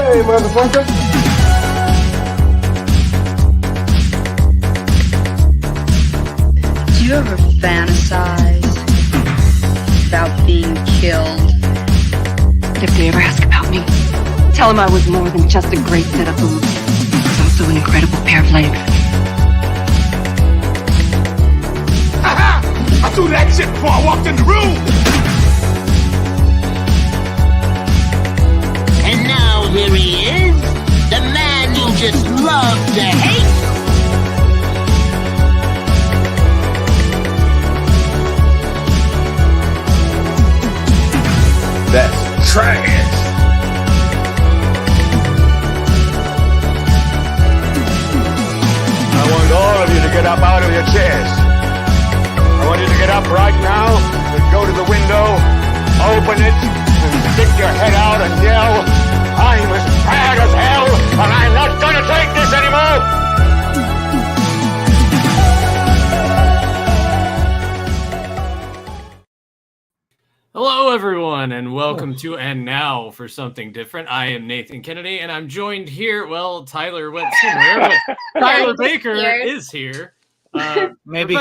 Hey, motherfucker. Do you ever fantasize about being killed? If they ever ask about me, tell them I was more than just a great set of boobs. I was also an incredible pair of legs. Aha! I threw that shit before I walked in the room! And now here he is, the man you just love to hate. That's trash! I want all of you to get up out of your chairs. I want you to get up right now and go to the window, open it, and stick your head out and yell, I'm as bad as hell, and I'm not gonna take this anymore! Hello, everyone, and welcome to And Now for Something Different. I am Nathan Kennedy, and I'm joined here. Well, Tyler went somewhere, but Tyler Baker is here. Maybe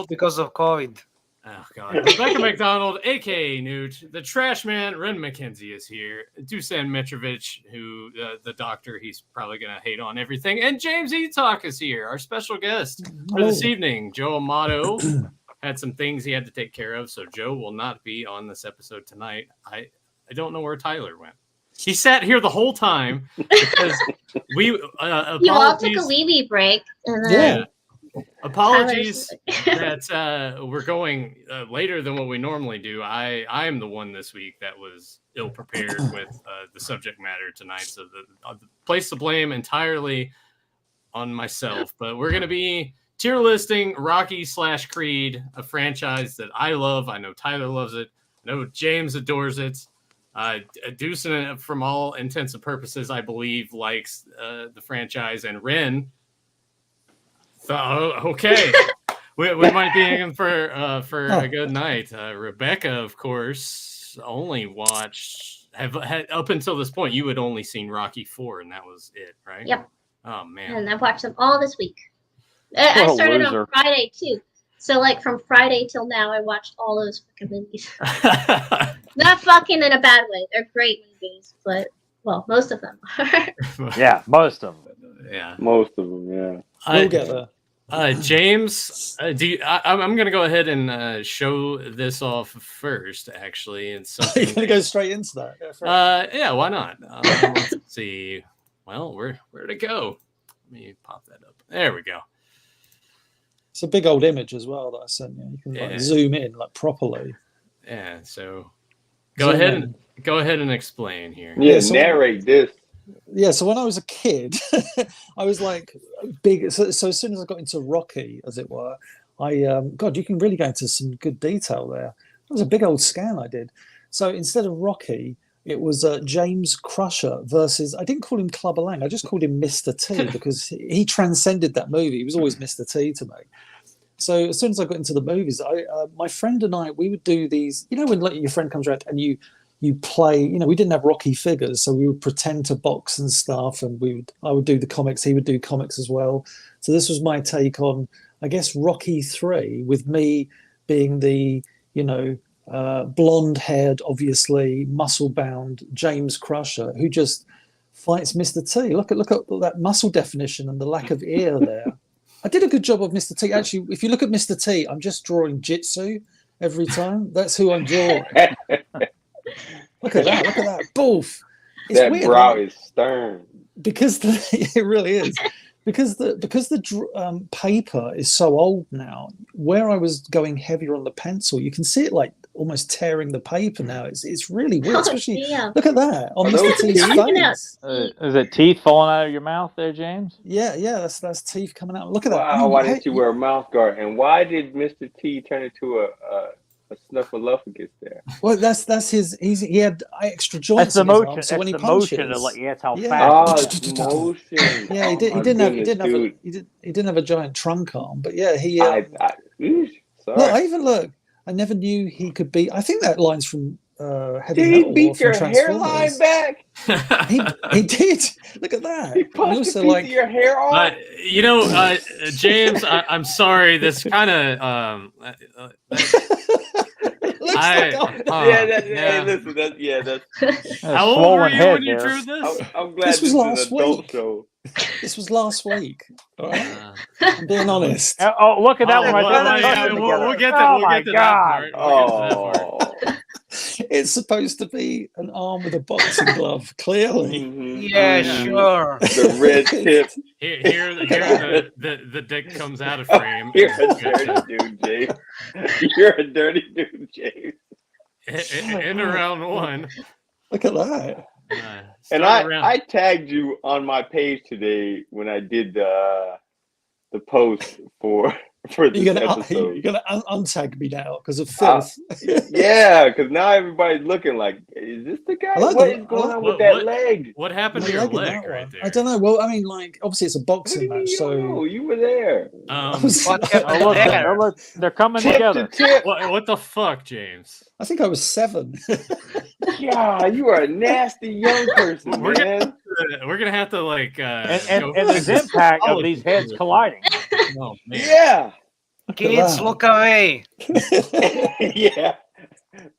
because of COVID. Oh, God. Rebecca McDonald, a.k.a. Newt. The trash man, Ren McKenzie, is here. Dusan Mitrovich, who, the doctor, he's probably going to hate on everything. And James Etalk is here, our special guest for this evening. Joe Amato had some things he had to take care of, so Joe will not be on this episode tonight. I don't know where Tyler went. He sat here the whole time because we you all took a wee break. And then apologies that we're going later than what we normally do. I am the one this week that was ill prepared with the subject matter tonight, so the place the blame entirely on myself. But we're going to be tier listing Rocky / Creed, a franchise that I love. I know Tyler loves it. I know James adores it. Deucin, from all intents and purposes, I believe, likes the franchise. And Ren, okay, we might be in for a good night. Rebecca, of course, only watched, up until this point, you had only seen Rocky 4, and that was it, right? Yep. Oh, man. And I've watched them all this week. I started on Friday too, so like from Friday till now, I watched all those fucking movies. Not fucking in a bad way; they're great movies, but well, most of them are. Yeah, most of them. Yeah, most of them. Yeah, we'll get there. James, I'm going to go ahead and show this off first. Actually, and so you're going to go straight into that. Yeah, why not? Let's see. Well, where'd it go? Let me pop that up. There we go. It's a big old image as well that I sent you. You can like zoom in like properly. Yeah. So go ahead and explain here. Yeah, so narrate this. Yeah. So when I was a kid, I was like big. So as soon as I got into Rocky, as it were, God, you can really go into some good detail there. It was a big old scan I did. So instead of Rocky, it was James Crusher versus, I didn't call him Clubber Lang, I just called him Mr. T because he transcended that movie. He was always Mr. T to me. So as soon as I got into the movies, my friend and I, we would do these, you know, when like, your friend comes around and you play, you know, we didn't have Rocky figures, so we would pretend to box and stuff, and I would do the comics, he would do comics as well. So this was my take on, I guess, Rocky 3, with me being the, you know, blonde-haired, obviously muscle-bound James Crusher, who just fights Mr. T. Look at that muscle definition and the lack of ear there. I did a good job of Mr. T. Actually, if you look at Mr. T, I'm just drawing Jitsu every time. That's who I'm drawing. Look at that! Look at that! Boof! It's that weird, brow right? is stern. Because it really is. because the paper is so old now. Where I was going heavier on the pencil, you can see it like almost tearing the paper now. It's really weird. Especially look at that on Mr. T's face. Is it teeth falling out of your mouth there, James? Yeah, that's teeth coming out. Look at that. Wow, why didn't you wear a mouth guard? And why did Mr. T turn into a snuffleupagus there? Well, that's his. He had extra joints. That's the in his motion. arm, so when he That's the punches, motion. That's how yeah. fast. Oh, it's motion. Yeah, he didn't have a giant trunk arm, but yeah, he. Sorry. Look, I never knew he could beat. I think that line's from Heavy Did Metal he beat from your Transformers. hairline back? He did. Look at that. He punched a piece of your hair off. James, I'm sorry. This kind of Hey, listen, that's How old were you when you drew this? I'm glad This was last is an adult week. show. This was last week. All right? I'm being honest. Oh, look at that one right there. We'll get Oh to my that God. part. It's supposed to be an arm with a boxing glove, clearly. Yeah, sure. The red tip. Here the dick comes out of frame. You're a dirty dude, James. You're a dirty dude, James. In round one. Look at that. And I tagged you on my page today when I did the post for this episode. You're gonna untag me now because of filth. Yeah, because now everybody's looking like, is this the guy? What is going on with that leg? What happened to your leg right there? I don't know. Well, I mean, like obviously it's a boxing match, so you were there. Look, they're coming together. What the fuck, James? I think I was 7. Yeah, you are a nasty young person, We're man. Gonna have to like and there's impact of these heads colliding. Oh, man. Yeah. Kids, look away. Yeah.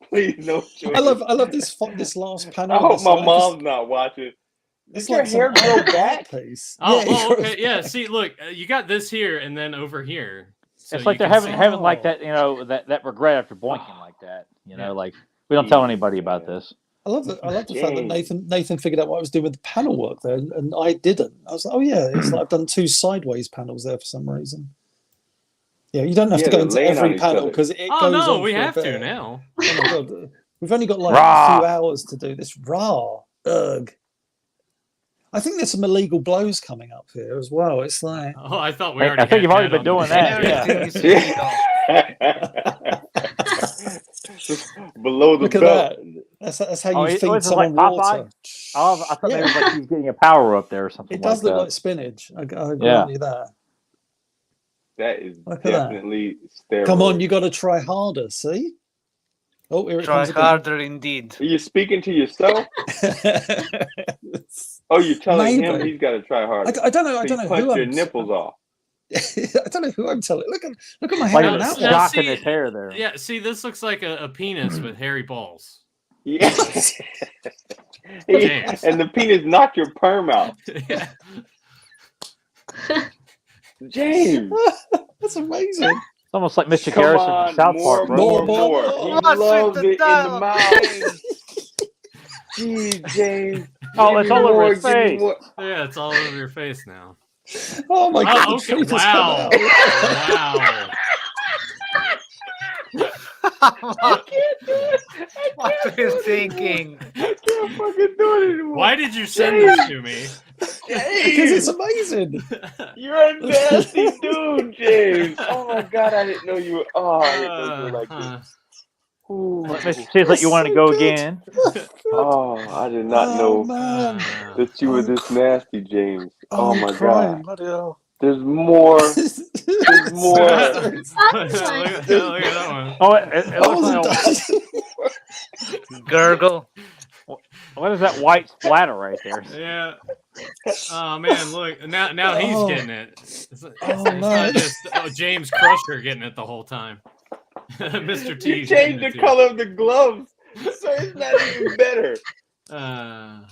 Please, no choice. I love this last panel. I hope my mom's not watching. It's Did your like hair grow back? Piece. Okay. Yeah. See, look, you got this here, and then over here. So it's like they're having like that, that regret after boinking like that. Like we don't tell anybody about this. I love the fact that Nathan figured out what I was doing with the panel work there, and I didn't. I was like, oh yeah, it's like I've done 2 sideways panels there for some reason. Yeah, you don't have to go into every panel because it goes on. Oh, we have to now. Oh my God. We've only got like a few hours to do this. Ugh. I think there's some illegal blows coming up here as well. It's like I thought we already. I think you've already been doing that. Below the look at belt. that. That's how you feed like someone Popeye? water. Oh, I thought maybe it was like he was getting a power up there or something. It does look like spinach. I grant you that. That is definitely steroid. Come on, you got to try harder. See? Oh, here it Try comes harder indeed. Are you speaking to yourself? Oh, you're telling him he's got to try harder. I don't know. I don't know punch who your I'm nipples off. I don't know who I'm telling. Look at my hair like now. shocking his hair there. Yeah. See, this looks like a penis with hairy balls. Yeah. And the penis knocked your perm out. Yeah. James. That's amazing. It's almost like Mr. Garrison from South Park, bro. More. He loves it in the mouth. Jeez, James. Oh, it's all over his face. Yeah, it's all over your face now. Oh my God! Okay. Wow. Wow. I can't do it. What are you thinking? I can't fucking do it anymore. Why did you send this to me? Because it's amazing. You're a nasty dude, James. Oh my God, I didn't know you were. Oh, I didn't know you were like this. Mr. Seems like you want to go again. Oh, I did not know that you were this nasty, James. Oh my God. There's more. There's more. Look at that one. Oh, it looks like Gurgle. What is that white splatter right there? Yeah. Oh man, look now he's getting it. It's man. not just James Crusher getting it the whole time. Mr. T. You changed the color of the gloves, so it's not even better. And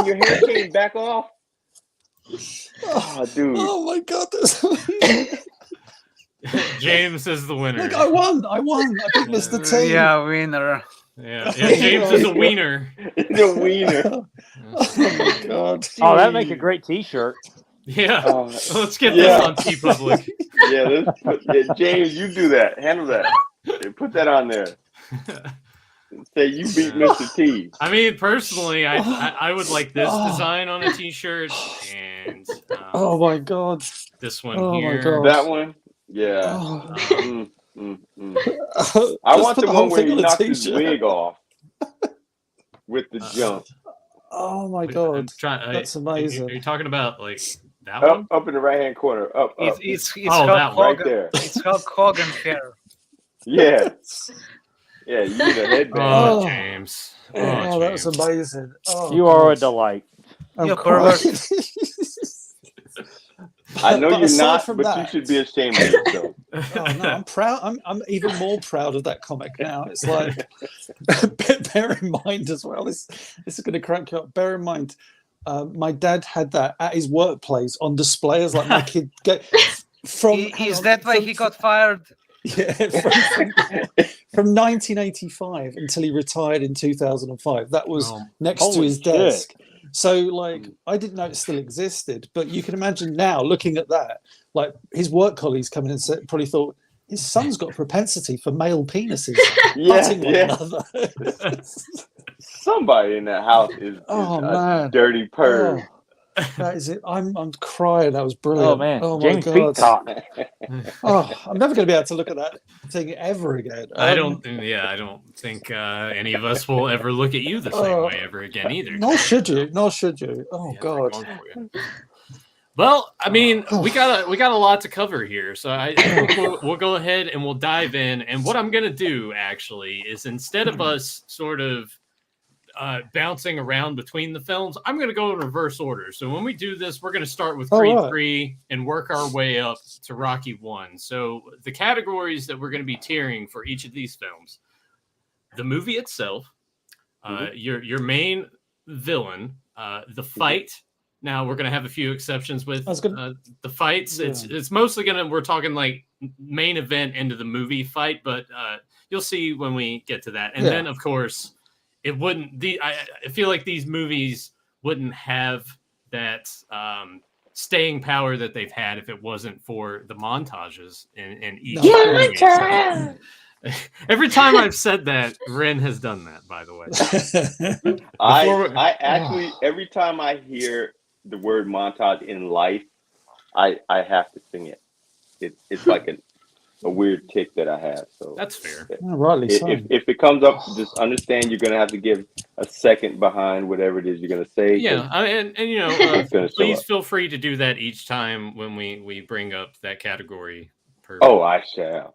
your hair came back off. Oh, dude. Oh my God! James is the winner. Look, I won! I beat Mr. T. Yeah, winner. Yeah, James is a wiener. The wiener. Oh my God! Oh, that'd make a great T-shirt. Yeah, let's get yeah. this on T Public. Yeah, James, you do that. Handle that. Put that on there. Say you beat Mr. T. I mean, personally, I would like this design on a T-shirt, and oh my god, this one here. My god. That one, yeah. I want the one where he knocks his wig off with the jump. Oh my god, that's amazing. Are you talking about like that one? Up in the right hand corner, up. It's that one right there. It's Hulk Hogan hair. Yeah. Yeah, you need a headband. Oh, James. Oh, that was amazing. Oh, you are a delight. You're pervert. I know you're not, but you should be ashamed of yourself. Oh no, I'm proud. I'm even more proud of that comic now. It's like, bear in mind as well. This is going to crank you up. Bear in mind, my dad had that at his workplace on display as like my kid get from. Is that why he got fired? Yeah, from 1985 until he retired in 2005. That was next to his desk. So, like, I didn't know it still existed, but you can imagine now looking at that, like his work colleagues coming in and probably thought his son's got a propensity for male penises butting one another. Somebody in that house is a dirty perv. That is it. I'm crying. That was brilliant. Oh man, oh James my god. I'm never going to be able to look at that thing ever again. I don't think any of us will ever look at you the same way ever again either. Nor should you. Oh god. Well, I mean, we got a lot to cover here, so I think we'll go ahead and we'll dive in. And what I'm gonna do actually is instead of us sort of bouncing around between the films, I'm going to go in reverse order. So when we do this, we're going to start with Creed 3 and work our way up to Rocky 1. So the categories that we're going to be tiering for each of these films: the movie itself, your main villain, the fight. Now we're going to have a few exceptions with the fights. Yeah. It's mostly we're talking like main event into the movie fight, but you'll see when we get to that. And then of course, it wouldn't. I feel like these movies wouldn't have that staying power that they've had if it wasn't for the montages in each movie. So, every time I've said that, Ren has done that. By the way, I actually every time I hear the word montage in life, I have to sing it. It's like a weird tick that I have. So that's fair. If it comes up, just understand you're going to have to give a second behind whatever it is you're going to say. Yeah, and you know, please feel free to do that each time when we bring up that category. Oh, I shall.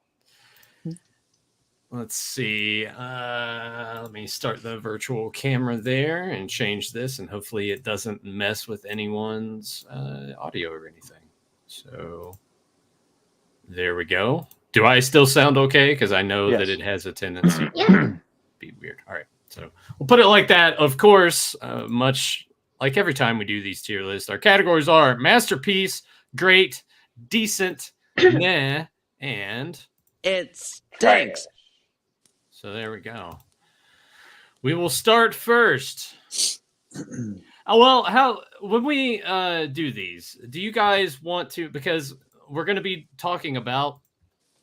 Let's see. Let me start the virtual camera there and change this, and hopefully it doesn't mess with anyone's audio or anything. So there we go. Do I still sound okay? Because I know that it has a tendency to be weird. All right. So we'll put it like that. Of course, much like every time we do these tier lists, our categories are masterpiece, great, decent, meh, and it stinks. So there we go. We will start first. When we do these, do you guys want to, because we're going to be talking about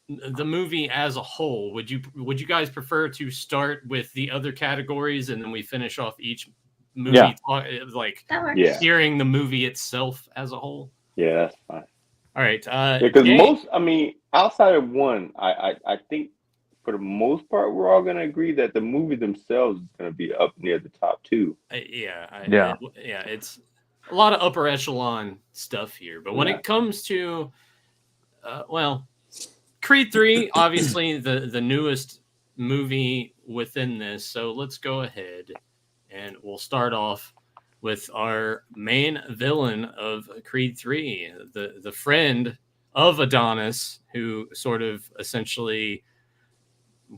the movie as a whole, would you guys prefer to start with the other categories and then we finish off each movie, hearing the movie itself as a whole? Yeah, that's fine. All right. Because outside of one, I think for the most part, we're all going to agree that the movie themselves is going to be up near the top two. It's a lot of upper echelon stuff here. But when it comes to, Creed 3, obviously the newest movie within this. So let's go ahead and we'll start off with our main villain of Creed 3, the friend of Adonis, who sort of essentially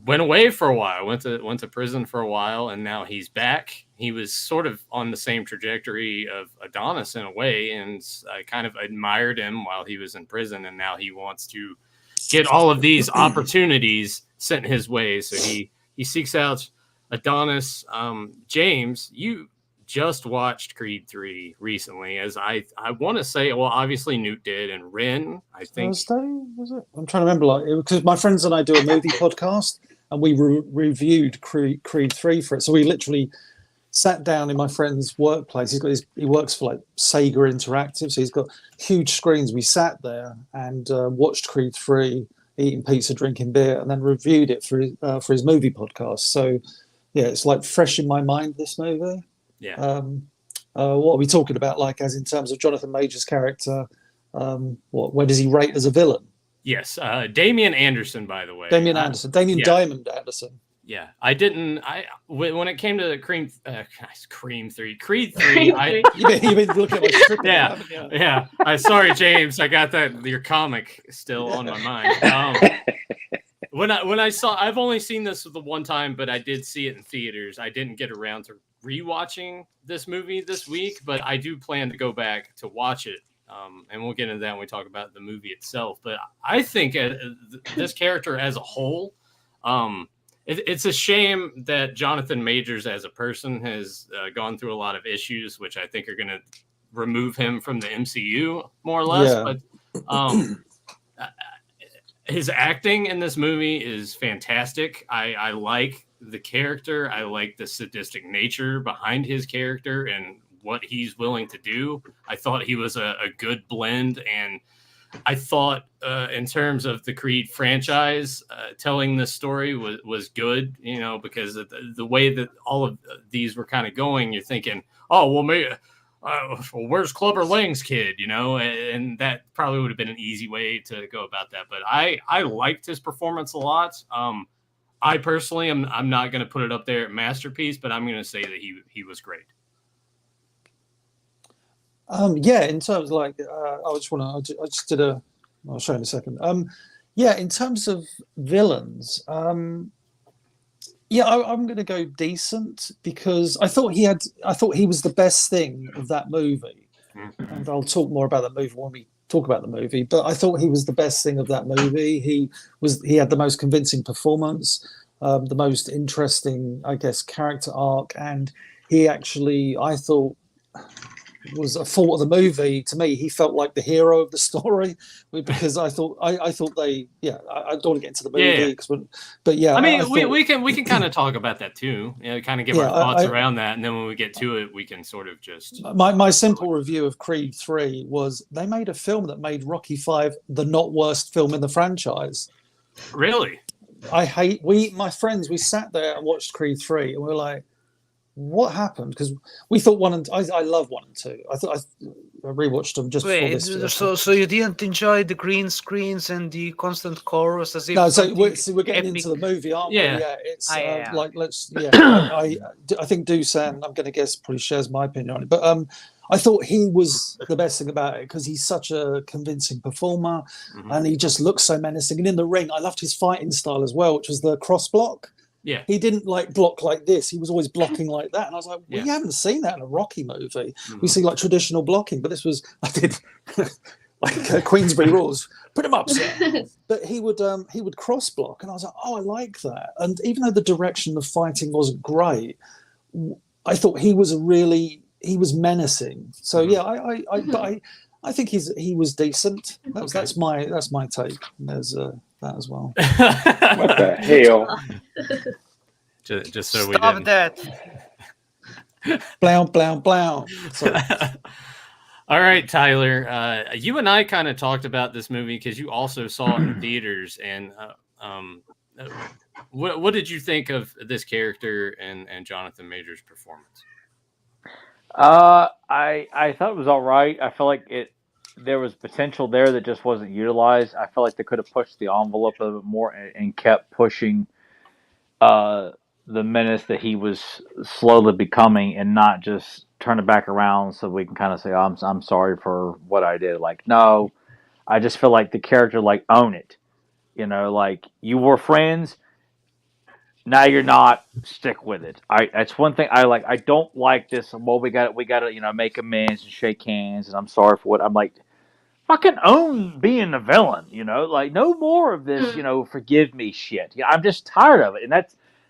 went away for a while, went to prison for a while, and now he's back. He was sort of on the same trajectory of Adonis in a way, and I kind of admired him while he was in prison, and now he wants to get all of these opportunities sent his way. So he seeks out Adonis. James, you just watched Creed 3 recently, as I want to say, well, obviously Newt did, and Ren, I think. Thursday, was it? I'm trying to remember, because my friends and I do a movie podcast, and we reviewed Creed 3 for it. So we literally sat down in my friend's workplace. He works for like Sega Interactive, so he's got huge screens. We sat there and watched Creed 3, eating pizza, drinking beer, and then reviewed it for his movie podcast. So yeah, it's like fresh in my mind, this movie. Yeah. What are we talking about, like, as in terms of Jonathan Major's character? Where does he rate as a villain? Yes, Damian Anderson, by the way. Damien Diamond Anderson. Yeah, when it came to Creed 3, you've been looking at my script. Yeah. Sorry, James, I got that your comic still on my mind. When I saw, I've only seen this the one time, but I did see it in theaters. I didn't get around to rewatching this movie this week, but I do plan to go back to watch it. And we'll get into that when we talk about the movie itself. But I think this character as a whole, it's a shame that Jonathan Majors as a person has gone through a lot of issues, which I think are going to remove him from the MCU more or less. Yeah. But his acting in this movie is fantastic. I like the character. I like the sadistic nature behind his character and what he's willing to do. I thought he was a good blend, and I thought in terms of the Creed franchise, telling this story was good, because of the way that all of these were kind of going. You're thinking, oh, well, maybe, where's Clubber Lang's kid, and that probably would have been an easy way to go about that. But I liked his performance a lot. I personally I'm not going to put it up there at masterpiece, but I'm going to say that he was great. In terms of I just did I'll show you in a second. In terms of villains, I'm going to go decent, because I thought he was the best thing of that movie, and I'll talk more about that movie when we talk about the movie. But I thought he was the best thing of that movie. He had the most convincing performance, the most interesting, I guess, character arc, and he actually, I thought, was a fault of the movie. To me, he felt like the hero of the story, because I thought I don't want to get into the movie, but yeah, I mean, we can kind of talk about that too, kind of give our thoughts around that, and then when we get to it, we can sort of just my simple review of Creed 3 was they made a film that made Rocky 5 the not worst film in the franchise. Really? My friends, we sat there and watched Creed 3, and we were like, what happened? Because we thought I love 1 and 2. I rewatched them just before this. So you didn't enjoy the green screens and the constant chorus as if no. So we're getting into the movie, aren't we? Yeah. It's I think Dusan, I'm going to guess, probably shares my opinion on it. But I thought he was the best thing about it, because he's such a convincing performer, and he just looks so menacing. And in the ring, I loved his fighting style as well, which was the cross block. Yeah, he didn't block like this. He was always blocking like that, and I was like, "We haven't seen that in a Rocky movie. We see traditional blocking, but this was Queensberry rules. Put him up, sir." But he would cross block, and I was like, "Oh, I like that." And even though the direction of fighting wasn't great, I thought he was menacing. So I think he was decent. That's my take. There's that as well. What the hell? Just so Stop we didn't. that. Blow, blow, blow. All right, Tyler. You and I kind of talked about this movie because you also saw it in theaters. And what did you think of this character and Jonathan Majors' performance? I thought it was all right. I feel like there was potential there that just wasn't utilized. I feel like they could have pushed the envelope a little bit more and kept pushing the menace that he was slowly becoming, and not just turn it back around so we can kind of say, oh, I'm sorry for what I did. Like, no, I just feel like the character, own it. You were friends. Now you're not. Stick with it. That's one thing I like. I don't like this. Well, we got to make amends and shake hands, and I'm sorry for what I'm like. Fucking own being a villain. No more of this. Forgive me shit. I'm just tired of it, and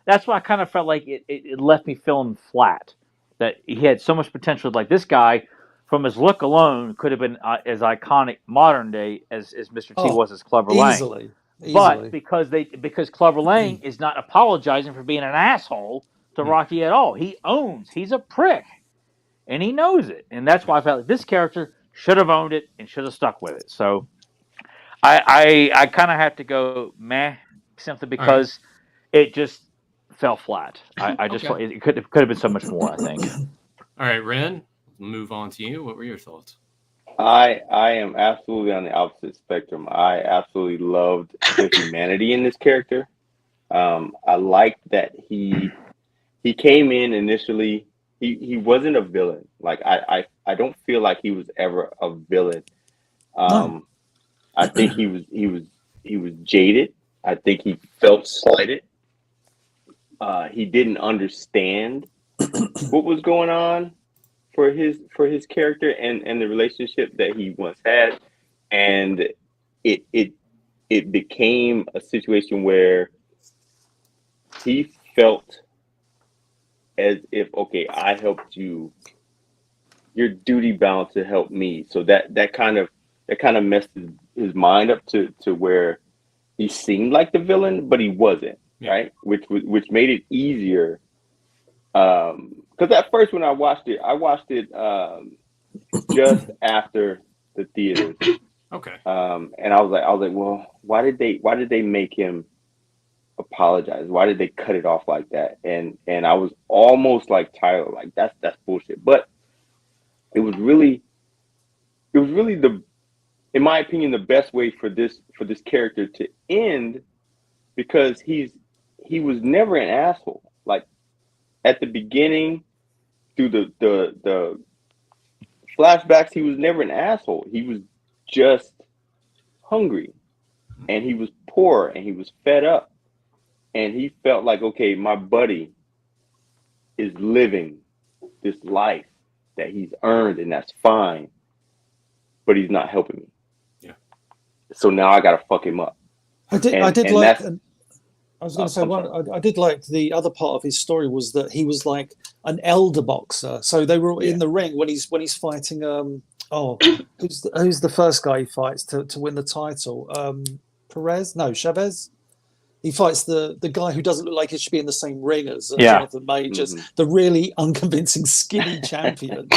that's why I kind of felt like it left me feeling flat. that he had so much potential. Like this guy, from his look alone, could have been as iconic modern day as Mr. T was as Clubber Lang. Easily. But because Clubber Lang is not apologizing for being an asshole to Rocky at all. He's a prick. And he knows it. And that's why I felt like this character should have owned it and should have stuck with it. So I kind of have to go meh, simply because it just fell flat. I just it could have been so much more, I think. All right, Ren, move on to you. What were your thoughts? I am absolutely on the opposite spectrum. I absolutely loved the humanity in this character. I liked that he came in initially. He wasn't a villain. Like I don't feel like he was ever a villain. I think he was jaded. I think he felt slighted. He didn't understand what was going on for his character and the relationship that he once had, and it became a situation where he felt as if, okay, I helped you, you're duty bound to help me. So that kind of messed his mind up to where he seemed like the villain, but he wasn't, right? Which made it easier. Because at first when I watched it just after the theaters. Okay. And I was like, well, why did they make him apologize? Why did they cut it off like that? And I was almost like Tyler, like that's bullshit. But it was really in my opinion, the best way for this character to end, because he was never an asshole. Like at the beginning, through the flashbacks, he was never an asshole. He was just hungry, and he was poor, and he was fed up, and he felt like, okay, my buddy is living this life that he's earned, and that's fine, but he's not helping me. Yeah. So now I gotta fuck him up. I was going to say I did like the other part of his story was that he was like an elder boxer. So they were in the ring when he's fighting. Who's the first guy he fights to win the title? Chavez. He fights the guy who doesn't look like he should be in the same ring as Jonathan Majors, the really unconvincing skinny champion.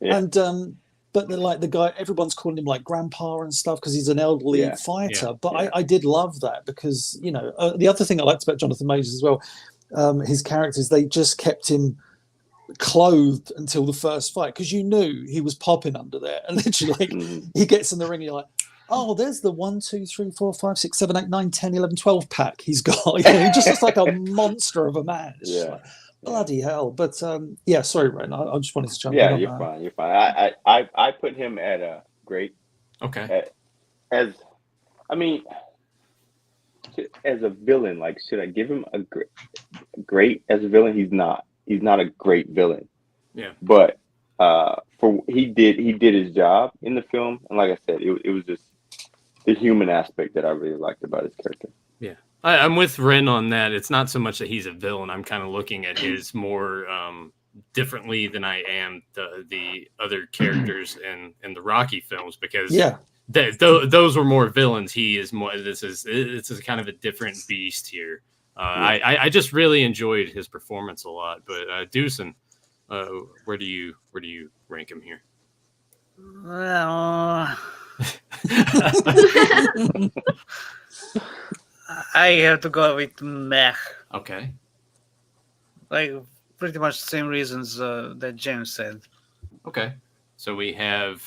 And but the guy, everyone's calling him like grandpa and stuff because he's an elderly fighter. But I did love that because, the other thing I liked about Jonathan Majors as well, his characters, they just kept him clothed until the first fight because you knew he was popping under there. And literally, he gets in the ring and you're like, oh, there's the 1, 2, 3, 4, 5, 6, 7, 8, 9, 10, 11, 12 pack he's got. He just looks like a monster of a man. It's just like, bloody hell. But sorry, Ren. I just wanted to jump in. Yeah, you're fine. You're fine. I put him at a great. Okay. As a villain, like, should I give him a great as a villain? He's not. He's not a great villain. Yeah. But he did his job in the film, and like I said, it was just the human aspect that I really liked about his character. Yeah. I'm with Ren on that. It's not so much that he's a villain. I'm kind of looking at his more differently than I am the other characters in the Rocky films because those were more villains. He is more. This is kind of a different beast here. I just really enjoyed his performance a lot. But Doosan, where do you rank him here? Well, I have to go with meh. Okay. Like pretty much the same reasons that James said. Okay. So we have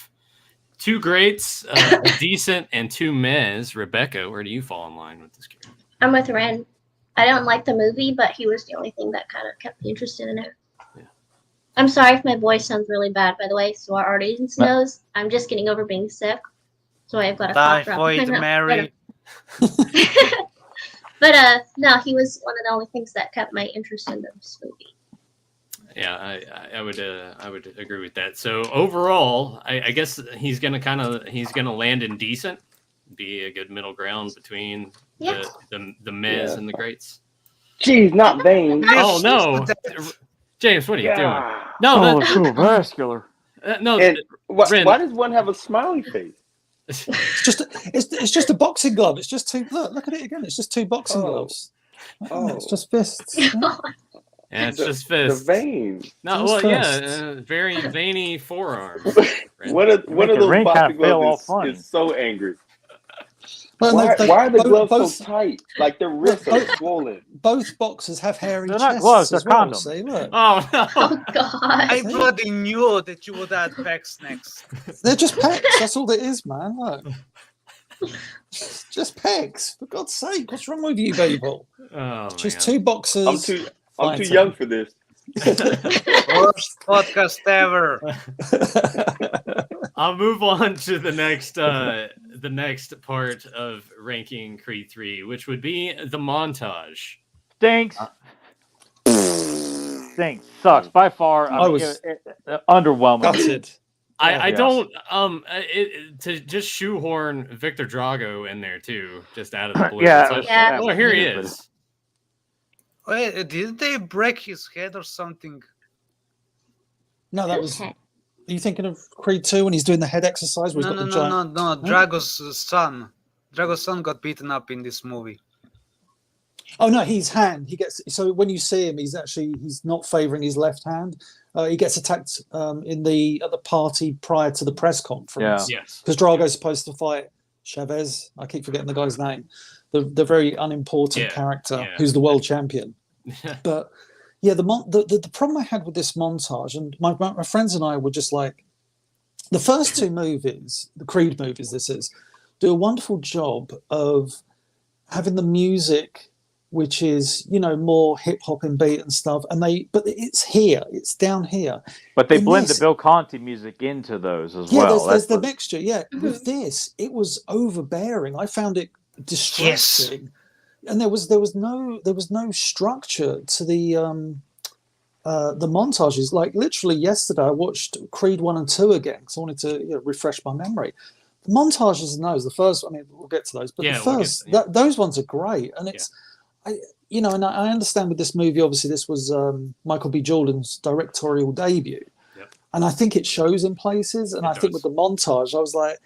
2 greats, a decent, and 2 mehs. Rebecca, where do you fall in line with this character? I'm with Ren. I don't like the movie, but he was the only thing that kind of kept me interested in it. Yeah. I'm sorry if my voice sounds really bad, by the way, so our audience knows. I'm just getting over being sick, so I've got a cough drop. Typhoid Mary. But no, he was one of the only things that kept my interest in this movie. Yeah, I would agree with that. So overall, I guess he's gonna land in decent, be a good middle ground between the mehs and the greats. Jeez, not vain. Oh no, James, what are you doing? Yeah. No, it's so vascular. No. And Ren, why does one have a smiley face? It's just a boxing glove. It's just two. Look at it again. It's just two boxing gloves. It's just fists. Yeah, it's just fists. The veins. No, Just well, fists. yeah, very veiny forearms. One of those Ring boxing kinda feel all gloves funny. is so angry. Well, Why are the gloves both, so tight? Like their wrists are swollen. Both boxers have hairy They're chests not gloves, as they're well. condoms. See, look. Oh no! Oh God! I bloody knew that you would add pecs next. They're just pecs. That's all it is, man. Look. Just pecs. For God's sake, what's wrong with you people? Oh, Just man. two boxers. I'm too young for this. Worst podcast ever. I'll move on to the next part of ranking Creed 3, which would be the montage. Stinks. Stinks. Sucks. By far, I was underwhelming. gutted. I Yes. don't to just shoehorn Victor Drago in there too, just out of the blue. Yeah, It's like, yeah. well, here he is. Wait, did they break his head or something? No, that was. Are you thinking of Creed 2 when he's doing the head exercise? Where he's got the giant... No. Drago's son. Drago's son got beaten up in this movie. Oh no, his hand. He gets so when you see him, he's not favouring his left hand. He gets attacked at the party prior to the press conference. Yeah. Yes. Because Drago's supposed to fight Chavez. I keep forgetting the guy's name. The very unimportant character who's the world champion. But yeah, the problem I had with this montage, and my friends and I were just like, the first two movies, the Creed movies, do a wonderful job of having the music, which is more hip hop and beat and stuff, but it's down here. But they blend the Bill Conti music into those as well. Yeah, there's the mixture. Yeah, with this, it was overbearing. I found it distracting, and there was no structure to the montages. Like literally yesterday, I watched Creed 1 and 2 again because I wanted to refresh my memory. The montages in those, the first, I mean, we'll get to those, but the first, those ones are great, and it's. And I understand with this movie, obviously, this was Michael B. Jordan's directorial debut. Yep. And I think it shows in places. And I think with the montage, I was like,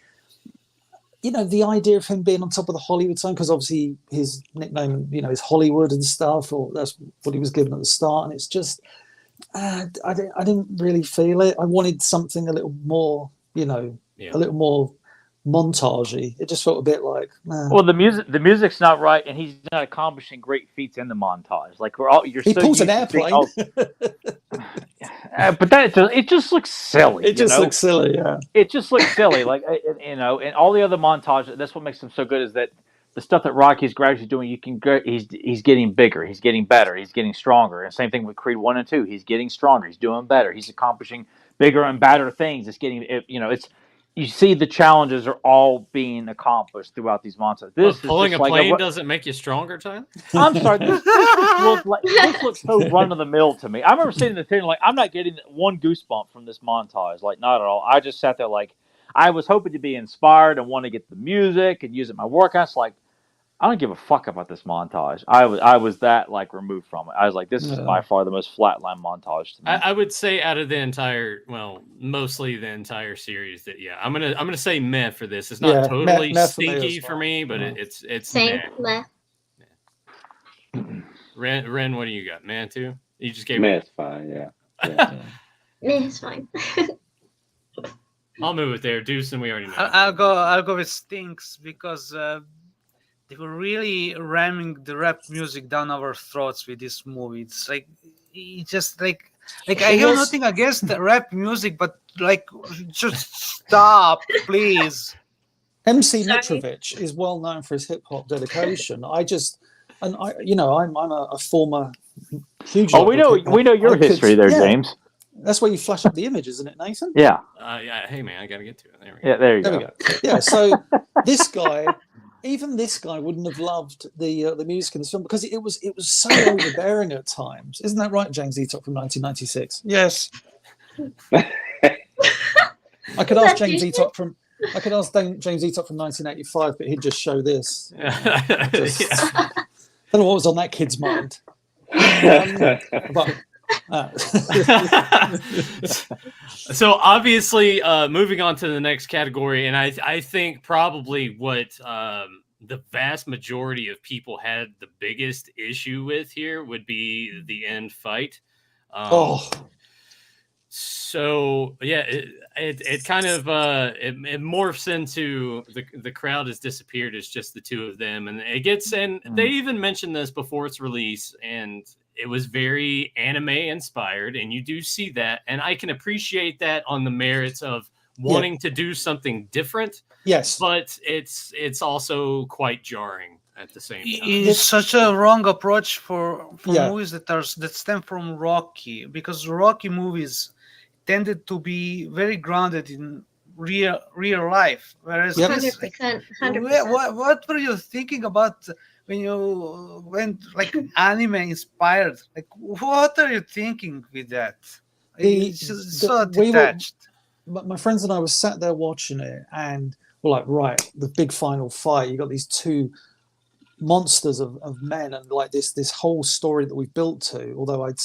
the idea of him being on top of the Hollywood sign, because obviously his nickname, is Hollywood and stuff, or that's what he was given at the start. And it's just, I didn't really feel it. I wanted something a little more, a little more montagey. It just felt a bit like well, the music's not right, and he's not accomplishing great feats in the montage. Like he pulls an airplane, but it just looks silly. It just looks silly, yeah. It just looks silly, and all the other montages. That's what makes them so good is that the stuff that Rocky's gradually doing. He's getting bigger, he's getting better, he's getting stronger. And same thing with Creed 1 and 2. He's getting stronger, he's doing better, he's accomplishing bigger and better things. It's getting it's. You see the challenges are all being accomplished throughout these monsters. Pulling a plane doesn't make you stronger, Tyler? I'm sorry. This looks so run-of-the-mill to me. I remember sitting in the theater like, I'm not getting one goosebump from this montage. Like, not at all. I just sat there like, I was hoping to be inspired and want to get the music and use it in my workouts. Like, I don't give a fuck about this montage. I was that removed from it. I was like, this is by far the most flatline montage to me. I would say out of the entire, mostly the entire series, that I'm gonna say meh for this. It's not totally stinky for me, but it's same meh. Ren, what do you got? Meh too? You just gave meh. me. It's fine, yeah. Meh is fine. I'll move it there, Deuce, and we already know. I'll go with stinks because. They were really ramming the rap music down our throats with this movie. It's I have nothing against the rap music, but just stop, please. MC Mitrovic is well known for his hip hop dedication. I'm a former huge. Oh, we know your history there, James. That's where you flash up the image, isn't it, Nathan? Yeah. Hey man, I gotta get to it. There we go. Yeah, there you go. We go. Yeah. So this guy. Even this guy wouldn't have loved the music in this film because it was so overbearing at times. Isn't that right, James Eatock from 1996? Yes. I could ask James Eatock from 1985, but he'd just show this. I don't know what was on that kid's mind. But So obviously, moving on to the next category, and I think probably what the vast majority of people had the biggest issue with here would be the end fight. So yeah, it kind of it morphs into the crowd has disappeared. It's just the two of them, and it gets and they even mentioned this before its release, and it was very anime inspired, and you do see that, and I can appreciate that on the merits of wanting to do something different. Yes, but it's also quite jarring at the same time. It's such a wrong approach for movies that stem from Rocky, because Rocky movies tended to be very grounded in real life, whereas 100%. What were you thinking about when you went like anime inspired? Like, what are you thinking with that? It's so detached. My friends and I were sat there watching it, and we're like, right, the big final fight. You got these two monsters of men, and like this whole story that we've built to, although I'd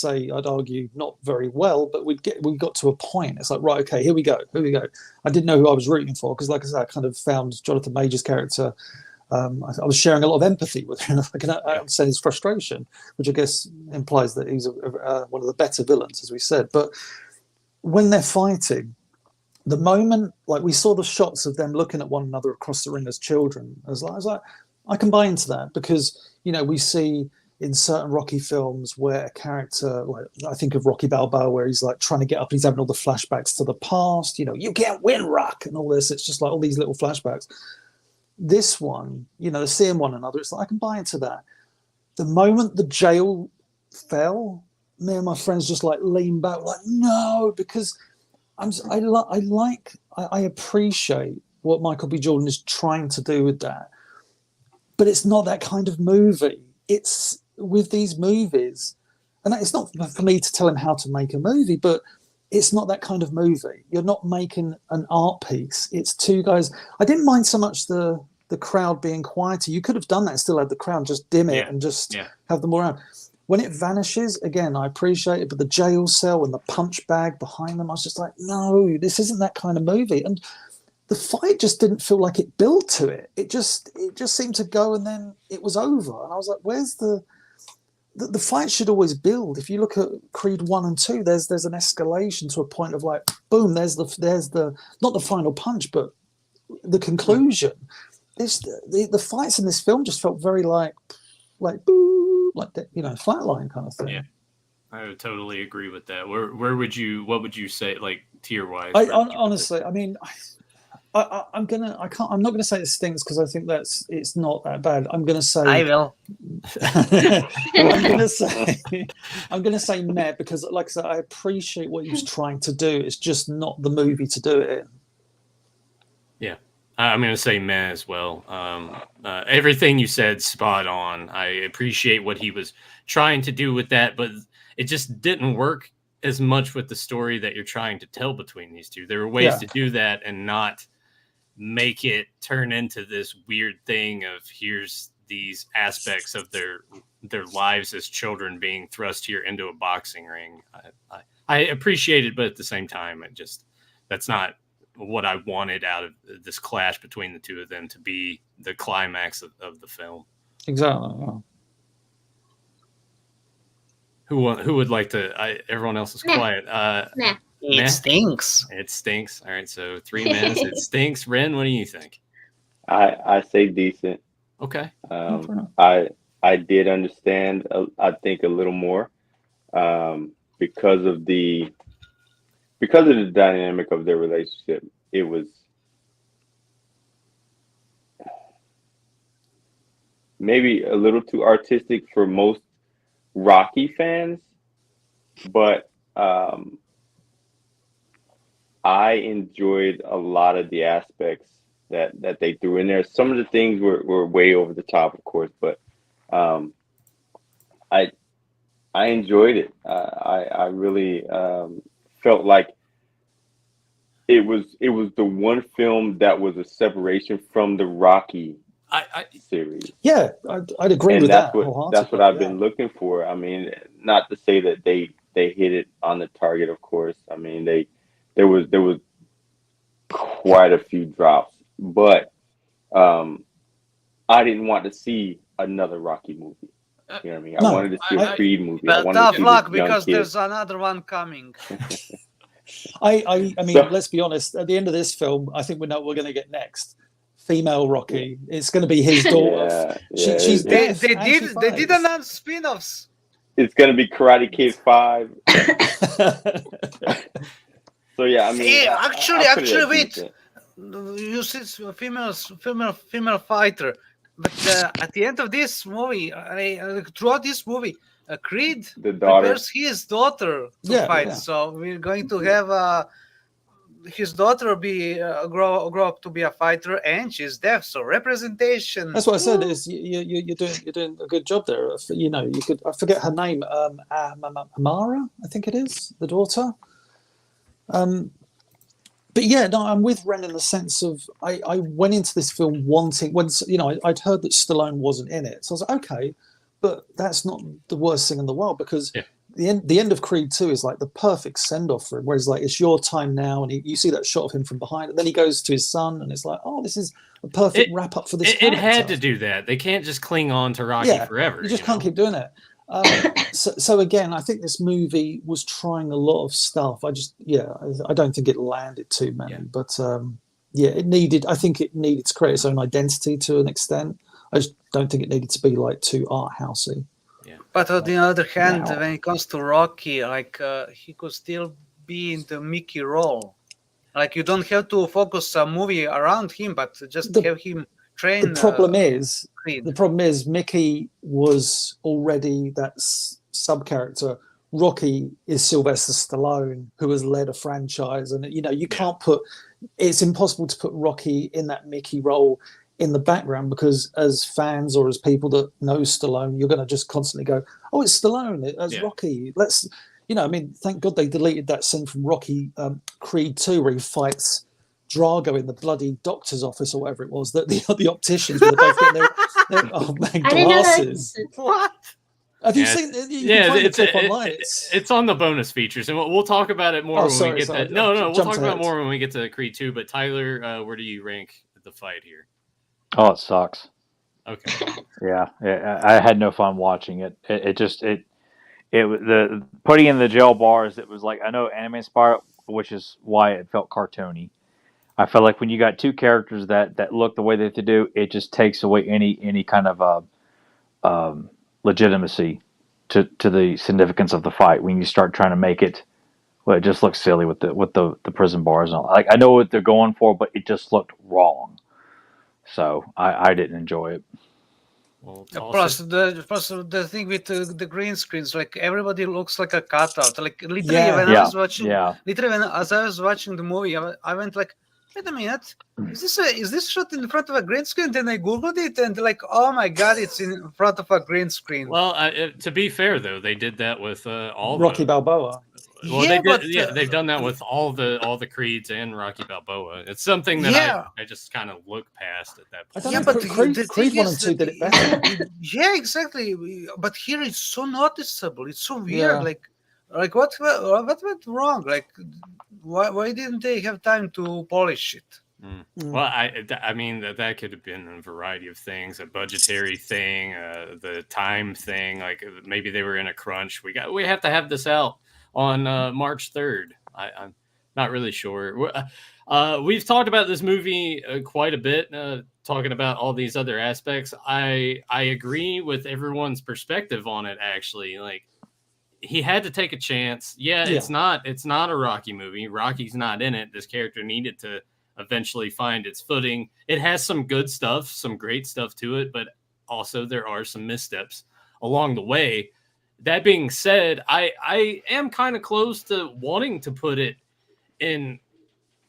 argue not very well, but we got to a point. It's like, right, okay, here we go. I didn't know who I was rooting for, because like I said, I kind of found Jonathan Major's character, I was sharing a lot of empathy with him. I understand his frustration, which I guess implies that he's one of the better villains, as we said. But when they're fighting, the moment, like, we saw the shots of them looking at one another across the ring as children, I was like, I can buy into that, because, you know, we see in certain Rocky films where a character, like, I think of Rocky Balboa, where he's like trying to get up, and he's having all the flashbacks to the past, you know, you can't win, Rock, and all this. It's just like all these little flashbacks. This one, you know, seeing one another, it's like, I can buy into that. The moment the jail fell, me and my friends just like leaned back, like, no, because I appreciate what Michael B. Jordan is trying to do with that. But it's not that kind of movie. It's with these movies, and it's not for me to tell him how to make a movie, but it's not that kind of movie. You're not making an art piece. It's two guys. I didn't mind so much the crowd being quieter. You could have done that and still had the crowd, just dim it and just have them all around. When it vanishes, again, I appreciate it, but the jail cell and the punch bag behind them, I was just like, no, this isn't that kind of movie. And the fight just didn't feel like it built to it. It just seemed to go, and then it was over. And I was like, where's the fight should always build. If you look at Creed 1 and 2, there's an escalation to a point of like, boom, there's the not the final punch, but the conclusion. The fights in this film just felt very like boo, like that, you know, flatline kind of thing. Yeah, I would totally agree with that. What would you say, like, tier wise? Honestly, I mean, I'm not gonna say it stinks, because I think it's not that bad. I'm gonna say I will. I'm gonna say meh, because like I said, I appreciate what he was trying to do. It's just not the movie to do it in. Yeah, I'm gonna say meh as well. Everything you said, spot on. I appreciate what he was trying to do with that, but it just didn't work as much with the story that you're trying to tell between these two. There were ways to do that and not make it turn into this weird thing of here's these aspects of their lives as children being thrust here into a boxing ring. I appreciate it, but at the same time, that's not what I wanted out of this clash between the two of them to be the climax of the film. Exactly. Who would like to? Everyone else is quiet. Nah. It stinks. It stinks. All right, so 3 minutes. It stinks. Ren, what do you think? I say decent. Okay. I did understand. I think a little more, because of the dynamic of their relationship. It was maybe a little too artistic for most Rocky fans, but I enjoyed a lot of the aspects that they threw in there. Some of the things were way over the top, of course, but I enjoyed it. I really felt like it was the one film that was a separation from the Rocky series. Yeah, I'd agree with that. That's what I've been looking for. I mean, not to say that they they hit it on the target. Of course, I mean there was quite a few drops, but I didn't want to see another Rocky movie. You know what I mean? I wanted to see a Creed movie. I But wanted to tough see luck this young because kid. there's another one coming. I mean, let's be honest. At the end of this film, I think we know what we're going to get next. Female Rocky. It's going to be his daughter. She's deaf They and she did fights. announce spin-offs. It's gonna be Karate Kid 5. So yeah, I mean, Hey, I actually, put it at wait. decent. You said female fighter, but at the end of this movie, throughout this movie, Creed The daughter. prepares his daughter to fight. So we're going to have his daughter grow up to be a fighter, and she's deaf. So representation. That's what I said. Is you're doing a good job there. You know, you could, I forget her name. Amara, I think it is, the daughter. But yeah, no, I'm with Ren in the sense of I went into this film wanting, when you know, I'd heard that Stallone wasn't in it, so I was like, okay, but that's not the worst thing in the world, because the end of Creed 2 is like the perfect send off for him, where he's like, it's your time now, and you see that shot of him from behind, and then he goes to his son, and it's like, oh, this is a perfect wrap up for this. It had to do that. They can't just cling on to Rocky forever. You just can't keep doing it. So again, I think this movie was trying a lot of stuff. I don't think it landed too many, but it needed. I think it needed to create its own identity to an extent. I just don't think it needed to be like too art housey. Yeah. But on the other hand, when it comes to Rocky, like he could still be in the Mickey role. Like you don't have to focus a movie around him, but just have him train. The problem is Mickey was already that sub character. Rocky is Sylvester Stallone, who has led a franchise, and you know you can't put. It's impossible to put Rocky in that Mickey role in the background, because as fans or as people that know Stallone, you're going to just constantly go, "Oh, it's Stallone as Rocky." Let's, you know, I mean, thank God they deleted that scene from Rocky Creed 2 where he fights Drago in the bloody doctor's office or whatever it was, that the opticians were both getting their oh man, glasses. What? Have you seen? You can find the clip online. It's on the bonus features, and we'll talk about it more when we get to. No, we'll talk about it more when we get to Creed 2. But Tyler, where do you rank the fight here? Oh, it sucks. Okay. Yeah, I had no fun watching it. It was the putting in the jail bars. It was like, I know anime inspired, which is why it felt cartoony. I felt like when you got two characters that look the way that they do, it just takes away any kind of legitimacy to the significance of the fight. When you start trying to make it, well, it just looks silly with the prison bars and all. Like, I know what they're going for, but it just looked wrong. So I didn't enjoy it. Well, plus the thing with the green screens, like everybody looks like a cutout. Like literally, when I was watching the movie, I went like, wait a minute, is this shot in front of a green screen? Then I googled it, and like, oh my god, it's in front of a green screen. Well, to be fair though, they did that with all Rocky Balboa. Well, they've done that with all the Creeds and Rocky Balboa. It's something that I just kind of look past at that point. But Creed 1 and 2 did it better. Yeah, exactly. But here it's so noticeable. It's so weird. Like what went wrong? Like why didn't they have time to polish it? Well, I mean that could have been a variety of things, a budgetary thing, the time thing. Like maybe they were in a crunch. We have to have this out on March 3rd. I'm not really sure. We've talked about this movie quite a bit, talking about all these other aspects. I agree with everyone's perspective on it, actually. Like, he had to take a chance. It's not a Rocky movie. Rocky's not in it. This character needed to eventually find its footing. It has some good stuff, some great stuff to it, but also there are some missteps along the way. That being said, I am kind of close to wanting to put it in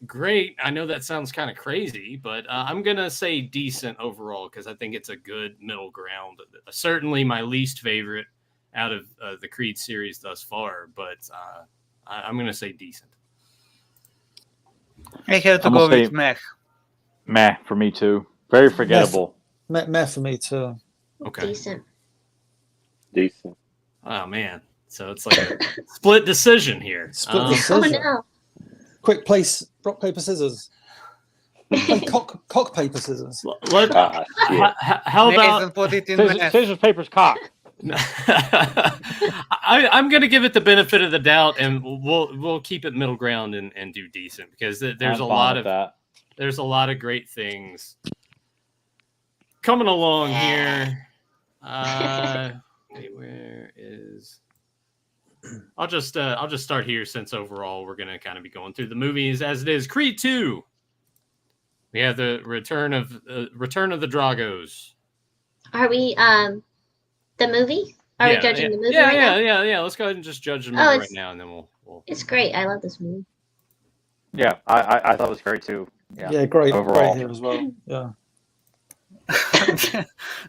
great. I know that sounds kind of crazy, but I'm going to say decent overall, because I think it's a good middle ground. Certainly my least favorite out of the Creed series thus far, but I'm going to say decent. I have to go with meh. Meh for me too. Very forgettable. Meh for me too. Okay. Decent. Decent. Oh man, So it's like a split decision here. Split decision. Oh, no. Quick place, rock, paper, scissors. Play cock, paper, scissors. How about put it in scissors, papers, cock? I'm going to give it the benefit of the doubt, and we'll keep it middle ground and do decent, because there's a lot of great things coming along here. Wait, where is? I'll just start here, since overall we're going to kind of be going through the movies as it is. Creed 2. We have the return of the Dragos. Are we the movie? Are we judging the movie right now? Yeah. Let's go ahead and just judge the movie right now, and then we'll. It's great. I love this movie. Yeah, I thought it was great too. Yeah, great. Overall. Great here as well. Yeah.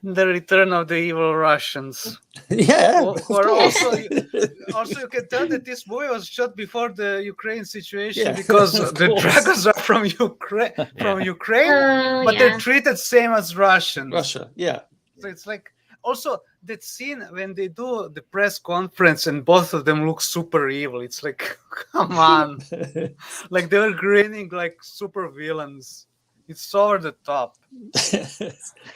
The return of the evil Russians. Yeah. Or also you can tell that this movie was shot before the Ukraine situation, because the dragons are from Ukraine, but they're treated same as Russians. Russia, yeah. So it's like, also that scene when they do the press conference and both of them look super evil. It's like, come on, like they were grinning like super villains. It's over the top.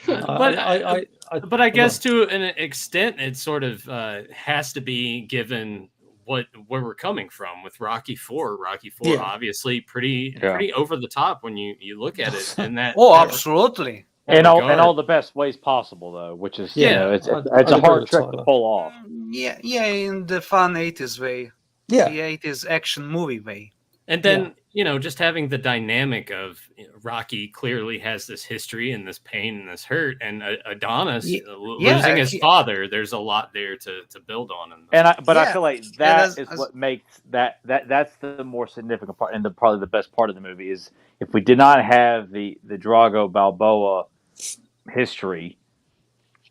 But I guess to an extent, it sort of has to be given where we're coming from with Rocky IV. Rocky IV, obviously, pretty over the top when you look at it. And that absolutely. In all the best ways possible, though, which is it's a hard trick to pull off. Yeah, in the fun 80s way. Yeah, the 80s action movie way. And then, just having the dynamic of Rocky clearly has this history and this pain and this hurt, and Adonis losing his father, there's a lot there to build on. I feel like that is what makes that's the more significant part, and probably the best part of the movie is if we did not have the Drago Balboa history,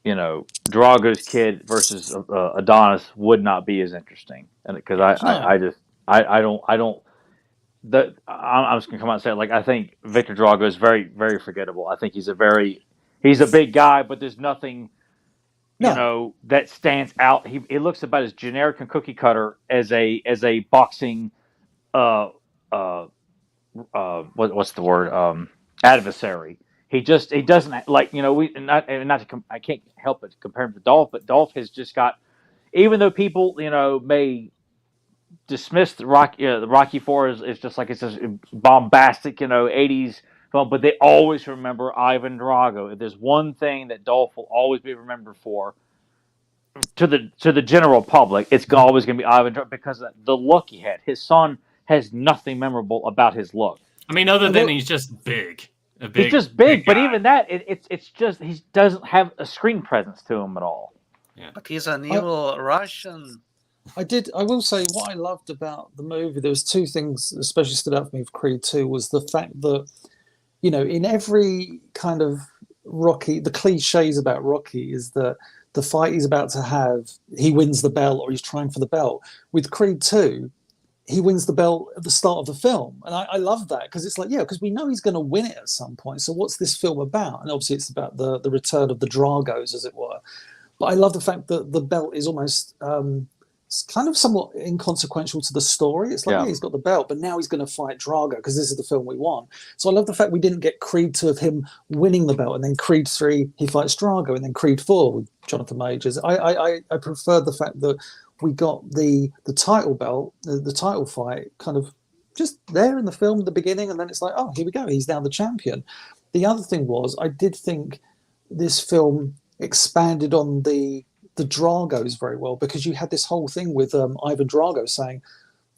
Drago's kid versus Adonis would not be as interesting, and because I'm just gonna come out and say it, like, I think Victor Drago is very, very forgettable. I think he's a big guy, but there's nothing that stands out. He looks about as generic and cookie cutter as a boxing what's the word, adversary. He doesn't, like, I can't help but compare him to Dolph, but Dolph has just got, even though people may dismissed the Rocky IV is just like it's this bombastic 80s film, but they always remember Ivan Drago. If there's one thing that Dolph will always be remembered for to the general public, it's always going to be Ivan Drago, because of the look he had. His son has nothing memorable about his look. I mean, other than he's just big. He's just big, but even that, it's just he doesn't have a screen presence to him at all. Yeah. But he's an evil Russian. I will say what I loved about the movie, there was two things especially stood out for me with Creed 2, was the fact that, in every kind of Rocky, the cliches about Rocky is that the fight he's about to have, he wins the belt or he's trying for the belt. With Creed 2, he wins the belt at the start of the film. And I love that, because it's like, because we know he's going to win it at some point. So what's this film about? And obviously it's about the return of the Dragos, as it were. But I love the fact that the belt is almost... it's kind of somewhat inconsequential to the story. It's like, he's got the belt, but now he's going to fight Drago because this is the film we want. So I love the fact we didn't get Creed 2 of him winning the belt, and then Creed 3 he fights Drago, and then Creed 4 with Jonathan Majors. I prefer the fact that we got the title belt, the title fight, kind of just there in the film at the beginning, and then it's like, oh, here we go, he's now the champion. The other thing was, I did think this film expanded on the Dragos very well, because you had this whole thing with Ivan Drago saying,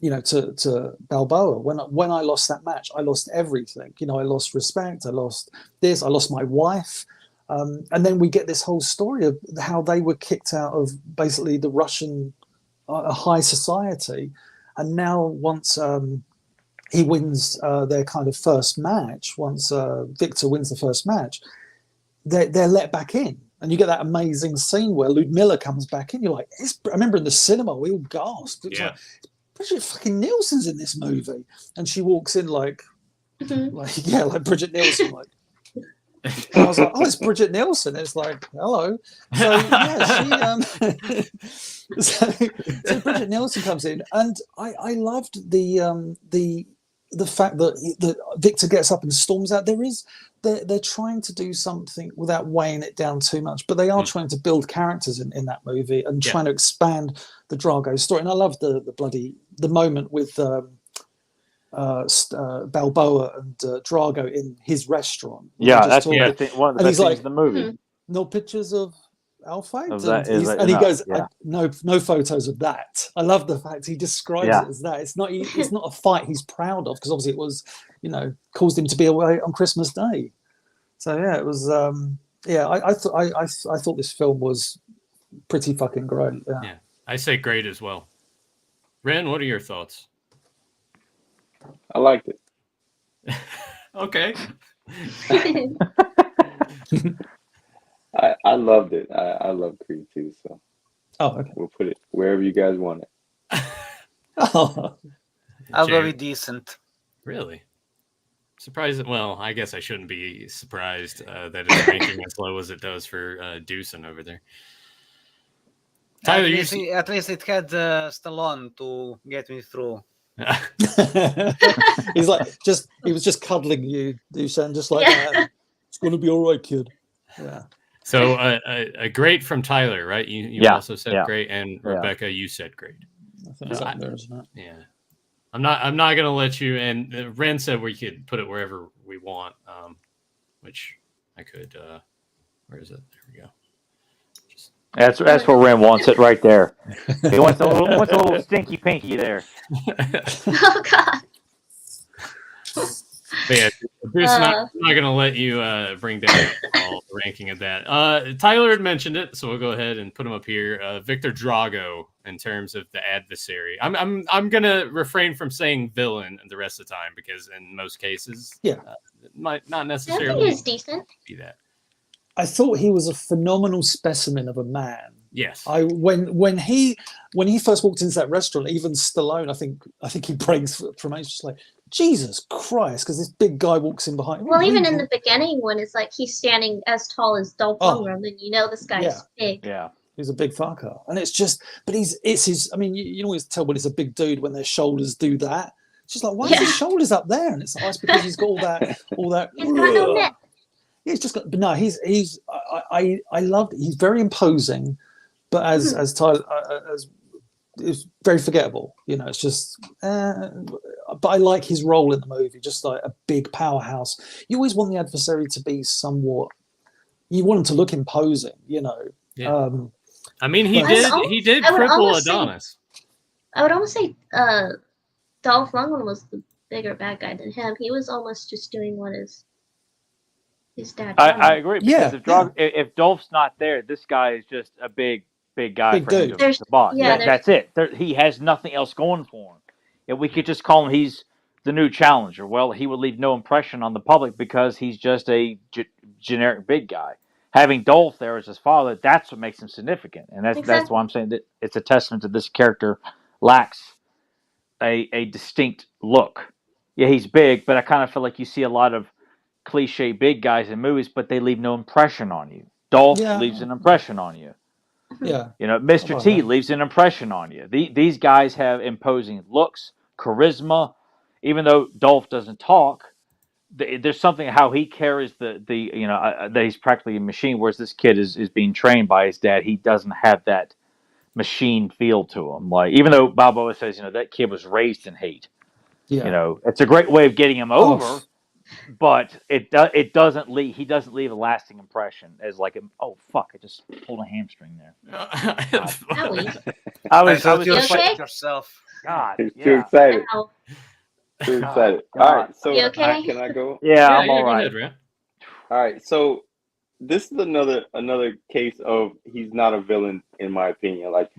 to Balboa, when I lost that match, I lost everything. I lost respect, I lost this, I lost my wife. And then we get this whole story of how they were kicked out of basically the Russian high society. And now once he wins their kind of first match, once Victor wins the first match, they're let back in. And you get that amazing scene where Ludmilla comes back in. You're like, I remember in the cinema, we all gasped. It was like, Bridget fucking Nielsen's in this movie. And she walks in like Bridget Nielsen. Like, And I was like, oh, it's Bridget Nielsen. It's like, hello. So yeah, so Bridget Nielsen comes in, and I loved the fact that Victor gets up and storms out. They're trying to do something without weighing it down too much, but they are trying to build characters in that movie and trying to expand the Drago story. And I love the moment with Balboa and Drago in his restaurant. Yeah, that's one of the best things in the movie. No pictures of our fight, and he goes, no photos of that. I love the fact he describes it as that. It's not a fight he's proud of, because obviously it was, caused him to be away on Christmas Day. So yeah, it was. I thought this film was pretty fucking great. Yeah, I say great as well. Ren, what are your thoughts? I liked it. Okay. I loved it. I love Creed too. So okay. We'll put it wherever you guys want it. I'll go with decent. Really? Surprised? Well, I guess I shouldn't be surprised that it's ranking as low as it does for Deucin over there. Tyler, at least it had Stallone to get me through. He was just cuddling you, Deucin, just like that. It's going to be all right, kid. Yeah. So a great from Tyler, right? You also said great, and Rebecca, you said great. I think it's up there, isn't it? Yeah. I'm not gonna let you. And Ren said we could put it wherever we want, which I could. Where is it? There we go. That's where Ren wants it, right there. He wants a little stinky pinky there. Oh God. But yeah, Bruce, not going to let you bring down the ranking of that. Tyler had mentioned it, so we'll go ahead and put him up here. Victor Drago, in terms of the adversary. I'm going to refrain from saying villain the rest of the time, because in most cases, it might not necessarily. I think he's decent. Be that. I thought he was a phenomenal specimen of a man. Yes. When he first walked into that restaurant, even Stallone, I think he breaks from age, just like, Jesus Christ, because this big guy walks in behind him. Well, even in the beginning, when it's like he's standing as tall as Dolph Lundgren, then this guy's big. Yeah. He's a big fucker. And it's just, but it's his, I mean, you always tell when it's a big dude when their shoulders do that. It's just like, why is his shoulders up there? And it's like, it's because he's got all that. He's got no neck. Yeah, he's just got, but no, I loved it. He's very imposing, but as Tyler, it's very forgettable. It's just, but I like his role in the movie, just like a big powerhouse. You always want the adversary to be somewhat, you want him to look imposing, Yeah. I mean, he did cripple Adonis. I would almost say Dolph Lundgren was the bigger bad guy than him. He was almost just doing what his dad. I agree, because if Dolph's not there, this guy is just a big guy for him to boss. Yeah, that's it. He has nothing else going for him. If we could just call him, he's the new challenger. Well, he would leave no impression on the public because he's just a generic big guy. Having Dolph there as his father, that's what makes him significant, and that's why I'm saying that it's a testament to this character lacks a distinct look. Yeah, he's big, but I kind of feel like you see a lot of cliche big guys in movies, but they leave no impression on you. Dolph leaves an impression on you. Yeah. Mr. T leaves an impression on you. These guys have imposing looks, charisma. Even though Dolph doesn't talk, there's something how he carries that he's practically a machine, whereas this kid is being trained by his dad. He doesn't have that machine feel to him. Like, even though Balboa says, that kid was raised in hate. Yeah. It's a great way of getting him over. But it doesn't leave. He doesn't leave a lasting impression as like, oh fuck! I just pulled a hamstring there. I was just like yourself. God, he's too excited. Too excited. All right, so can I go? Yeah, I'm all right. All right, so this is another case of he's not a villain in my opinion. Like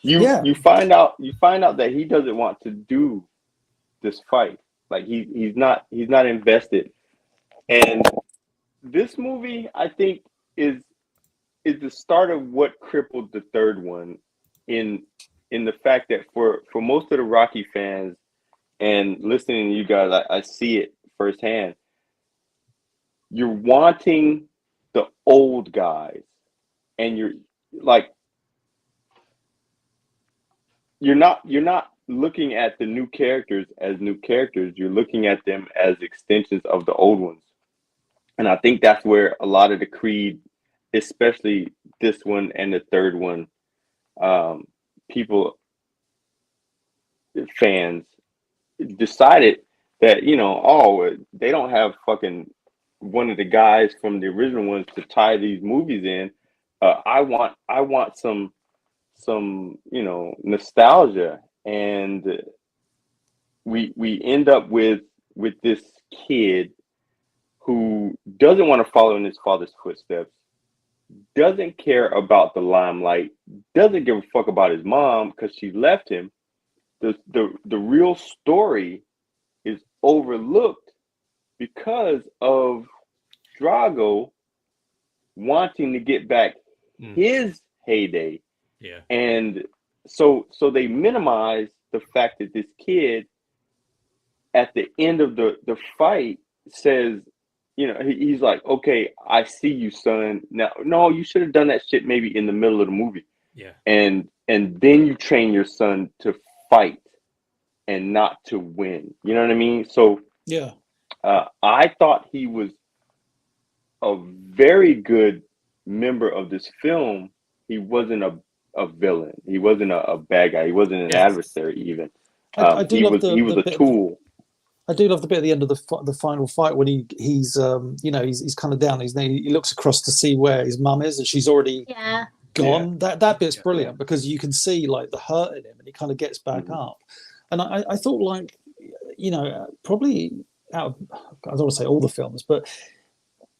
you find out that he doesn't want to do this fight. Like he's not invested, and this movie I think is the start of what crippled the third one, in the fact that for most of the Rocky fans and listening to you guys, I see it firsthand. you're wanting the old guys, and you're like, you're not looking at the new characters as new characters. You're looking at them as extensions of the old ones. And I think that's where a lot of the Creed, especially this one and the third one, fans decided that, they don't have fucking one of the guys from the original ones to tie these movies in. I want some nostalgia, and we end up with this kid who doesn't want to follow in his father's footsteps, doesn't care about the limelight, doesn't give a fuck about his mom because she left him. The real story is overlooked because of Drago wanting to get back his heyday. Yeah. And so they minimize the fact that this kid at the end of the fight says, he's like, okay, I see you, son. Now, no, you should have done that shit maybe in the middle of the movie. Yeah. And then you train your son to fight and not to win. You know what I mean? So yeah, I thought he was a very good member of this film. He wasn't a villain. He wasn't a bad guy. He wasn't an adversary even. He was a tool. I do love the bit at the end of the final fight when he's kind of down his knee. He looks across to see where his mum is, and she's already gone. Yeah. That bit's brilliant because you can see like the hurt in him, and he kind of gets back up. And I thought, like, probably out of, I don't want to say all the films, but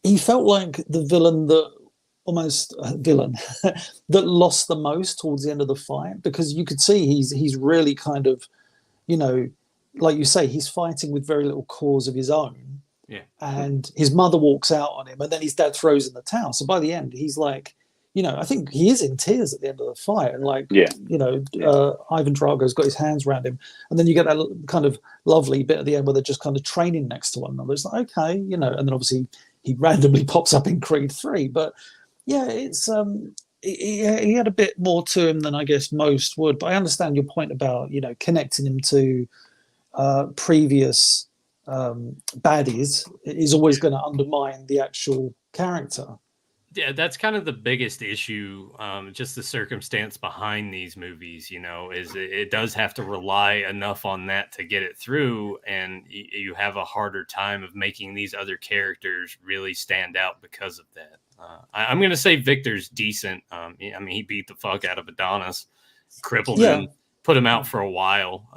he felt like the villain that that lost the most towards the end of the fight, because you could see he's really kind of, like you say, he's fighting with very little cause of his own. Yeah. And his mother walks out on him, and then his dad throws in the towel. So by the end, he's like, I think he is in tears at the end of the fight. And like, Ivan Drago's got his hands around him. And then you get that kind of lovely bit at the end where they're just kind of training next to one another. It's like, okay, and then obviously he randomly pops up in Creed 3. But yeah, it's he had a bit more to him than I guess most would. But I understand your point about, connecting him to previous baddies is always going to undermine the actual character. Yeah, that's kind of the biggest issue. Just the circumstance behind these movies, is it does have to rely enough on that to get it through, and you have a harder time of making these other characters really stand out because of that. I'm going to say Victor's decent. He beat the fuck out of Adonis, crippled him, put him out for a while.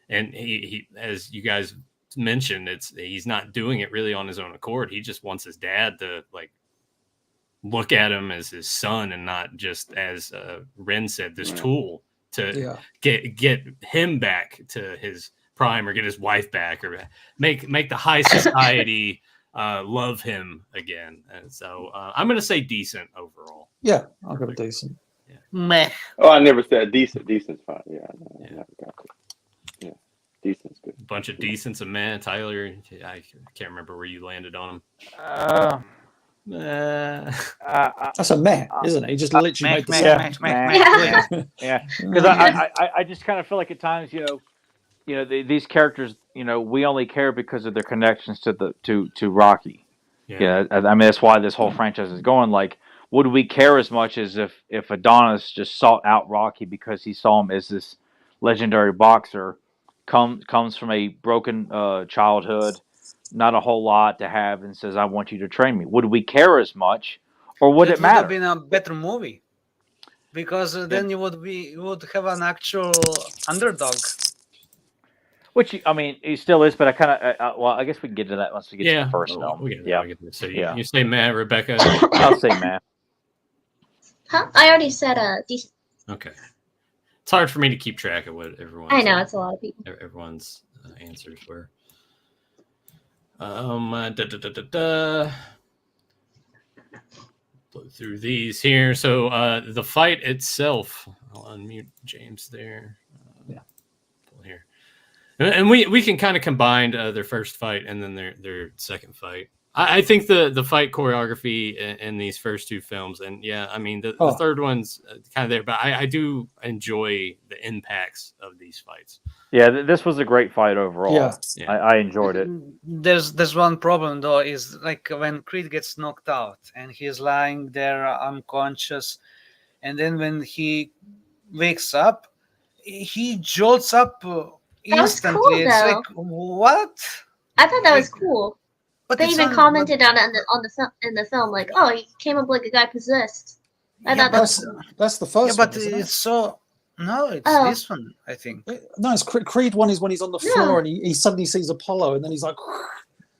And he, as you guys mentioned, he's not doing it really on his own accord. He just wants his dad to look at him as his son and not just as Ren said, this tool to get him back to his prime or get his wife back or make the high society love him again. And so I'm going to say decent overall. Yeah, I'll go with decent. Yeah. Meh. Oh, I never said decent. Decent's fine. Yeah, I never got it. Yeah, decent's good. A bunch of decents and man. Tyler, I can't remember where you landed on him. That's a meh, isn't it? He just literally made the sound. Yeah, because I just kind of feel like at times, these characters, we only care because of their connections to Rocky. Yeah, I mean that's why this whole franchise is going. Like, would we care as much as if Adonis just sought out Rocky because he saw him as this legendary boxer, comes from a broken childhood, not a whole lot to have, and says, I want you to train me. Would we care as much, or would it matter? It would have been a better movie, because then you would have an actual underdog. Which, he still is, but I kind of, I guess we can get to that once we get to the first film. So you say Matt, Rebecca? I'll say Matt. Huh? I already said decent. Okay. It's hard for me to keep track of what everyone's. I know, it's a lot of people. Everyone's answers were. Blow through these here. So the fight itself, I'll unmute James there. Pull here, and we can kind of combine their first fight and then their second fight. I think the fight choreography in these first two films, and yeah, I mean the third one's kind of there, but I do enjoy the impacts of these fights. Yeah, this was a great fight overall. Yeah. I enjoyed it. There's one problem though, is like when Creed gets knocked out and he's lying there unconscious, and then when he wakes up, he jolts up instantly. Cool, it's though. like, what? I thought that was cool. But they even commented on it in the film, like, "Oh, he came up like a guy possessed." I thought that's the first. Yeah, but one, it's so. No, it's this one, I think. No, it's Creed 1 is when he's on the floor and he suddenly sees Apollo, and then he's like,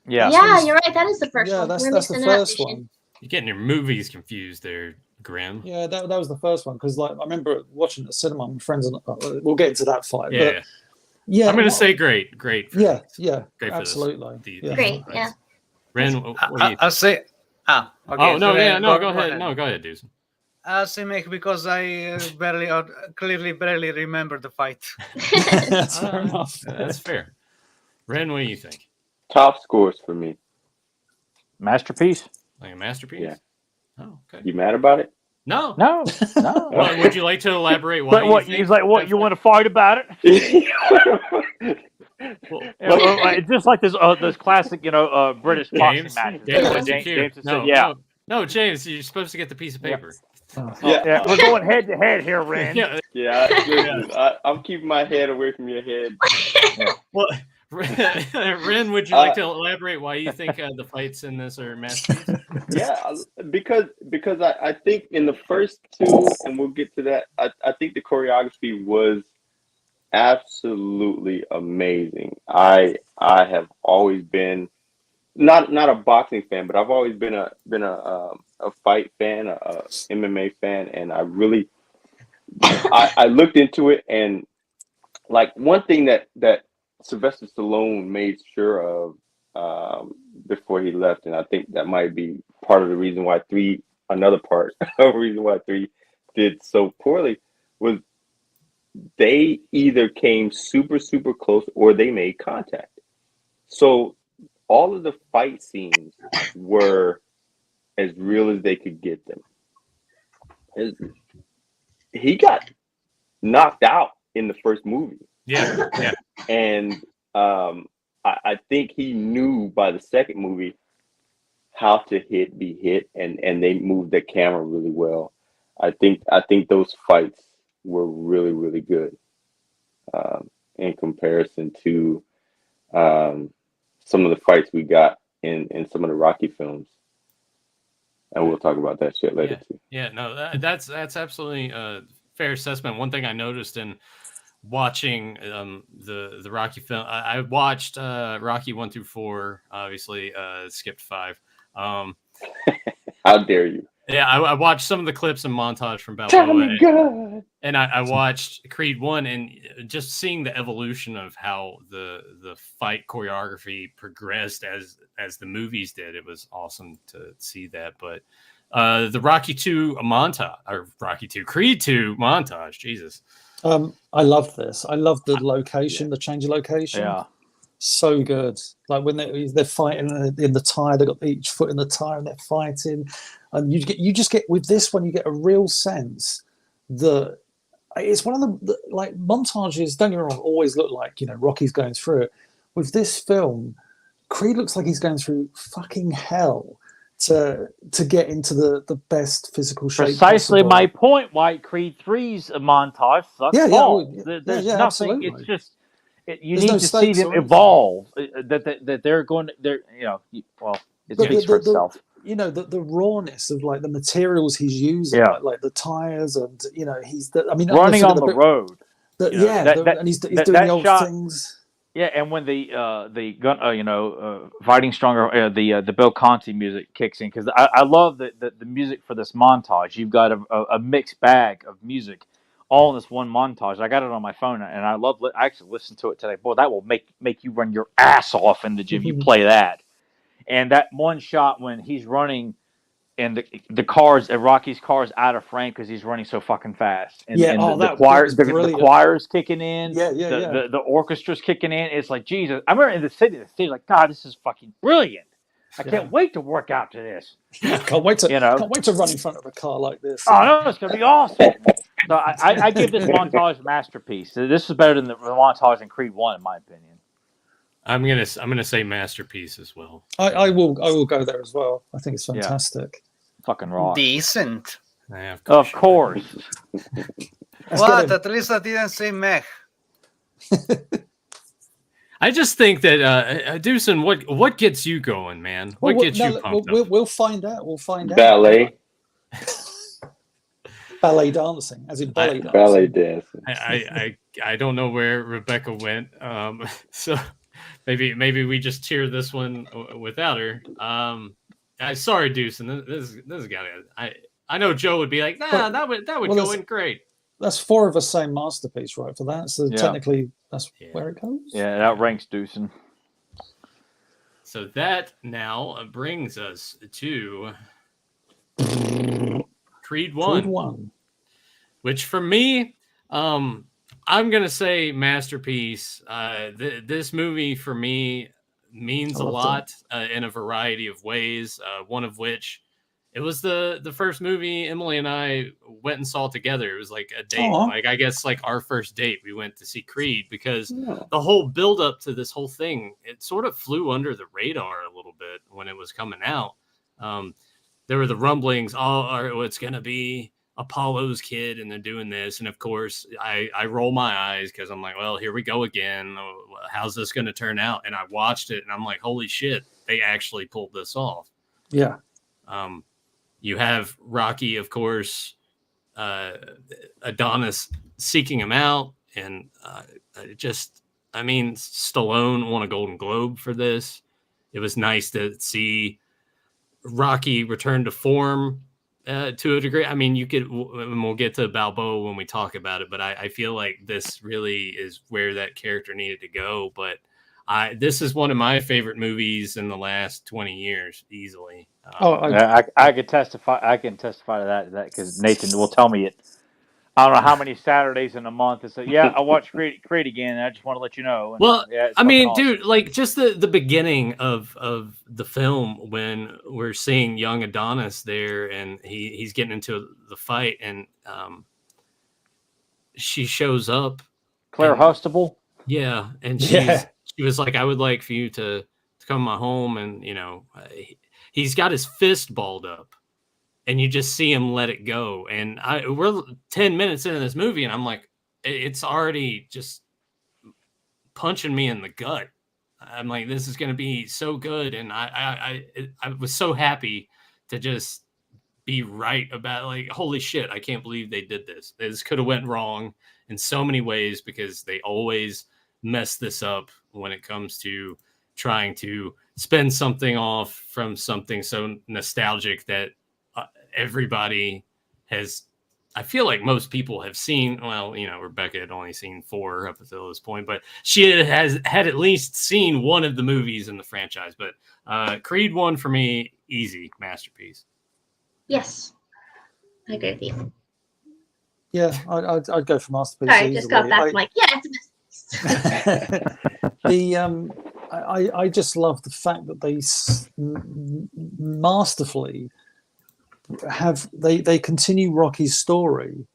yeah, you're right. That is the first one. Yeah, that's the first one. You're getting your movies confused there, Grim. Yeah, that was the first one because like I remember watching it at the cinema with friends, and we'll get into that fight. Yeah, but, yeah. I'm going to say great. Great, absolutely. Great, yeah. Ren, what do you think? I'll say. Okay, go ahead. No, go ahead, dude. I'll say Mick because I barely remember the fight. That's fair enough. That's fair. Ren, what do you think? Top scores for me. Masterpiece. Like a masterpiece? Yeah. Oh, okay. You mad about it? No. Well, would you like to elaborate why? What he's like? What you want to fight about it? It's just like this classic, British boxing match. James said, "Yeah." No, James, you're supposed to get the piece of paper. Yeah, we're going head to head here, Ren. I'm keeping my head away from your head. Well, Ren, would you like to elaborate why you think the fights in this are masterpieces? Yeah, because I think in the first two, and we'll get to that, I think the choreography was absolutely amazing. I have always been not a boxing fan, but I've always been a fight fan, a MMA fan, and I really I looked into it, and like one thing that Sylvester Stallone made sure of before he left, and I think that might be part of the reason why another part of the reason why 3 did so poorly, was they either came super, super close or they made contact. So all of the fight scenes were as real as they could get them. He got knocked out in the first movie. Yeah. And I think he knew by the second movie how to be hit, and they moved the camera really well. I think those fights were really, really good in comparison to some of the fights we got in some of the Rocky films. And we'll talk about that shit later too. Yeah, no, that's absolutely a fair assessment. One thing I noticed in watching the Rocky film, I watched Rocky 1 through 4, obviously skipped 5. How dare you? Yeah, I watched some of the clips and montage from Balboa, and I watched Creed 1, and just seeing the evolution of how the fight choreography progressed as the movies did, it was awesome to see that. But the Rocky 2 montage, or Rocky 2, Creed 2 montage, Jesus. I love this. I love the location, the change of location. Yeah. So good. Like when they're fighting in the tire, they've got each foot in the tire and they're fighting. And you just get with this one, you get a real sense that it's one of the like montages, don't get me wrong, always look like, Rocky's going through it. With this film, Creed looks like he's going through fucking hell to get into the best physical shape. Precisely possible. my point. Why Creed 3's a montage sucks. There's nothing. Absolutely. It's just you need to see them evolve. That they're going. It speaks for itself. The rawness of like the materials he's using, like the tires, and he's running on the road. And he's doing the old shot, things. Yeah, and when the gun, Fighting Stronger, the Bill Conti music kicks in, because I love the music for this montage. You've got a mixed bag of music, all in this one montage. I got it on my phone, and I actually listened to it today. Boy, that will make you run your ass off in the gym. You play that, and that one shot when he's running, and the cars, Rocky's car is out of frame because he's running so fucking fast. And, the choir's kicking in. The orchestra's kicking in. It's like, Jesus. I remember in the city, like, God, this is fucking brilliant. I can't wait to work out to this. Can't wait to run in front of a car like this. Oh no, it's gonna be awesome. So I give this montage a masterpiece. This is better than the montage in Creed 1, in my opinion. I'm gonna say masterpiece as well. I will go there as well. I think it's fantastic. Fucking raw. Decent. Yeah, of course. What? At least I didn't say meh. I just think that Deucin, what gets you going, man? What gets you pumped up? We'll find out. We'll find out. Ballet. Ballet dancing, as in belly dancing. Ballet dancing. I don't know where Rebecca went. So maybe we just cheer this one without her. Sorry, Deucin. This guy. I know Joe would be like, nah, that would go in great. That's 4 of the same masterpiece, right? For that, so technically, that's where it goes. Yeah, that ranks Deucin. So that now brings us to Creed 1. Creed 1. Which for me, I'm gonna say masterpiece. This movie for me means a lot in a variety of ways. One of which, it was the first movie Emily and I went and saw together. It was like a date, like I guess like our first date. We went to see Creed because the whole build up to this whole thing, it sort of flew under the radar a little bit when it was coming out. There were the rumblings, it's gonna be Apollo's kid, and they're doing this, and of course I roll my eyes because I'm like, well, here we go again. How's this gonna turn out? And I watched it, and I'm like, holy shit, they actually pulled this off. Yeah. You have Rocky, of course, Adonis seeking him out, and Stallone won a Golden Globe for this. It was nice to see Rocky return to form to a degree. I mean, we'll get to Balboa when we talk about it, but I feel like this really is where that character needed to go. But this is one of my favorite movies in the last 20 years, easily. I could testify. I can testify to that because Nathan will tell me it. I don't know how many Saturdays in a month. It's like, I watched Creed again, and I just want to let you know. And, well, awesome. Dude, like just the beginning of the film when we're seeing young Adonis there, and he's getting into the fight, and she shows up, Claire Hustable. Yeah, and she was like, I would like for you to come to my home, and he's got his fist balled up, and you just see him let it go. And we're 10 minutes into this movie, and I'm like, it's already just punching me in the gut. I'm like, this is going to be so good. And I was so happy to just be right about, like, holy shit, I can't believe they did this. This could have went wrong in so many ways because they always mess this up when it comes to trying to spin something off from something so nostalgic that everybody has. I feel like most people have seen. Well, Rebecca had only seen 4 up until this point, but she had at least seen one of the movies in the franchise. But Creed 1 for me, easy masterpiece. Yes, I agree with you. Yeah, I'd go for masterpiece. Sorry, I just got back. I'm like, it's a masterpiece. I just love the fact that they masterfully they continue Rocky's story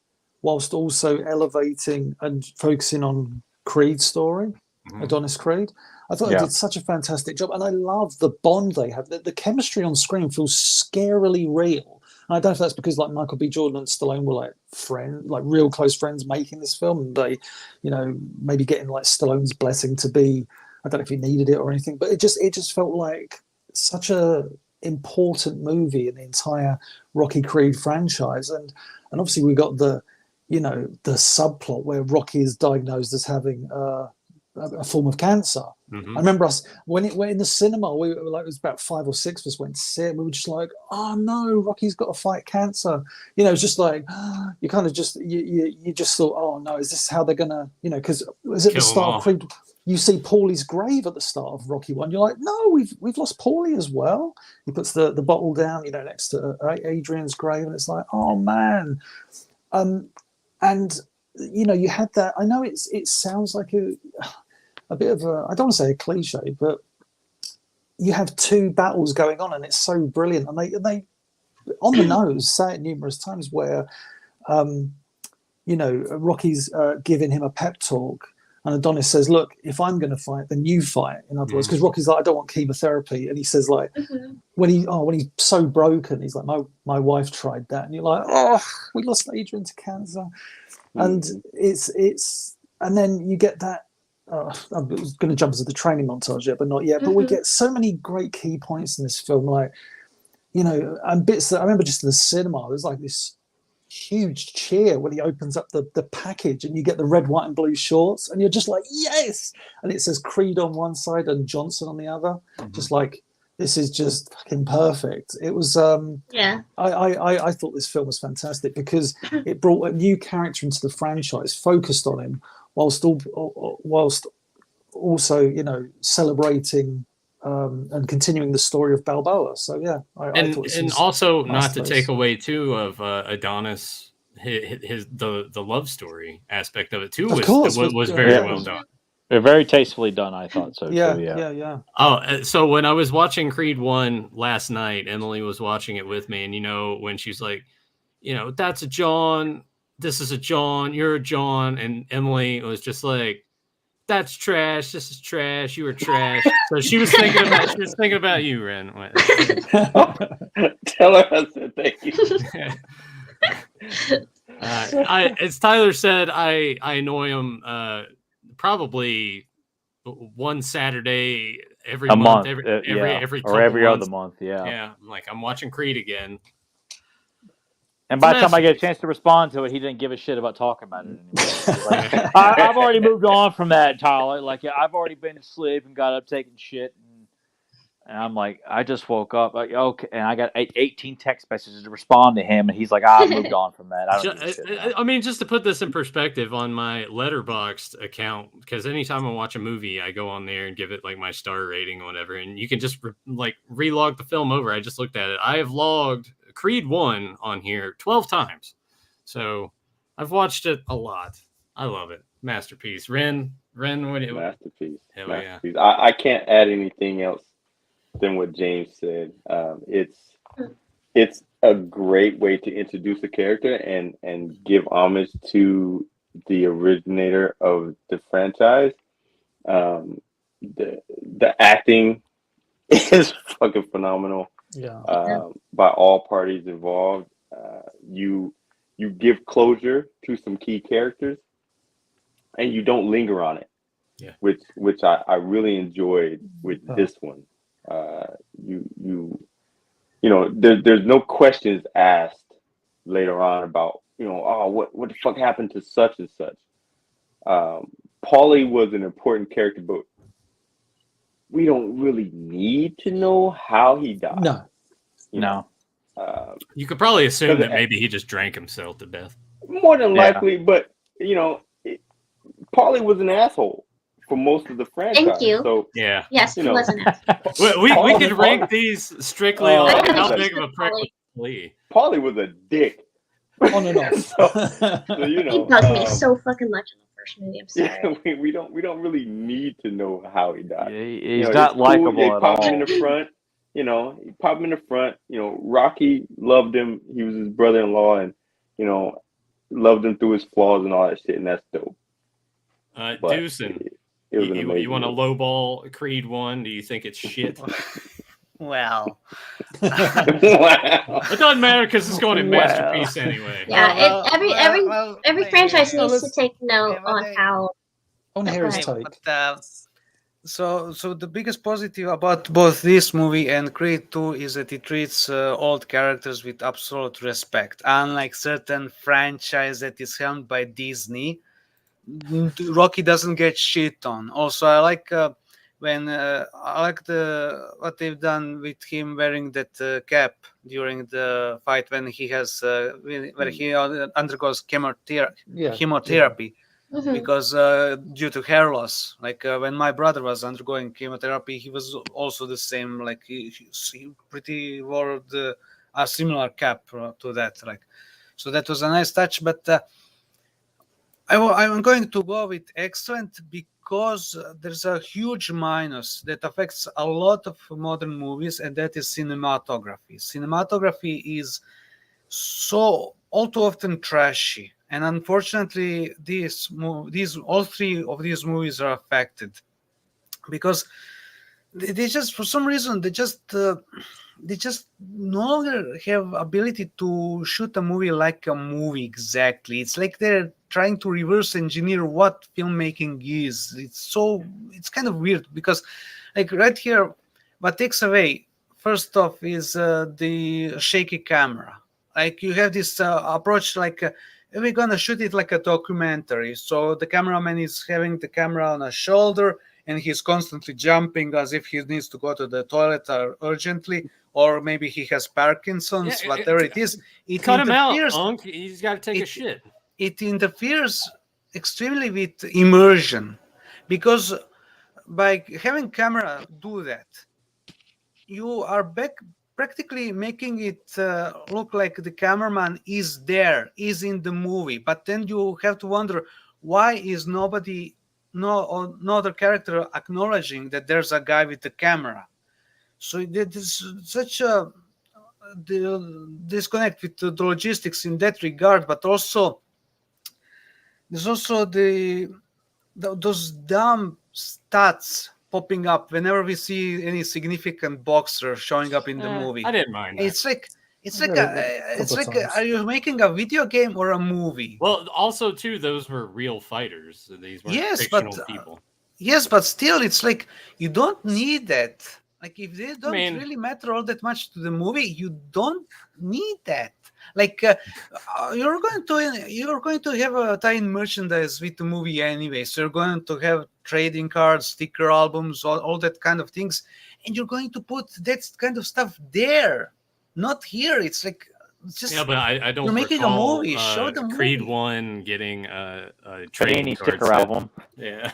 whilst also elevating and focusing on Creed's story, Adonis Creed. I thought they did such a fantastic job, and I love the bond they have. The chemistry on screen feels scarily real. And I don't know if that's because like Michael B. Jordan and Stallone were like friends, like real close friends making this film, and they, maybe getting like Stallone's blessing to be. I don't know if he needed it or anything, but it just felt like such a important movie in the entire Rocky Creed franchise. And obviously we got the subplot where Rocky is diagnosed as having a form of cancer. I remember us when it went in the cinema, we were like, it was about 5 or 6 of us went to see it. We were just like, oh no, Rocky's got to fight cancer. It's just like you kind of just you just thought, oh no, is this how they're gonna, because was it the start of Creed? You see Paulie's grave at the start of Rocky 1. You're like, no, we've lost Paulie as well. He puts the bottle down, next to Adrian's grave, and it's like, oh man. And you had that. I know it sounds like a bit of a, I don't want to say a cliche, but you have two battles going on, and it's so brilliant. And they on the nose say it numerous times where, Rocky's giving him a pep talk, and Adonis says, "Look, if I'm going to fight, then you fight." In other words, because Rocky's like, "I don't want chemotherapy," and he says, like, when he's so broken, he's like, "My wife tried that," and you're like, "Oh, we lost Adrian to cancer," and it's and then you get that. I was going to jump into the training montage yet, but not yet. But we get so many great key points in this film, like, and bits that I remember just in the cinema. There's like this huge cheer when he opens up the package and you get the red, white, and blue shorts, and you're just like, yes! And it says Creed on one side and Johnson on the other. Just like, this is just fucking perfect. It was I thought this film was fantastic because it brought a new character into the franchise, focused on him, whilst also celebrating and continuing the story of Balboa. So yeah, I thought and also not to take away too of Adonis, the love story aspect of it too was very well done. Very tastefully done, I thought so. Yeah. Oh, so when I was watching Creed 1 last night, Emily was watching it with me, and when she's like, that's a John, this is a John, you're a John, and Emily was just like, that's trash, this is trash, you were trash. So she was thinking about you, Ren. Tell her I said thank you. As Tyler said, I annoy him probably one Saturday every month, every other month. Yeah, like I'm watching Creed again. And by the time I get a chance to respond to it, he didn't give a shit about talking about it anymore. Like, I've already moved on from that, Tyler. Like, I've already been to sleep and got up taking shit. And I'm like, I just woke up. Like, okay, and I got 18 text messages to respond to him, and he's like, I've moved on from that. I mean, just to put this in perspective, on my Letterboxd account, because anytime I watch a movie, I go on there and give it like my star rating or whatever, and you can just relog the film over. I just looked at it. I have logged Creed 1 on here 12 times. So I've watched it a lot. I love it. Masterpiece. Ren, what masterpiece. Hell masterpiece. Yeah. I can't add anything else than what James said. It's a great way to introduce a character and give homage to the originator of the franchise. The acting is fucking phenomenal. By all parties involved. You give closure to some key characters, and you don't linger on it. Yeah. Which I really enjoyed with this one. There's no questions asked later on about what the fuck happened to such and such. Paulie was an important character, but we don't really need to know how he died. No. You could probably assume that maybe he just drank himself to death. More than likely, but Paulie was an asshole for most of the franchise. Thank you. So yes, he was an asshole. we could rank these strictly on how big of a prick was Lee. Paulie was a dick. On and off. He bugged me so fucking much in the first movie. I'm sorry. Yeah, we don't really need to know how he died. He's not likable at all. Him in the front. He popped him in the front. Rocky loved him. He was his brother-in-law, and loved him through his flaws and all that shit, and that's dope. Deucin, you want to lowball Creed 1? Do you think it's shit? Well, it doesn't matter because it's going in masterpiece anyway. Yeah, every franchise needs to take note on how. On Harry's take. So the biggest positive about both this movie and Creed 2 is that it treats old characters with absolute respect. Unlike certain franchise that is helmed by Disney, Rocky doesn't get shit on. Also, I like what they've done with him wearing that cap during the fight when he has where he undergoes chemotherapy. Mm-hmm. Because due to hair loss, like when my brother was undergoing chemotherapy, he was also the same. Like he pretty wore a similar cap to that. Like, so that was a nice touch. But I'm going to go with excellent because there's a huge minus that affects a lot of modern movies, and that is cinematography. Cinematography is so all too often trashy, and unfortunately, all three of these movies are affected because they just, for some reason, they just no longer have ability to shoot a movie like a movie exactly. It's like they're trying to reverse engineer what filmmaking is. It's kind of weird because, like right here, what takes away first off is the shaky camera. Like you have this approach, like we're gonna shoot it like a documentary. So the cameraman is having the camera on a shoulder, and he's constantly jumping as if he needs to go to the toilet urgently, or maybe he has Parkinson's, whatever it is. It cut him out, Unc. He's got to take a shit. It interferes extremely with immersion, because by having camera do that, you are practically making it look like the cameraman is there, is in the movie. But then you have to wonder, why is no other character acknowledging that there's a guy with the camera? So there's such a disconnect with the logistics in that regard, but also there's also those dumb stats popping up whenever we see any significant boxer showing up in the movie. I didn't mind that. It's like are you making a video game or a movie? Well, also too, those were real fighters. These weren't fictional people. Yes, but still, it's like you don't need that. Like if they don't really matter all that much to the movie, you don't need that. Like you're going to have a tie-in merchandise with the movie anyway. So you're going to have trading cards, sticker albums, all that kind of things, and you're going to put that kind of stuff there, not here. It's like just but I don't. You're making a movie. Show the Creed movie. 1 getting a trading sticker album. Yeah.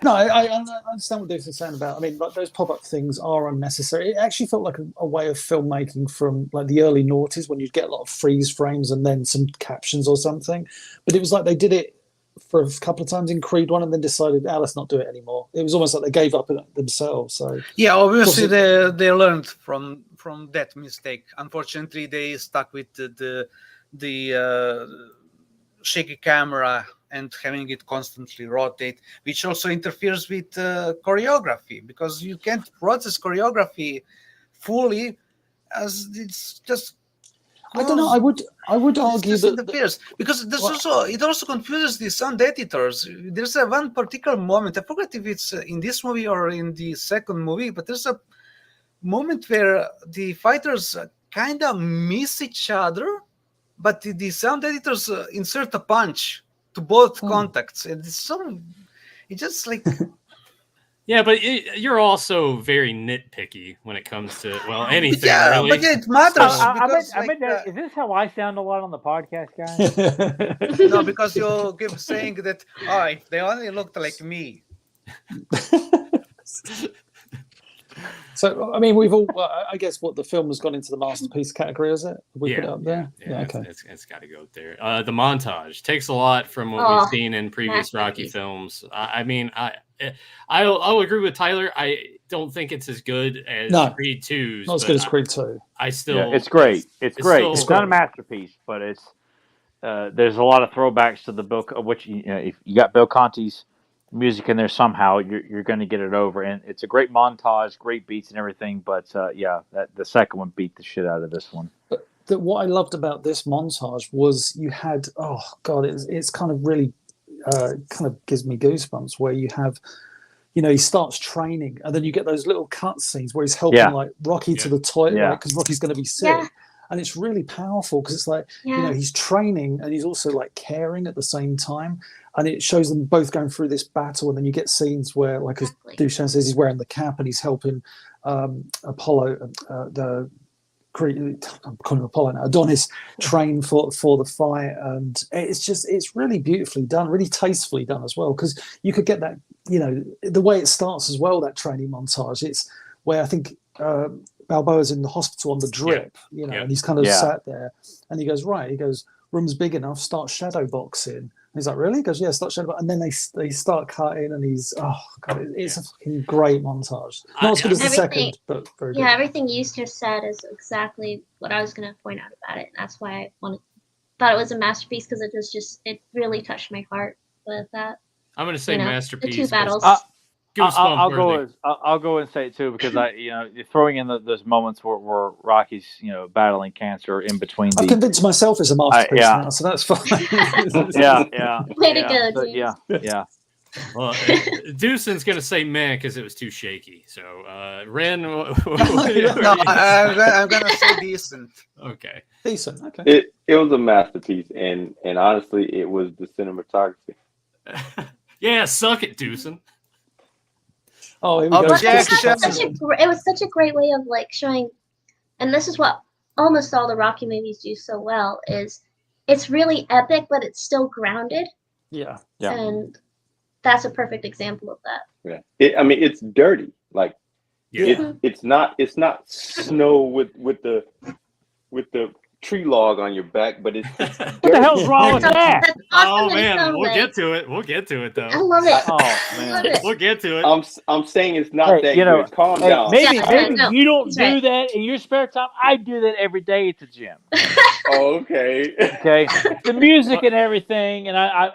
No, I understand what Dave is saying about. I mean, like, those pop-up things are unnecessary. It actually felt like a way of filmmaking from like the early noughties, when you'd get a lot of freeze frames and then some captions or something. But it was like they did it for a couple of times in Creed 1 and then decided, let's not do it anymore. It was almost like they gave up themselves. So yeah, obviously they learned from that mistake. Unfortunately, they stuck with the shaky camera and having it constantly rotate, which also interferes with choreography, because you can't process choreography fully, as it's just. I don't know. I would argue that interferes, because it also confuses the sound editors. There's one particular moment. I forget if it's in this movie or in the second movie, but there's a moment where the fighters kind of miss each other, but the sound editors insert a punch to both contacts, and it's just like. Yeah, but you're also very nitpicky when it comes to anything. Yeah, really. but it matters. Is this how I sound a lot on the podcast, guys? No, because you keep saying that. If they only looked like me. So, I mean, we've all. I guess what the film has gone into the masterpiece category, is it? We put it up there. Yeah, okay. It's got to go there. The montage takes a lot from what we've seen in previous Rocky films. I mean, I'll agree with Tyler. I don't think it's as good as Creed 2's. Not as good as Creed 2. I still. It's great. It's great. It's not a masterpiece, but it's. There's a lot of throwbacks to the book, of which if you got Bill Conti's music in there somehow, you're going to get it over, and it's a great montage, great beats and everything. But the second one beat the shit out of this one. But what I loved about this montage was you had it's kind of really kind of gives me goosebumps, where you have, he starts training and then you get those little cut scenes where he's helping like Rocky to the toilet because Rocky's going to be sick. Yeah. And it's really powerful because it's like, he's training and he's also like caring at the same time. And it shows them both going through this battle. And then you get scenes where, like, as Duchan says, he's wearing the cap and he's helping Apollo, I'm calling him Apollo now, Adonis, train for the fight. And it's really beautifully done, really tastefully done as well. Because you could get that, the way it starts as well, that training montage. It's where I think Balboa's in the hospital on the drip, and he's kind of sat there, and he goes, room's big enough, start shadow boxing. He's like, really? He goes, yeah, start showing up. And then they start cutting, and he's, oh god, it's a fucking great montage. Not as good as the second, but very good. Yeah, everything you just said is exactly what I was going to point out about it. And that's why I thought it was a masterpiece, because it really touched my heart with that. I'm going to say masterpiece. The two battles. I'll go and say it too, because you're throwing in those moments where Rocky's battling cancer in between. I've convinced myself it's a masterpiece now, so that's fine. yeah. Way to go, James. Yeah. Well, Deucen's gonna say man because it was too shaky. So Ren, no, I'm gonna say decent. Okay, decent. Okay. It was a masterpiece, and honestly, it was the cinematography. Yeah, suck it, Deucen. Oh, here we go. It was such a great way of like showing, and this is what almost all the Rocky movies do so well, is it's really epic, but it's still grounded. Yeah. And that's a perfect example of that. Yeah. It's dirty. Like, it's not snow with the tree log on your back, but it's what the hell's wrong with that? That's awesome. Oh man, we'll get to it though. I love it. Oh man, we'll get to it. I'm saying it's not that good. Calm down. Maybe you don't do that in your spare time. I do that every day at the gym. Okay. Okay. The music and everything, and I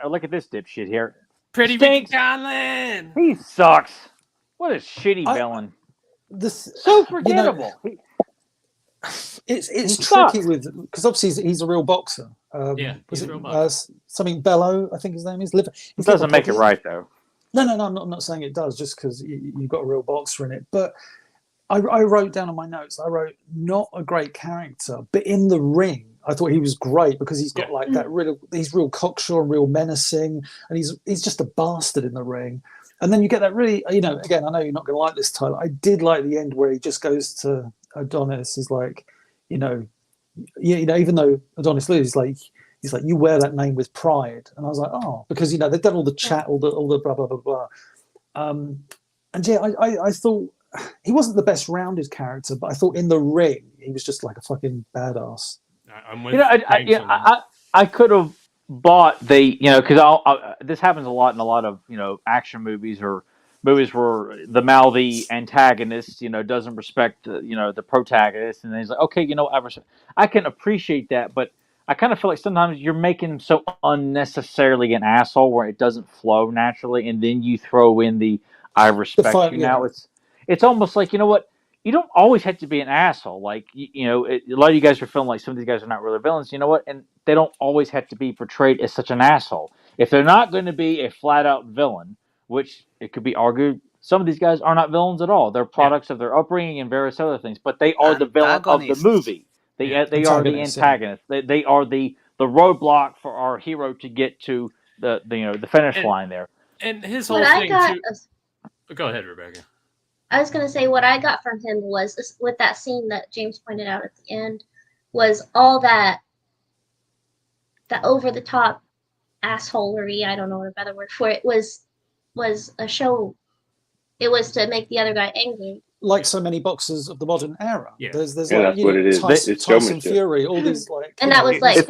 look at this dipshit here. Pretty Ricky Conlon. He sucks. What a shitty villain. So forgettable. It's tricky because obviously he's a real boxer. He's a real boxer. Something Bello, I think his name is. It doesn't make it right though. No, I'm not saying it does just because you've got a real boxer in it. But I wrote down on my notes. I wrote not a great character, but in the ring, I thought he was great because he's got like that he's real cocksure and real menacing, and he's just a bastard in the ring. And then you get that really, again, I know you're not going to like this, Tyler. I did like the end where he just goes to Adonis. He's like, even though Adonis loses, he's like, you wear that name with pride. And I was like, oh, because they've done all the chat, all the blah blah blah blah. I thought he wasn't the best rounded character, but I thought in the ring he was just like a fucking badass. I'm with I could have bought because this happens a lot in a lot of action movies or movies where the mouthy antagonist doesn't respect the protagonist, and then he's like, okay, I can appreciate that, but I kind of feel like sometimes you're making him so unnecessarily an asshole where it doesn't flow naturally, and then you throw in the I respect you now. It's almost like, you don't always have to be an asshole. Like, a lot of you guys are feeling like some of these guys are not really villains, and they don't always have to be portrayed as such an asshole. If they're not going to be a flat out villain, which it could be argued, some of these guys are not villains at all. They're products of their upbringing and various other things, but they are the villain of the movie. They are the antagonist. They are the roadblock for our hero to get to the finish line there. And his whole thing too. Go ahead, Rebecca. I was going to say what I got from him was with that scene that James pointed out at the end was all that over the top assholery. I don't know what a better word for it was a show. It was to make the other guy angry. Like so many boxers of the modern era. Yeah. There's that's what it is. Tyson Fury, all these and that was like, hey,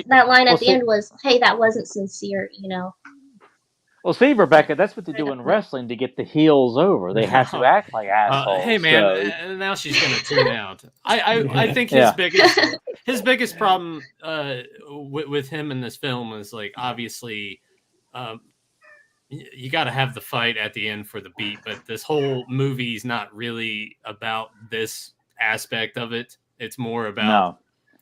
that line at the end was, hey, that wasn't sincere, Well, see, Rebecca, that's what they do in wrestling to get the heels over. They have to act like assholes. Hey, man, now she's going to tune out. I think his biggest problem with him in this film is, like, obviously, you got to have the fight at the end for the beat, but this whole movie is not really about this aspect of it. It's more about...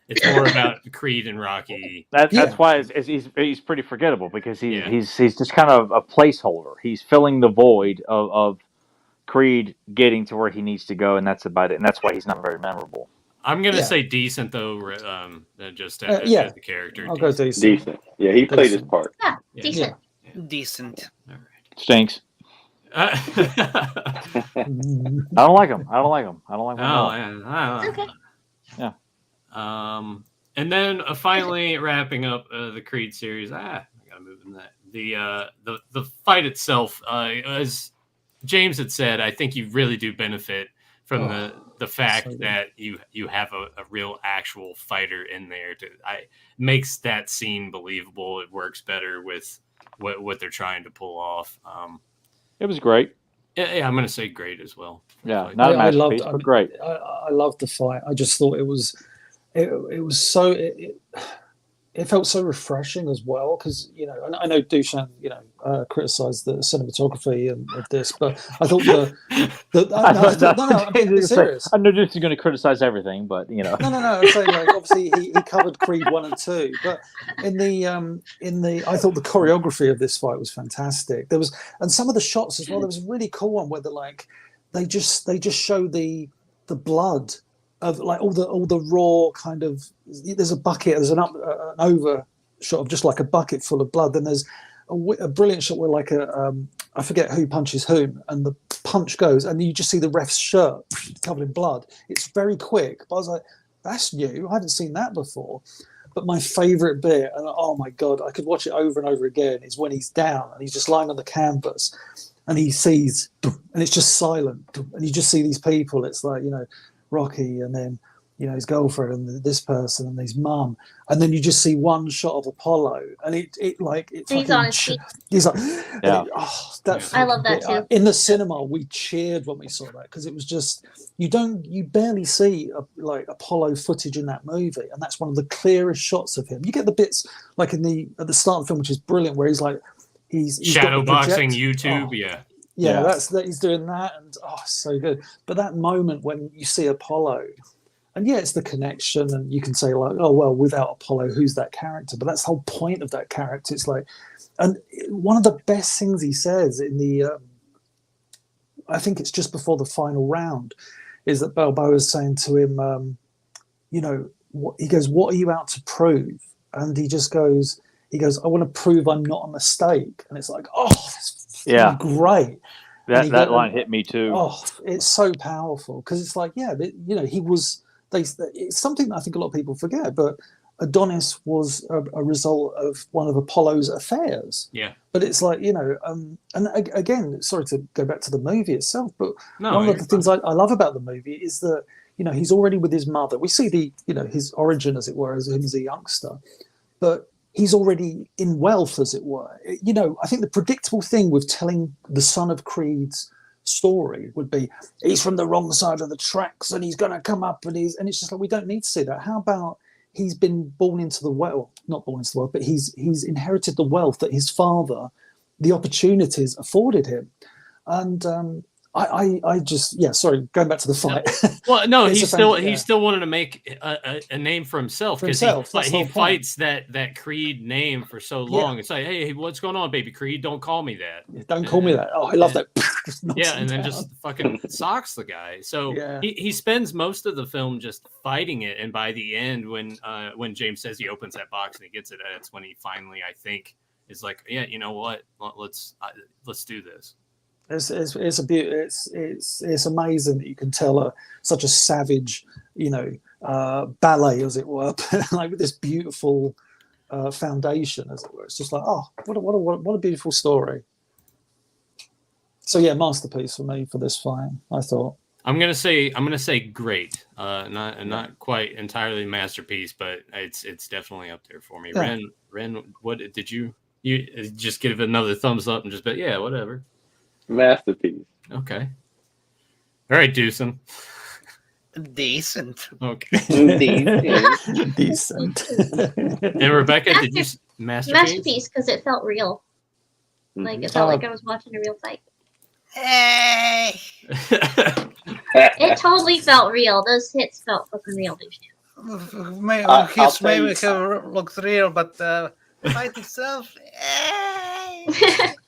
It's more about Creed and Rocky. That's why he's pretty forgettable because he's just kind of a placeholder. He's filling the void of Creed getting to where he needs to go, and that's about it. And that's why he's not very memorable. I'm gonna say decent though, just as the character. I'll go decent. Decent. Yeah, he played his part. Yeah, decent. Yeah. Decent. All right. Stinks. I don't like him. I don't like him. Okay. Yeah. And then finally wrapping up the Creed series. I gotta move in that. The fight itself, as James had said, I think you really do benefit from the fact that you have a real actual fighter in there makes that scene believable. It works better with what they're trying to pull off. It was great. Yeah, I'm going to say great as well. Yeah, not a masterpiece, but great. I loved the fight. I just thought it was so. It felt so refreshing as well because I know Dushan criticized the cinematography of this, but I thought I'm being serious. I know Dushan's going to criticize everything, but No. I'm saying obviously he covered Creed 1 and 2, but in the I thought the choreography of this fight was fantastic. There was and some of the shots as well. There was a really cool one where they just show the blood of like all the raw kind of. There's a bucket. There's an over shot of just like a bucket full of blood. Then there's a brilliant shot where like I forget who punches whom, and the punch goes, and you just see the ref's shirt covered in blood. It's very quick, but I was like, that's new. I haven't seen that before. But my favourite bit, and oh my god, I could watch it over and over again, is when he's down and he's just lying on the canvas, and he sees, and it's just silent, and you just see these people. It's like Rocky, and then his girlfriend, and this person, and his mum, and then you just see one shot of Apollo, and it's he's on his feet. He's like, yeah. I love that too. In the cinema, we cheered when we saw that because it was just you barely see Apollo footage in that movie, and that's one of the clearest shots of him. You get the bits like at the start of the film, which is brilliant, where he's shadow boxing YouTube, Yeah, that's he's doing that, and so good. But that moment when you see Apollo, and it's the connection, and you can say like, oh well, without Apollo, who's that character? But that's the whole point of that character. It's like, and one of the best things he says in the, I think it's just before the final round, is that Balboa is saying to him, he goes, "What are you out to prove?" And he just goes, "I want to prove I'm not a mistake." And it's like, great. That line hit me too. Oh, it's so powerful because it's like, he was. It's something that I think a lot of people forget, but Adonis was a result of one of Apollo's affairs. Yeah. But it's like, and again, sorry to go back to the movie itself, but one of the things I love about the movie is that, he's already with his mother. We see his origin, as it were, as him as a youngster, but he's already in wealth, as it were. I think the predictable thing with telling the son of Creed's story would be he's from the wrong side of the tracks and he's going to come up and it's just like, we don't need to see that. How about he's been born into the world, not born into the world, but he's inherited the wealth that his father, the opportunities afforded him. And I just sorry, going back to the fight. Well, no, he still wanted to make a name for himself because he fights that Creed name for so long. Yeah. It's like, hey, what's going on, baby Creed? Don't call me that. Don't call me that. Oh, I love that. And then just fucking socks the guy. So he spends most of the film just fighting it, and by the end, when James says he opens that box and he gets it, that's when he finally, I think, is like, yeah, you know what? Let's do this. It's amazing that you can tell such a savage, ballet, as it were, like with this beautiful foundation, as it were. It's just like, oh, what a beautiful story. So masterpiece for me for this fight, I thought. I'm gonna say great. Not quite entirely masterpiece, but it's definitely up there for me. Yeah. Ren, what did you just give it another thumbs up and just whatever. Masterpiece. Okay. All right, Deucin. Decent. Okay. Decent. And Rebecca, did you masterpiece because it felt real. Like it felt like I was watching a real fight. Hey. It totally felt real. Those hits felt fucking real, his maybe have looked real, but fight itself.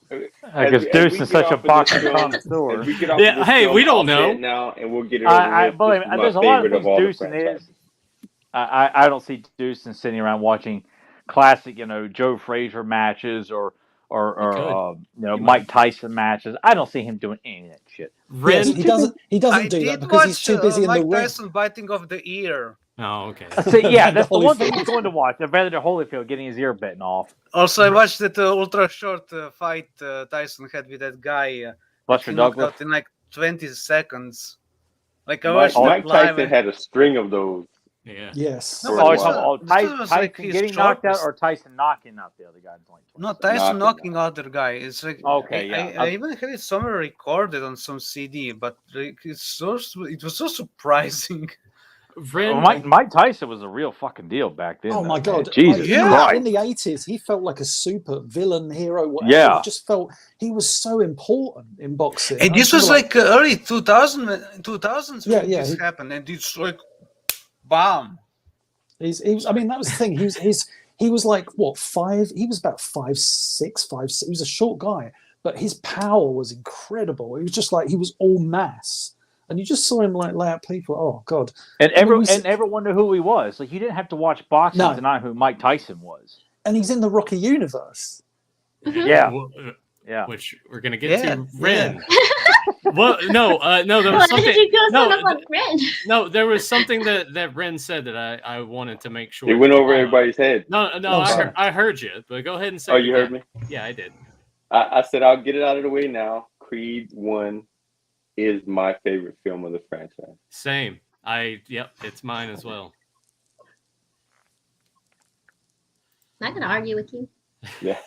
Because Deuce is such a boxing connoisseur. Hey, we don't know now, and we'll get it over with. There's a lot of things Deuce is. I don't see Deuce sitting around watching classic, Joe Frazier matches or Mike Tyson matches. I don't see him doing any of that shit. Yes, he doesn't do that because he's too busy in the ring. Mike Tyson biting off the ear. Oh, okay. So, that's the one thing he's going to watch. Evander Holyfield getting his ear bitten off. Also, I watched that ultra short fight Tyson had with that guy. Buster Douglas. In like 20 seconds. Like I watched Mike live. Tyson had a string of those. Yeah. Yes. No, Oh, but Tyson like getting knocked out, or Tyson knocking out the other guy? No, Tyson knocking out the guy. It's like okay, I even had it somewhere recorded on some CD, but like, it was so surprising. Mike Tyson was a real fucking deal back then. Oh my god! Jesus Christ! In the 80s, he felt like a super villain hero. Whatever. Yeah, he just felt he was so important in boxing. And this was like early 2000s when yeah, this happened, and it's like, bam. He was. I mean, that was the thing. He was like what 5? He was about 5'6", 5'6". He was a short guy, but his power was incredible. It was just like he was all mass. And you just saw him like lay out people. Oh God! And everyone knew who he was. Like you didn't have to watch boxing to know who Mike Tyson was. And he's in the Rocky universe. Yeah, yeah. Which we're gonna get to. Ren. Well, no. There was something. No, there was something that Ren said that I wanted to make sure. It went over everybody's head. No. I heard you, but go ahead and say. Oh, you heard me? Yeah, I did. I said I'll get it out of the way now. Creed 1 is my favorite film of the franchise. Same. It's mine as well. Not gonna argue with you. Yeah.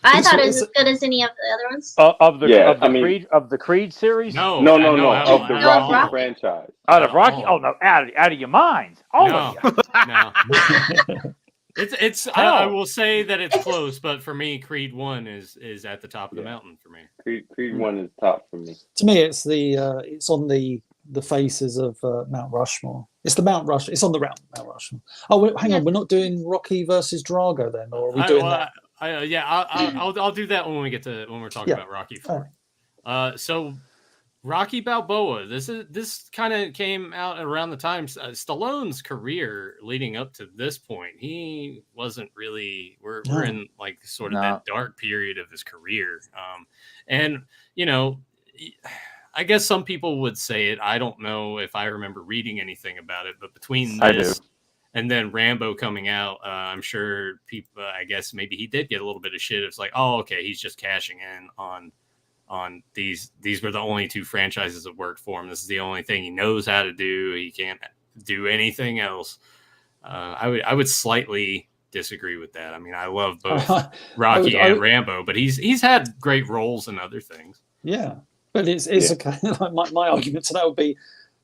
I thought it was as good as any of the other ones. Of the Creed series? No. Of the Rocky franchise. Out of Rocky? Oh no, out of your minds. No. It's I will say that it's close, but for me, Creed 1 is at the top of the mountain for me. Creed 1 is top for me. To me, it's it's on the faces of Mount Rushmore. It's the Mount Rushmore. It's on the Mount Rushmore. Oh, hang on, we're not doing Rocky versus Drago then, or are we doing that? I'll do that when we're talking about Rocky 4. So Rocky Balboa. This kind of came out around the time Stallone's career leading up to this point. He wasn't really. We're in like sort of that dark period of his career, and you know, I guess some people would say it. I don't know if I remember reading anything about it, but between this and then Rambo coming out, I'm sure people. I guess maybe he did get a little bit of shit. It's like, oh, okay, he's just cashing in on these were the only 2 franchises that worked for him. This is the only thing he knows how to do. He can't do anything else. I would slightly disagree with that. I mean, I love both Rocky and Rambo, but he's had great roles in other things. Yeah, but it's a kind of like my argument to that would be,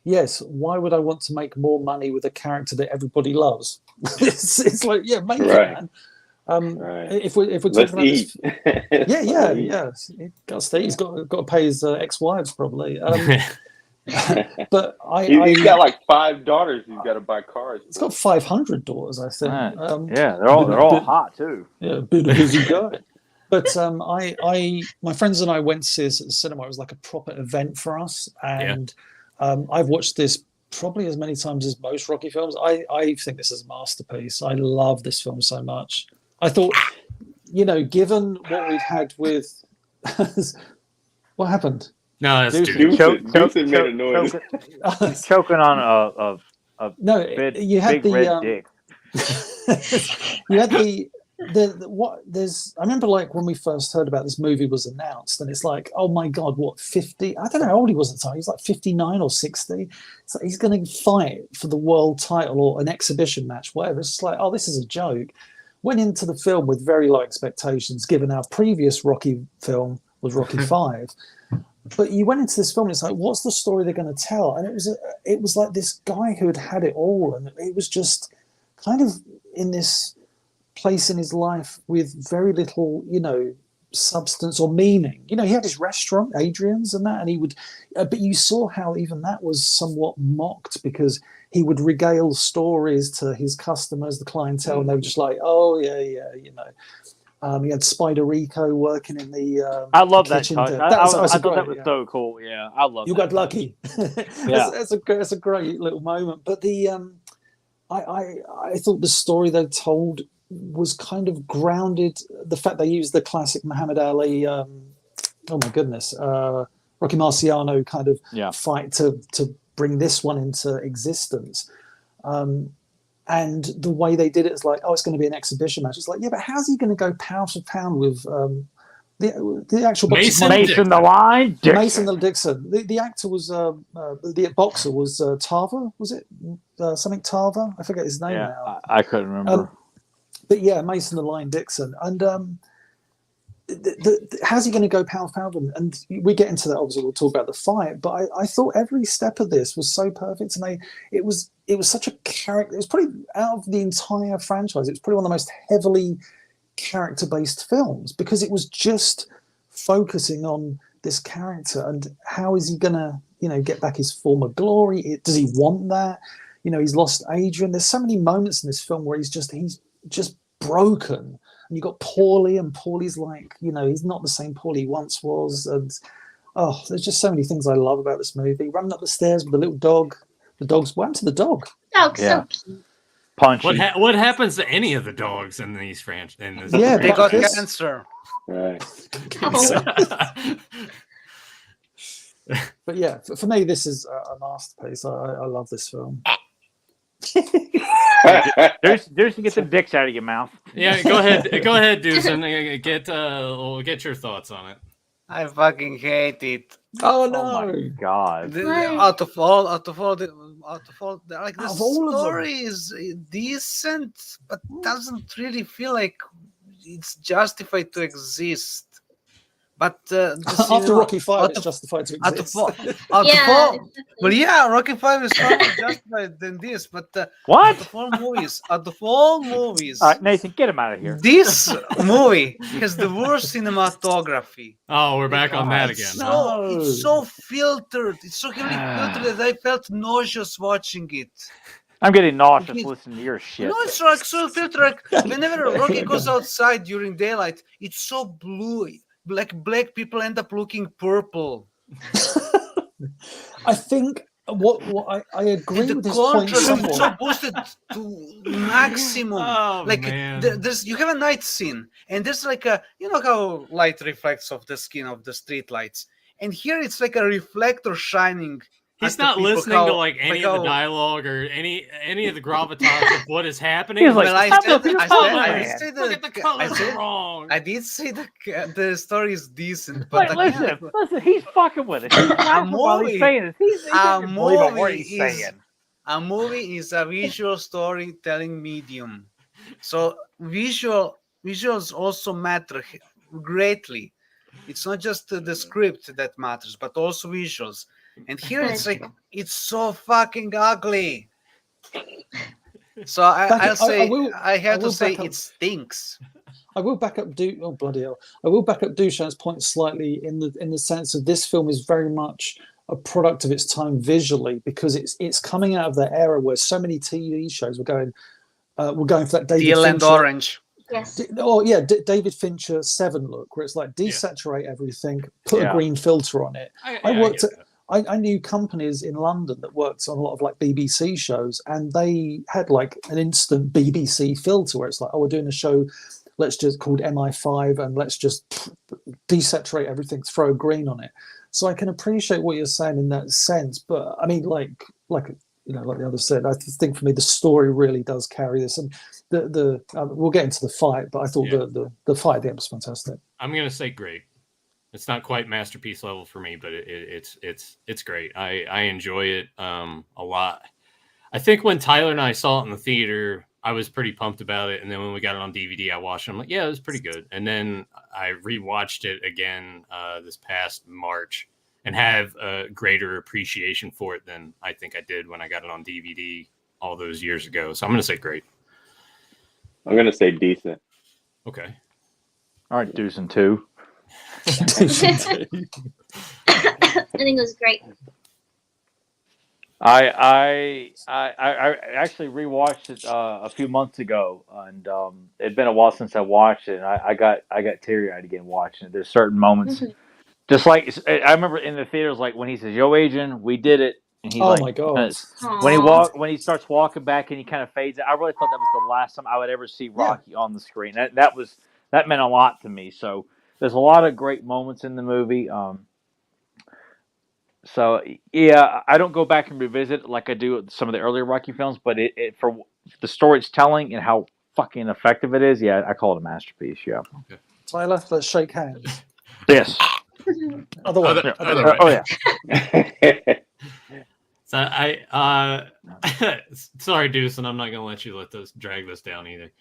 yes, why would I want to make more money with a character that everybody loves? it's like, yeah, make it, man. If we're talking about this, yeah. He got to eat. He's got to pay his ex-wives probably. But he's got like 5 daughters. He's got to buy cars. He's got 500 daughters, I think. They're all hot too. Yeah, bit of busy guy. But my friends and I went to see this at the cinema. It was like a proper event for us, and I've watched this probably as many times as most Rocky films. I think this is a masterpiece. I love this film so much. I thought, given what we've had with what happened? No, that's Deuce made a noise. Choking on a big, you had big red dick. You had I remember like when we first heard about this movie was announced, and it's like, oh my god, what 50? I don't know how old he was at the time. He's like 59 or 60. So he's going to fight for the world title or an exhibition match, whatever. It's just like, oh, this is a joke. Went into the film with very low expectations, given our previous Rocky film was Rocky 5. But you went into this film and it's like, what's the story they're going to tell? And it was like this guy who had it all, and it was just kind of in this place in his life with very little, substance or meaning. He had his restaurant, Adrian's, and that, and he would, but you saw how even that was somewhat mocked because he would regale stories to his customers, the clientele, and they were just like, oh yeah, he had Spider Rico working in the. I love that touch. I thought that was yeah. So cool. Yeah, I love. You got lucky. That's a great little moment. But I thought the story they told was kind of grounded. The fact they used the classic Muhammad Ali. Oh my goodness, Rocky Marciano kind of fight to bring this one into existence. And the way they did it is like, oh, it's going to be an exhibition match. It's like, yeah, but how's he going to go pound for pound with The actual Mason the Line Dixon. Mason the Dixon. The actor was the boxer was Tarver. Was it something Tarver? I forget his name now. I couldn't remember. But yeah, Mason the Line Dixon. And how's he going to go pound for pound? And we get into that. Obviously, we'll talk about the fight. But I thought every step of this was so perfect, and it was such a character. It was probably out of the entire franchise. It was probably one of the most heavily character-based films because it was just focusing on this character and how is he gonna, get back his former glory? Does he want that? He's lost Adrian. There's so many moments in this film where he's just broken. And you got Paulie, and Paulie's like, he's not the same Paulie he once was. And there's just so many things I love about this movie. Running up the stairs with the little dog. The dog's what happened to the dog? Dog's so cute. Punchy. What happens to any of the dogs in these franchises? Yeah, They got cancer. Right. But yeah, for me, this is a masterpiece. I love this film. There's to get the dicks out of your mouth. Yeah, go ahead, Doosan. Get your thoughts on it. I fucking hate it. Oh no! Oh my god! Out of all, like the all of story is decent, but doesn't really feel like it's justified to exist. But after Rocky V, it's justified to exist. But yeah, Rocky V is far more justified than this. But what? Out of all movies, all right, Nathan, get him out of here. This movie has the worst cinematography. Oh, we're back on that again. It's so filtered. It's so heavily filtered that I felt nauseous watching it. I'm getting nauseous listening to your shit. No, it's like so filtered. Like whenever Rocky goes outside during daylight, it's so blue. Black people end up looking purple. I think what I agree with this point somewhat. It's so boosted to maximum. There's you have a night scene, and there's like a how light reflects off the skin of the street lights, and here it's like a reflector shining. He's not listening to like any of the dialogue or any of the gravitas of what is happening. He's like, I look at the colors wrong. I did say the story is decent, but listen, he's fucking with it. A movie is a visual storytelling medium, so visuals also matter greatly. It's not just the script that matters, but also visuals. And here it's like it's so fucking ugly. So I have to say it stinks. I will back up bloody hell. I will back up Dushan's point slightly in the sense of this film is very much a product of its time visually because it's coming out of that era where so many TV shows were going for that David Teal and Fincher, orange. Yes. David Fincher 7 look, where it's like desaturate everything, put a green filter on it. I knew companies in London that worked on a lot of like BBC shows, and they had like an instant BBC filter where it's like, we're doing a show, let's just called MI5, and let's just desaturate everything, throw green on it. So I can appreciate what you're saying in that sense, but I mean, like the other said, I think for me the story really does carry this, and the we'll get into the fight, but I thought the fight at the end was fantastic. I'm gonna say great. It's not quite masterpiece level for me, but it's great. I enjoy it a lot. I think when Tyler and I saw it in the theater, I was pretty pumped about it, and then when we got it on DVD, I watched it. I'm like, yeah, it was pretty good. And then I rewatched it again this past March, and have a greater appreciation for it than I think I did when I got it on DVD all those years ago. So I'm gonna say great. I'm gonna say decent. Okay. All right, Doosan 2. I think it was great. I actually rewatched it a few months ago, and it'd been a while since I watched it, and I got teary-eyed again watching it. There's certain moments, just like I remember in the theaters, like when he says, "Yo, Adrian, we did it," and he's my god, when he starts walking back and he kind of fades. I really thought that was the last time I would ever see Rocky on the screen. That meant a lot to me. So. There's a lot of great moments in the movie. So yeah, I don't go back and revisit it like I do with some of the earlier Rocky films, but it for the story it's telling and how fucking effective it is, I call it a masterpiece. Yeah. Okay. Tyler, let's shake hands. Yes. Other way. Other way. Oh yeah. So sorry, Deuce, and I'm not gonna let you drag this down either.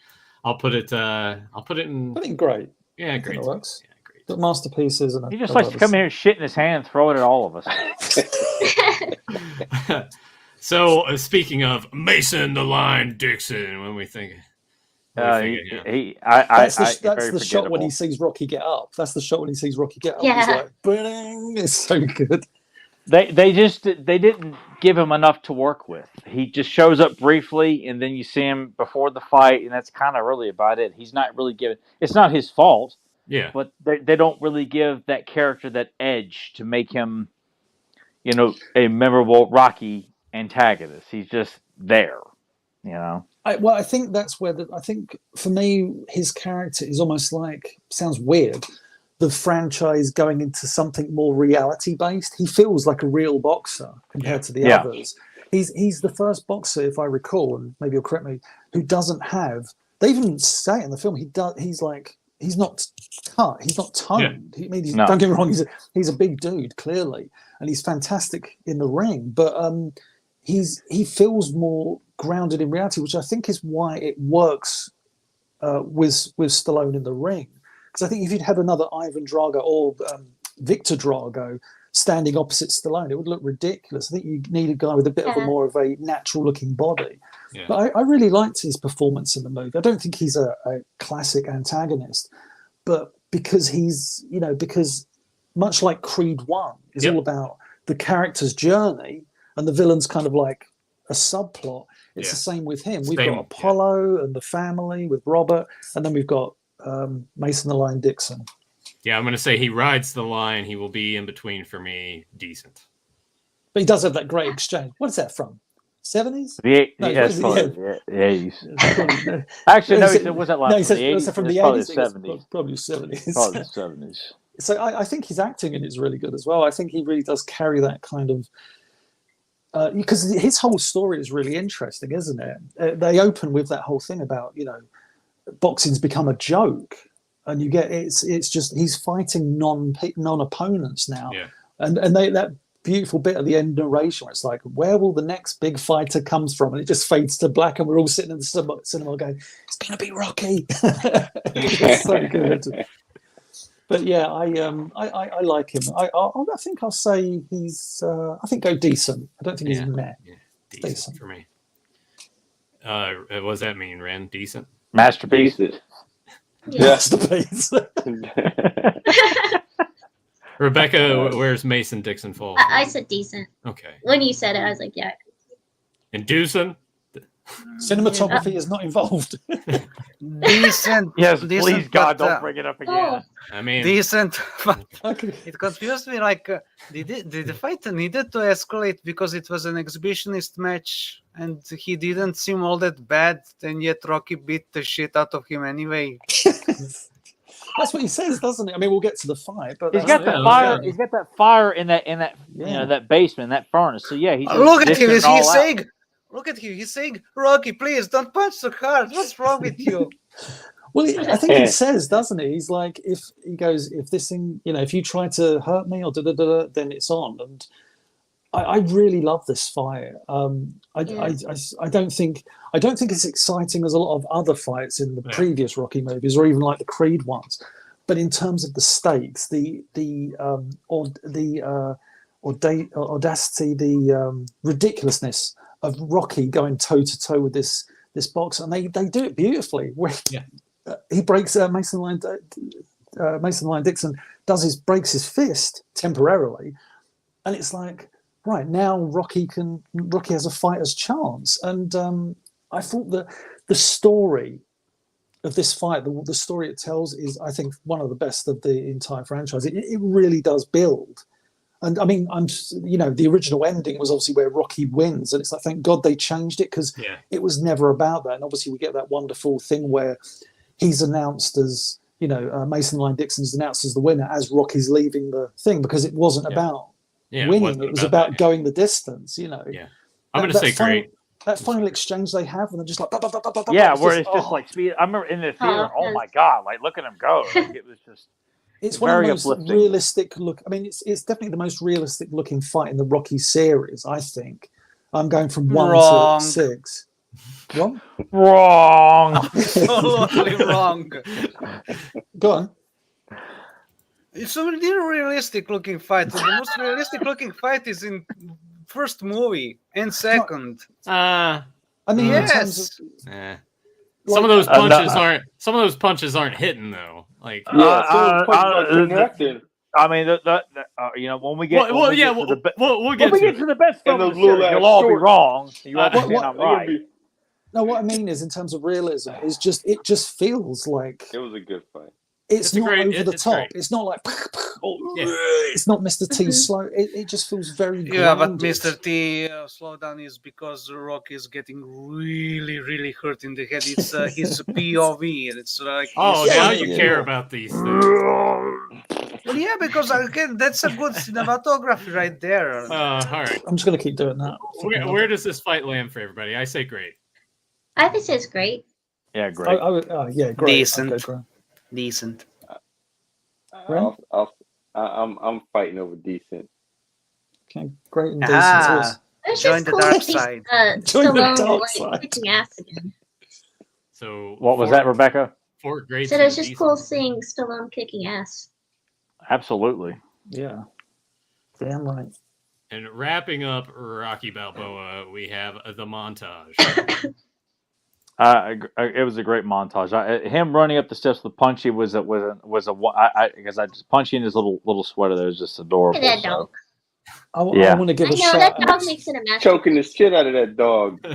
I'll put it in great. Yeah, great. It works. Yeah, great. Got masterpieces and he just likes to come here and shit in his hand and throw it at all of us. So speaking of Mason the Line Dixon, when we think that's the shot when he sees Rocky get up. That's the shot when he sees Rocky get up. Yeah. He's like, "Bing!" It's so good. They didn't give him enough to work with. He just shows up briefly, and then you see him before the fight, and that's kind of really about it. He's not really given. It's not his fault. Yeah. But they don't really give that character that edge to make him, a memorable Rocky antagonist. He's just there, I think that's where I think for me his character is almost like, sounds weird, the franchise going into something more reality based. He feels like a real boxer compared to the others. He's the first boxer, if I recall, and maybe you'll correct me, who doesn't have. They even say it in the film. He's not cut. He's not toned. Yeah. Don't get me wrong. He's a big dude, clearly, and he's fantastic in the ring. But he feels more grounded in reality, which I think is why it works with Stallone in the ring. Because I think if you'd had another Ivan Drago or Victor Drago standing opposite Stallone, it would look ridiculous. I think you need a guy with a bit of more of a natural-looking body. Yeah. But I really liked his performance in the movie. I don't think he's a classic antagonist, but because because much like Creed 1 is all about the character's journey and the villain's kind of like a subplot, it's the same with him. We've got Apollo and the family with Robert, and then we've got Mason the Line Dixon. Yeah, I'm going to say he rides the line. He will be in between for me. Decent. But he does have that great exchange. What is that from? 70s? The 80s. Actually, no, it wasn't like no, he said, the 80s. From the 80s? Probably 70s. Probably 70s. So I think his acting in it is really good as well. I think he really does carry that kind of... because his whole story is really interesting, isn't it? They open with that whole thing about, boxing's become a joke. And you get it's just he's fighting non-opponents now, and that beautiful bit at the end narration where it's like, where will the next big fighter comes from? And it just fades to black, and we're all sitting in the cinema going, it's gonna be Rocky. It's so good. But yeah, I like him. I think I'll say he's I think go decent. I don't think he's meh. Yeah, decent for me. What does that mean, Ren? Decent? Masterpiece. Masterpiece. Rebecca, where's Mason Dixon fall? I said decent. Okay. When you said it, I was like, yeah. And Doosan? Cinematography is not involved. Decent. Yes, decent, please, God, don't bring it up again. I mean, decent. But it confused me. Like, did the fight needed to escalate because it was an exhibitionist match and he didn't seem all that bad, and yet Rocky beat the shit out of him anyway? That's what he says, doesn't it? I mean, we'll get to the fight, but he's got that fire. He's got that fire in that that basement, that furnace. So yeah, he's look at him. He's saying. Look at him. He's saying, Rocky, please don't punch so hard. What's wrong with you? Well, I think he says, doesn't he? He's like, if this thing, if you try to hurt me or then it's on. And I really love this fight. I don't think it's exciting as a lot of other fights in the previous Rocky movies or even like the Creed ones. But in terms of the stakes, the audacity, the ridiculously of Rocky going toe to toe with this boxer, and they do it beautifully. Where he breaks Mason Line Dixon breaks his fist temporarily, and it's like, right now Rocky has a fighter's chance. And I thought that the story of this fight, the story it tells, is I think one of the best of the entire franchise. It really does build. And I mean, the original ending was obviously where Rocky wins, and it's like, thank God they changed it, because it was never about that. And obviously, we get that wonderful thing where he's announced as, Mason Line Dixon's announced as the winner as Rocky's leaving the thing, because it wasn't about winning; it was about going the distance. Yeah, I'm going to say great. That final exchange they have, and they're just like, where it's just like speed. I remember in the theater, oh my God, like look at him go! Like, it was just. It's one Very of the most uplifting. realistic look. I mean, it's definitely the most realistic looking fight in the Rocky series. I think. I'm going from 1 Wrong. to 6. What? Wrong. Totally wrong. Go on. It's a really realistic looking fight. The most realistic looking fight is in first movie and second. I mean, in terms of, Eh. Some of those punches aren't hitting though. Like connected. I mean, you know, when we get we'll get to the best And film those of the series, little you'll all be short- wrong. You all be saying I'm right. no, what I mean is, in terms of realism, is just it just feels like It was a good fight. it's a not great- over the it's top. great. It's not like Yeah. it's not Mr. T slow. It just feels very Yeah, but grounded. Mr. T slowdown is because The Rock is getting really, really hurt in the head. It's his POV, and it's like now you care about these things. Well, yeah, because again, that's a good cinematography right there. All right. I'm just gonna keep doing that. Where does this fight land for everybody? I say great. I think it's great. Yeah, great. Yeah, great. Decent. Okay, great. Decent. I'm fighting over decent. Okay, great and decent. Ah, It's join just the cool dark to see side. Join the Stallone dark like side. kicking ass again. So What was that, Rebecca? 4 greats. So and it's just decent. cool seeing Stallone kicking ass. Absolutely. Yeah, damn right. And wrapping up Rocky Balboa, we have the montage. It was a great montage. Him running up the steps with Punchy was because I just Punchy in his little sweater there was just adorable. Look at that so. dog. I Yeah. want to give I a know shout that out. dog makes it a masterpiece. Choking the shit out of that dog.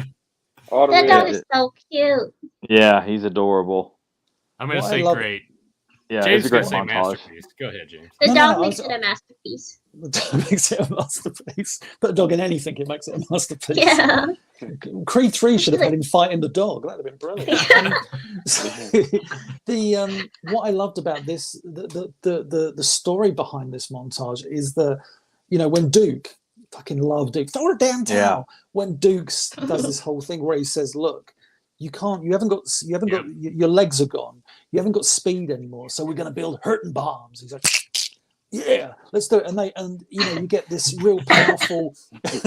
All the That way dog up. is so cute. Yeah, he's adorable. I'm going to What I say love- great. Yeah, James it's a great going to say montage. masterpiece. Go ahead, James. The No, dog I makes was- it a masterpiece. The dog makes it a masterpiece. Put a dog in anything, it makes it a masterpiece. Yeah. Creed 3 should have had him fighting the dog. That'd have been brilliant. What I loved about this, the story behind this montage is when Duke, fucking love Duke, throw a damn towel. Yeah. When Duke does this whole thing where he says, "Look, you haven't got your legs are gone. You haven't got speed anymore. So we're going to build hurting bombs." He's like, "Yeah, let's do it." And you get this real powerful.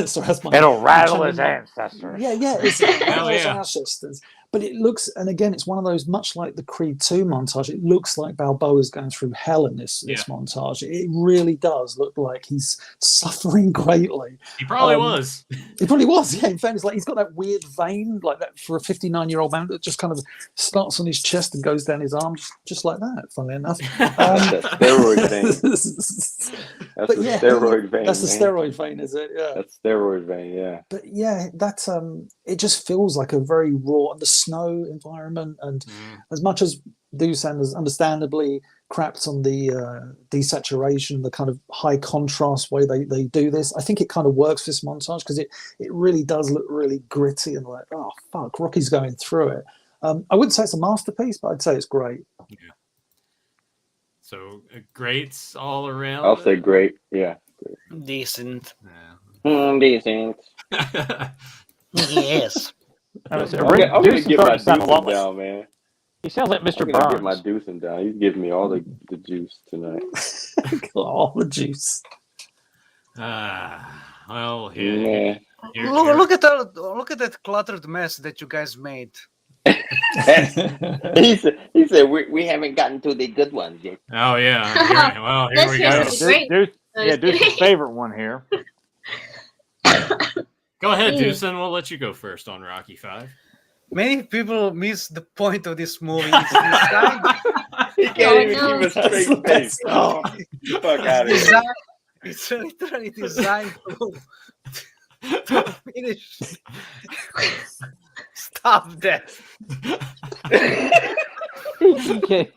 Sorry, that's my. It'll rattle his ancestors. Yeah, it's Hell his yeah. ancestors. But it looks, and again, it's one of those, much like the Creed 2 montage, it looks like Balboa's going through hell in this montage. It really does look like he's suffering greatly. He probably was. He probably was, yeah. In fact, it's like he's got that weird vein, like that for a 59-year-old man, that just kind of starts on his chest and goes down his arm, just like that, funnily enough. That's that steroid vein. That's But the yeah, steroid vein. That's the man. steroid vein, is it? Yeah. That's steroid vein, yeah. But yeah, that's it just feels like a very raw, and the snow environment, and as much as Doosan has understandably crapped on the desaturation, the kind of high contrast way they do this, I think it kind of works for this montage because it really does look really gritty and like, oh fuck, Rocky's going through it. I wouldn't say it's a masterpiece, but I'd say it's great. Yeah. So greats all around. I'll say great, yeah. Great. Decent. Decent. Yes. I'm gonna get my deucing down, man. He sounds like Mr. I'm gonna Burns. get my deucing down. He's giving me all the juice tonight. All the juice. Well, Yeah. Look at that cluttered mess that you guys made. he said we haven't gotten to the good ones yet. Oh yeah. Well, here we go. Deuce's favorite one here. Go ahead, Deucen. We'll let you go first on Rocky 5. Many people miss the point of this movie. It's designed, He can't even keep a straight face. Oh, Fuck out of here. it's literally designed to finish. Stop that. Okay.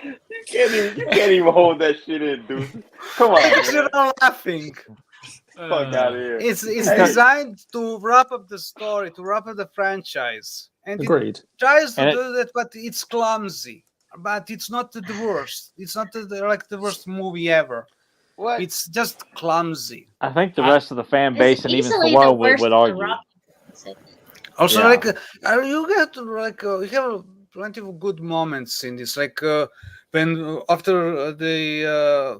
You can't even hold that shit in, dude. Come on, You're man. not laughing. Fuck out of here. It's designed to wrap up the story, to wrap up the franchise. And agreed. it tries to And do that, but it's clumsy. But it's not the worst. It's not the worst movie ever. What? It's just clumsy. I think the rest of the fan base It's and even easily Stallone the worst would of the argue. Rocky movies. Also, Yeah. you get to you have plenty of good moments in this. Like when after the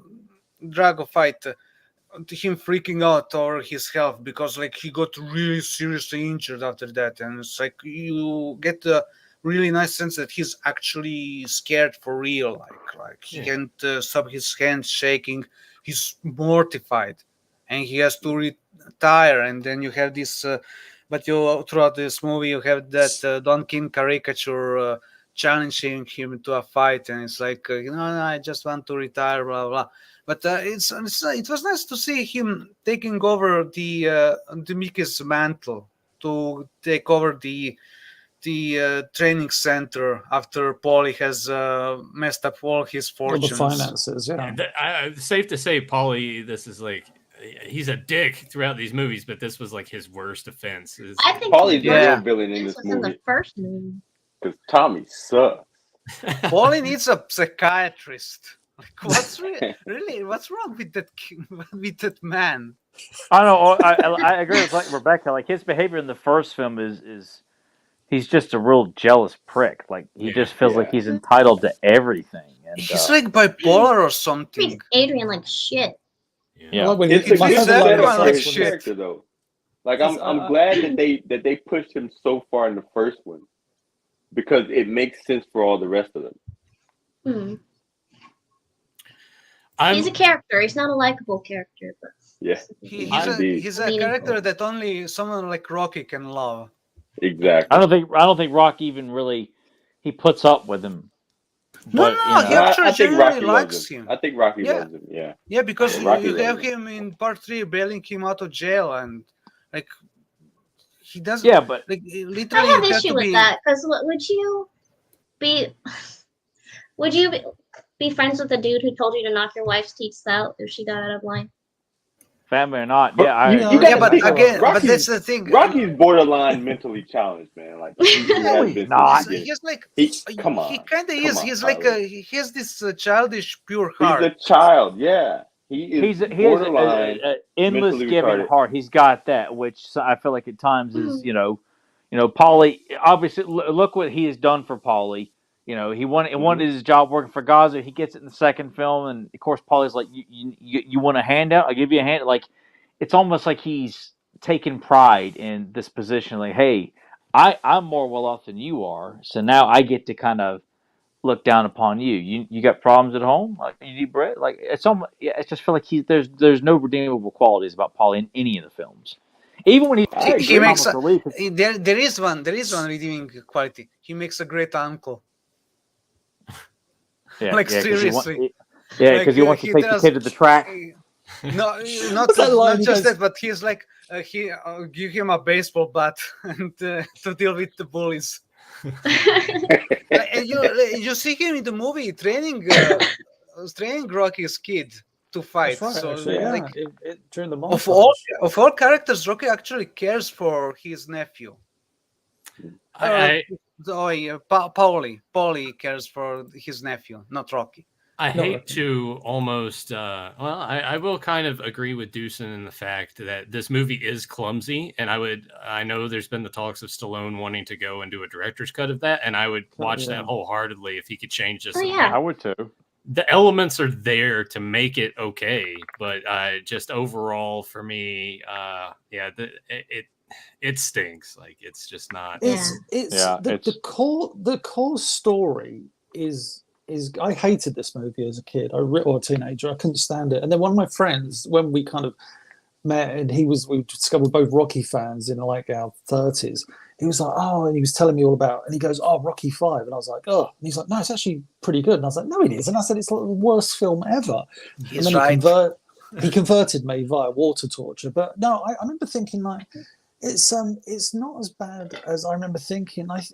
Drago fight, him freaking out over his health because like he got really seriously injured after that, and it's like you get a really nice sense that he's actually scared for real. Like he can't stop his hands shaking. He's mortified, and he has to retire. And then you have this. But you throughout this movie, you have that Don King caricature challenging him to a fight, and it's like, no, I just want to retire, blah blah. But it was nice to see him taking over the Mickey's mantle to take over the training center after Paulie has messed up all his fortunes. All the finances, yeah. Safe to say, Paulie, this is like. He's a dick throughout these movies, but this was like his worst offense. I think Paulie's the real villain in this movie. In the first movie. Because Tommy sucks. Paulie needs a psychiatrist. Like, what's what's wrong with that man? I know. I agree with like Rebecca. Like his behavior in the first film is he's just a real jealous prick. Like he just feels like he's entitled to everything. And, he's like bipolar or something. Treats Adrian like shit. Yeah, it's a good setup for his character though. Like I'm glad that they pushed him so far in the first one because it makes sense for all the rest of them. He's a character. He's not a likable character, but he's a character that only someone like Rocky can love. Exactly. I don't think Rocky even really he puts up with him. But, he actually genuinely likes him. I think Rocky loves him. Yeah. Yeah, because you have him in part 3 bailing him out of jail, and like he doesn't. Yeah, but like literally, I have issue with that because would you be friends with the dude who told you to knock your wife's teeth out if she got out of line? Family or not, but again, but that's the thing. Rocky's borderline mentally challenged, man. Like he's like, come on, he kind of is. He's like he has this childish, pure heart. He's a child, yeah. He has an endless giving heart. He's got that, which I feel like at times is Paulie. Obviously, look what he has done for Paulie. He wanted his job working for Gaza. He gets it in the second film, and of course, Paulie's like, "You want a handout? I'll give you a hand." Like, it's almost like he's taking pride in this position. Like, hey, I'm more well off than you are, so now I get to kind of look down upon you. You got problems at home? Like, you need bread? Like, it's almost. Yeah, I just feel like there's no redeemable qualities about Paulie in any of the films. Even when he makes there is one redeeming quality. He makes a great uncle. Yeah, like seriously. Because he wants to take the kid to the track. No, not just that, but he's like he give him a baseball bat and to deal with the bullies. And you see him in the movie training Rocky's kid to fight. Right, so actually, like during the of all characters, Rocky actually cares for his nephew. Paulie cares for his nephew, not Rocky. I hate to almost, I will kind of agree with Doosan in the fact that this movie is clumsy, and I know there's been the talks of Stallone wanting to go and do a director's cut of that, and I would watch that wholeheartedly if he could change this. I would too. The elements are there to make it okay, but just overall for me, it stinks. Like it's just not. The core story is I hated this movie as a kid. Or a teenager. I couldn't stand it. And then one of my friends, when we kind of met, and we discovered both Rocky fans in like our 30s. He was like, oh, and he was telling me all about, and he goes, oh, Rocky 5. And I was like, oh, and he's like, no, it's actually pretty good. And I was like, no, it is. And I said, it's like the worst film ever. He's and then right. He converted me via water torture. But no, I remember thinking like, it's not as bad as I remember thinking. I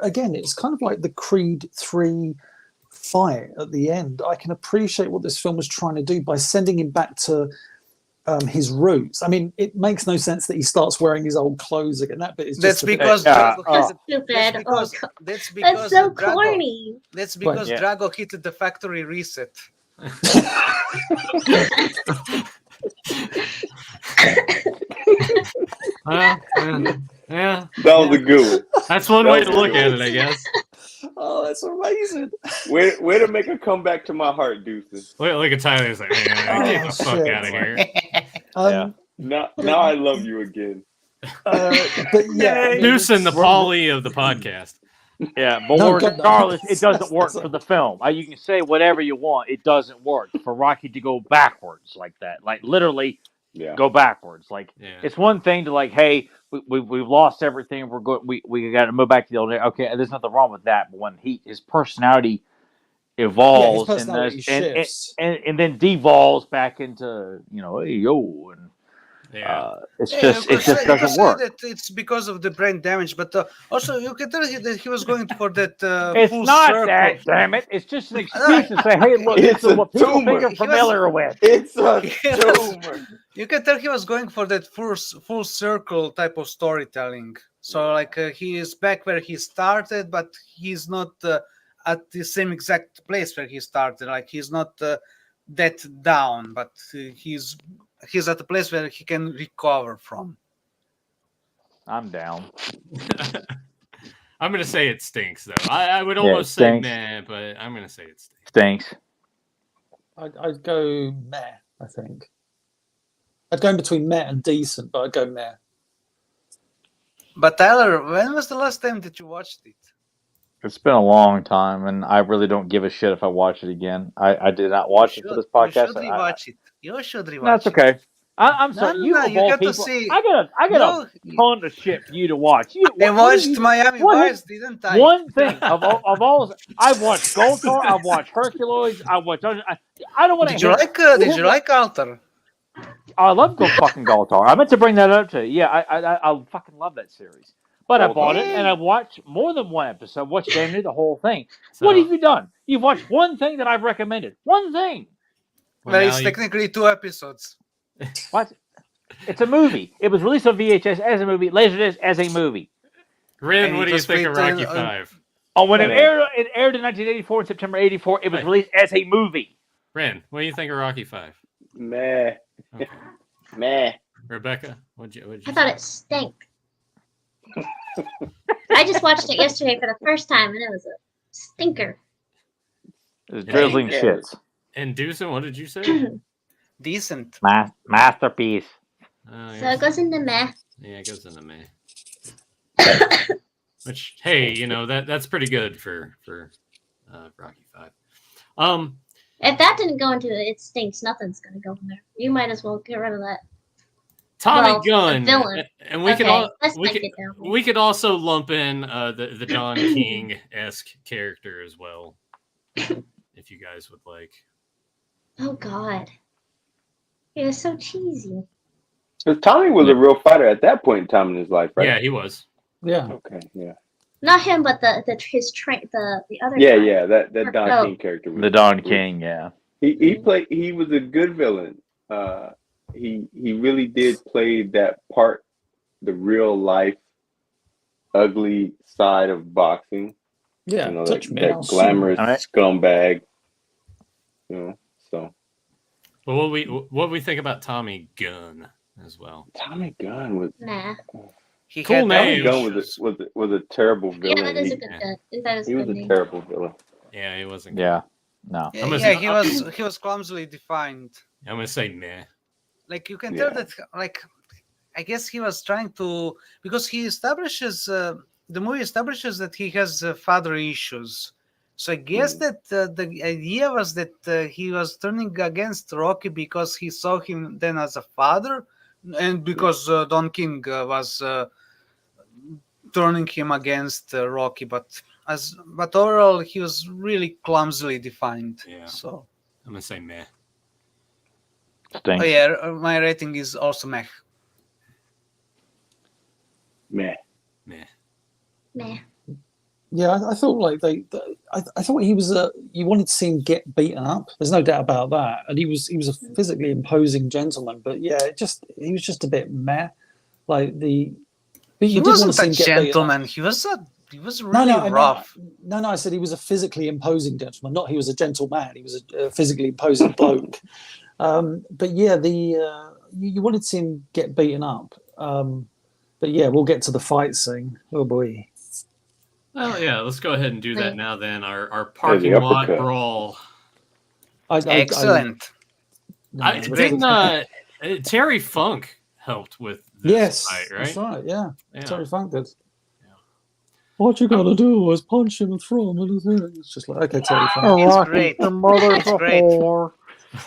again, it's kind of like the Creed 3 fight at the end. I can appreciate what this film was trying to do by sending him back to his roots. I mean, it makes no sense that he starts wearing his old clothes again. That bit is that's just because stupid. That's so corny. That's because Drago hit the factory reset. Yeah, that was a good one. That's one way to look at it, I guess. Oh, that's amazing. Way to make a comeback to my heart, Deuces. Look at Tyler. He's like, man, get the fuck out of here. Now I love you again. But yeah, Newson, the Polly of the podcast. Yeah, but regardless, it doesn't work for the film. You can say whatever you want, it doesn't work for Rocky to go backwards like that. Like literally, go backwards. Like it's one thing to like, hey, we've lost everything. We're going. We got to move back to the old day. Okay, there's nothing wrong with that. But when his personality evolves and then devolves back into hey yo and. It just doesn't work. That it's because of the brain damage, but also you can tell that he was going for that. It's full not circle. that, damn it! It's just an excuse to say, "Hey, look, this is what people think I'm familiar with." It's a tumor. You can tell he was going for that full circle type of storytelling. So, like, he is back where he started, but he's not at the same exact place where he started. Like, he's not that down, but he's at a place where he can recover from. I'm down. I'm gonna say it stinks though. I would almost say meh, but I'm gonna say it stinks. I'd go meh. I think I'd go in between meh and decent, but I'd go meh. But Tyler, when was the last time that you watched it? It's been a long time, and I really don't give a shit if I watch it again. I did not watch it for this podcast. You should rewatch it. You should rewatch it. That's okay. I'm sorry. You got to see. I got a ton of shit for you to watch. I watched Miami Vice, didn't I? One thing of all, I've watched Goltar. I've watched Herculoids. I don't want to. Did you like Altar? I love fucking Goltar. I meant to bring that up to you. Yeah, I fucking love that series. But I bought it and I've watched more than one episode. Watched damn near the whole thing. So, what have you done? You've watched one thing that I've recommended. One thing. Well, it's technically 2 episodes. What? It's a movie. It was released on VHS as a movie, Laserdisc as a movie. Ren, what do you think of Rocky 5? Oh, when it aired in 1984 in September '84, it was released as a movie. Ren, what do you think of Rocky 5? Meh. Okay. Meh. Rebecca, what'd you I thought it stank. I just watched it yesterday for the first time, and it was a stinker. It was drizzling shits. And Deucin, what did you say? Decent. Masterpiece. So it goes into meh. Yeah, it goes into meh. Which, hey, that's pretty good for Rocky 5. If that didn't go into it stinks, nothing's gonna go in there. You might as well get rid of that. Tommy Gunn, villain. And we could also lump in the Don King-esque character as well, if you guys would like. Oh God, he was so cheesy. Because Tommy was a real fighter at that point in time in his life, right? Yeah, he was. Yeah. Okay. Yeah. Not him, but the other. Yeah, guy. yeah, that Don King character. The Don King, yeah. He was a good villain. He really did play that part, the real life ugly side of boxing. Yeah, that glamorous scumbag. So. Well, what we think about Tommy Gunn as well? Tommy Gunn was cool name. Tommy Gunn was a terrible villain. Yeah, that is a good name. He was a terrible villain. Yeah, he wasn't. Yeah, no. He was clumsily defined. I'm gonna say meh. Like you can tell that, like, I guess he was trying to, because he establishes the movie establishes that he has father issues. So I guess that the idea was that he was turning against Rocky because he saw him then as a father, and because Don King was turning him against Rocky. But overall, he was really clumsily defined. Yeah. So I'm gonna say meh. Stinks. Oh yeah, my rating is also meh. Meh. Yeah, I thought like I thought he was you wanted to see him get beaten up. There's no doubt about that, and he was a physically imposing gentleman. But yeah, he was just a bit meh. Like he wasn't a gentleman. He was really rough. No, I said he was a physically imposing gentleman. Not he was a gentleman. He was a physically imposing bloke. But yeah, you wanted to see him get beaten up. But yeah, we'll get to the fight scene. Oh boy. Well, yeah, let's go ahead and do that now. Then our parking lot brawl. Excellent. Terry Funk helped with this fight, right? That's right. Yeah. Terry Funk did. What you gotta do is punch him and throw him in his head. It's just like, okay, Terry Funk. It's great. The mother's It's great.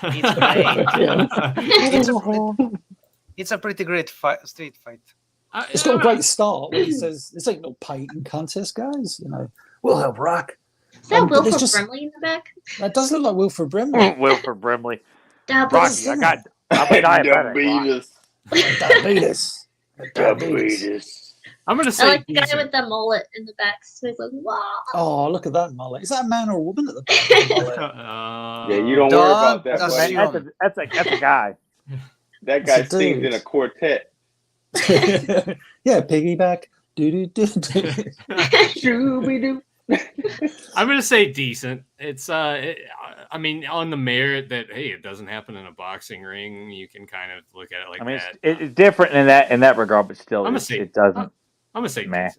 It's great. It's a pretty great street fight. It's got a great start when he says, "This ain't no painting contest, guys. You know, we'll help Rock." Is that Wilford Brimley in the back? That does look like Wilford Brimley. Wilford Brimley. Diabetes. Rocky, I mean, Diabetes. Diabetes. I'm gonna I say like the guy with the mullet in the back. So he's like, wow. Oh, look at that mullet. Is that a man or a woman at the back of the mullet? Yeah, you don't worry about that. Buddy. That's a guy. That guy sings in a quartet. Yeah, piggyback. Shooby-doo. I'm gonna say decent. It's I mean, on the merit that it doesn't happen in a boxing ring, you can kind of look at it like that. It's different in that regard, but still, it doesn't. I'm gonna say meh.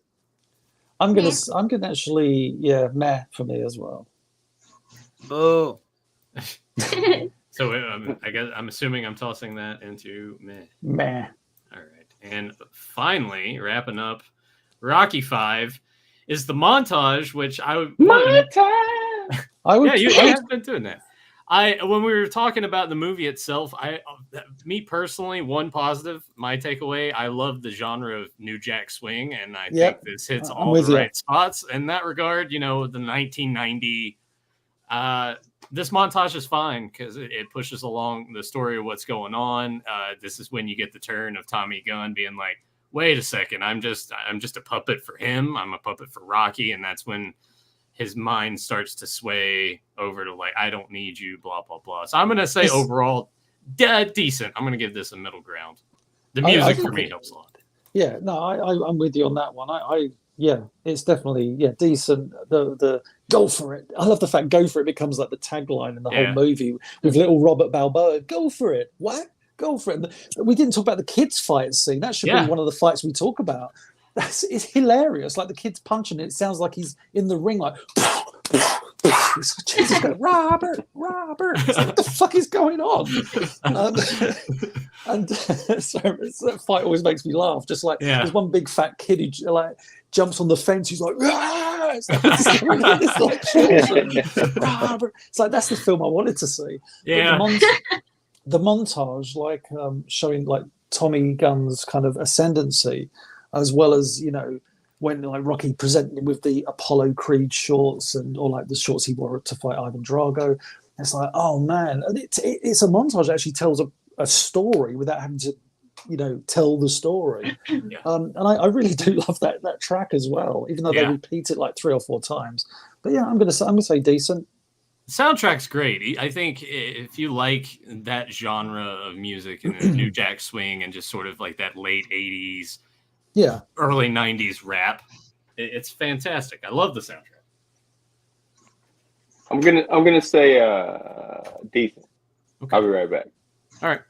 I'm gonna actually meh for me as well. Boo. So I guess I'm assuming I'm tossing that into meh. Meh. All right, and finally wrapping up, Rocky V is the montage, which I would. You have been doing that. When we were talking about the movie itself, me personally, one positive, my takeaway, I love the genre of New Jack Swing, and I think this hits all the right spots in that regard. You know, the 1990. This montage is fine because it pushes along the story of what's going on. This is when you get the turn of Tommy Gunn being like, "Wait a second, I'm just a puppet for him. I'm a puppet for Rocky," and that's when his mind starts to sway over to like, "I don't need you," blah blah blah. So I'm gonna say overall, decent. I'm gonna give this a middle ground. The music for me helps a lot. Yeah, no, I'm with you on that one. It's definitely decent. The go for it. I love the fact "go for it" becomes like the tagline in the whole movie with little Robert Balboa. Go for it. What? Go for it. We didn't talk about the kids fight scene. That should be one of the fights we talk about. It's hilarious. Like the kid's punching it. It sounds like he's in the ring like it's like, Jesus, Robert. It's like, what the fuck is going on? So that fight always makes me laugh. Just like there's one big fat kid who like jumps on the fence. He's like, Rah! It's like children. Robert. It's like that's the film I wanted to see. Yeah. The montage, like showing like Tommy Gunn's kind of ascendancy, as well as when like Rocky presented him with the Apollo Creed shorts or like the shorts he wore to fight Ivan Drago. It's like, oh man, and it's a montage that actually tells a story without having to tell the story. And I really do love that track as well, even though they repeat it like 3 or 4 times. But I'm gonna say decent. The soundtrack's great. I think if you like that genre of music and New Jack Swing and just sort of like that late 80s, early 90s rap, it's fantastic. I love the soundtrack. I'm gonna say decent. Okay. I'll be right back. All right.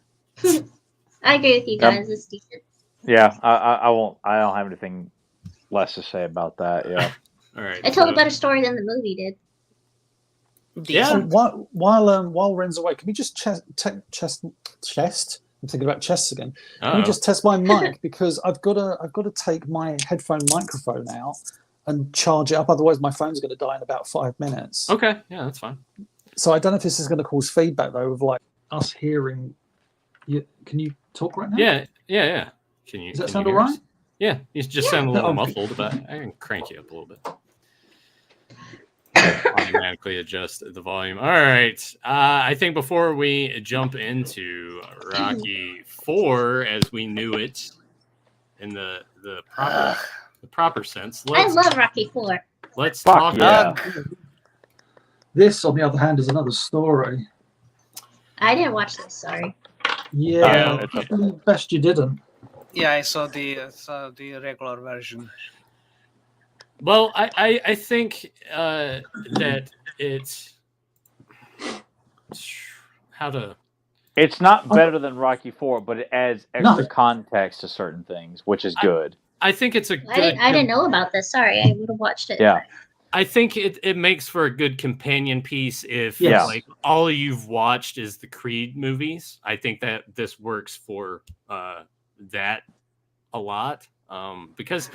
I agree with you guys. It's decent. Yeah, I won't. I don't have anything less to say about that. Yeah. All right. It told a better story than the movie did. Yeah. So while Ren's away, can we just chest? I'm thinking about chests again. Can we just test my mic because I've got to take my headphone microphone out and charge it up. Otherwise, my phone's going to die in about 5 minutes. Okay. Yeah, that's fine. So I don't know if this is going to cause feedback though, of like us hearing. Can you talk right now? Yeah. Can you? Does that sound all right? Yeah, you just sound a little muffled, but I can crank you up a little bit. Automatically adjust the volume. All right. I think before we jump into Rocky IV as we knew it in the proper sense, I love Rocky IV. Let's talk about this. On the other hand, is another story. I didn't watch this. Sorry. Yeah, best you didn't. Yeah, I saw the regular version. Well, I think that it's It's not better than Rocky IV, but it adds extra context to certain things, which is good. I think it's a good. I didn't know about this. Sorry, I would have watched it. Yeah. I think it makes for a good companion piece if Yes. like all you've watched is the Creed movies. I think that this works for that a lot because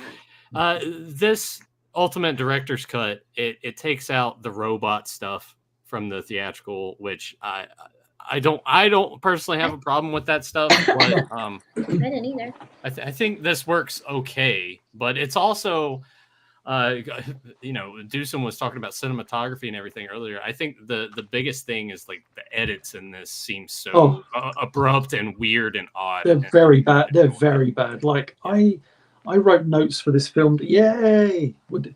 this Ultimate Director's Cut it takes out the robot stuff from the theatrical, which I don't personally have a problem with that stuff, but I didn't either. I think this works okay, but it's also. Dewson was talking about cinematography and everything earlier. I think the biggest thing is like the edits in this seem so abrupt and weird and odd. They're very bad. They're very bad. Like I wrote notes for this film. Yay! But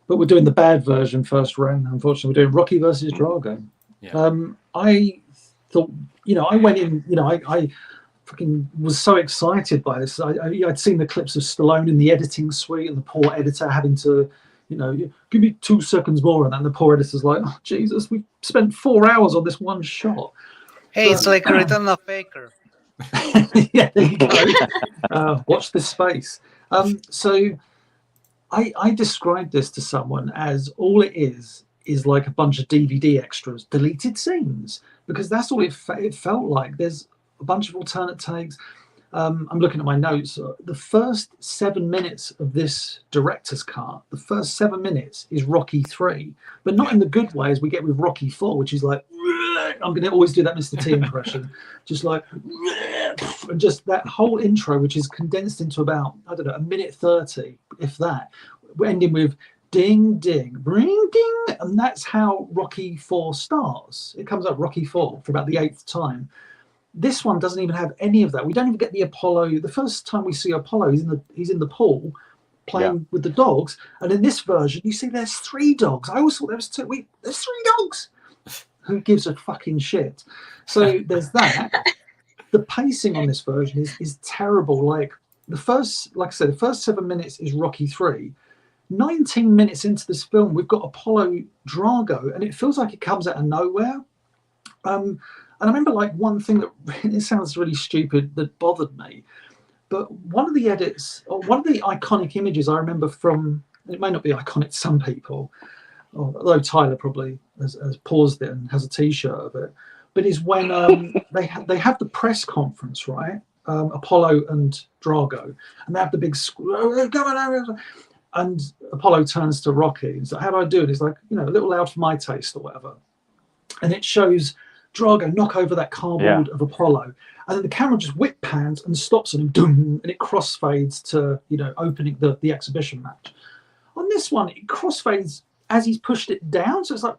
we're doing the bad version first round. Unfortunately, we're doing Rocky versus Drago. Yeah. I thought, I went in. I fucking was so excited by this. I'd seen the clips of Stallone in the editing suite and the poor editor having to, give me 2 seconds more, and then the poor editor's like, oh Jesus, we spent 4 hours on this one shot. Hey, it's like Return of Faker. Yeah, there you go. Watch this space. So I described this to someone as all it is like a bunch of DVD extras, deleted scenes, because that's all it felt like. There's a bunch of alternate takes. I'm looking at my notes. The first 7 minutes of this director's cut, the first 7 minutes is Rocky 3, but not in the good way as we get with Rocky 4, which is like, I'm going to always do that Mr. T impression, just like, and just that whole intro, which is condensed into about, I don't know, 1:30, if that. We're ending with ding, ding, ring, ding, and that's how Rocky 4 starts. It comes up Rocky 4 for about the 8th time. This one doesn't even have any of that. We don't even get the Apollo. The first time we see Apollo, he's in the pool playing with the dogs. And in this version, you see there's 3 dogs. I always thought there was 2. There's 3 dogs. Who gives a fucking shit? So there's that. The pacing on this version is terrible. Like I said, the first 7 minutes is Rocky 3. 19 minutes into this film, we've got Apollo Drago, and it feels like it comes out of nowhere. And I remember one thing that it sounds really stupid that bothered me, but one of the edits, or one of the iconic images I remember from, it may not be iconic to some people, although Tyler probably has paused it and has a T-shirt of it, but is when they have the press conference, right? Apollo and Drago, and they have the big and Apollo turns to Rocky. He's like, "How do I do it?" He's like, "A little loud for my taste or whatever," and it shows Drago knock over that cardboard of Apollo, and then the camera just whip pans and stops on him, doom, and it crossfades to opening the exhibition match. On this one, it crossfades as he's pushed it down, so it's like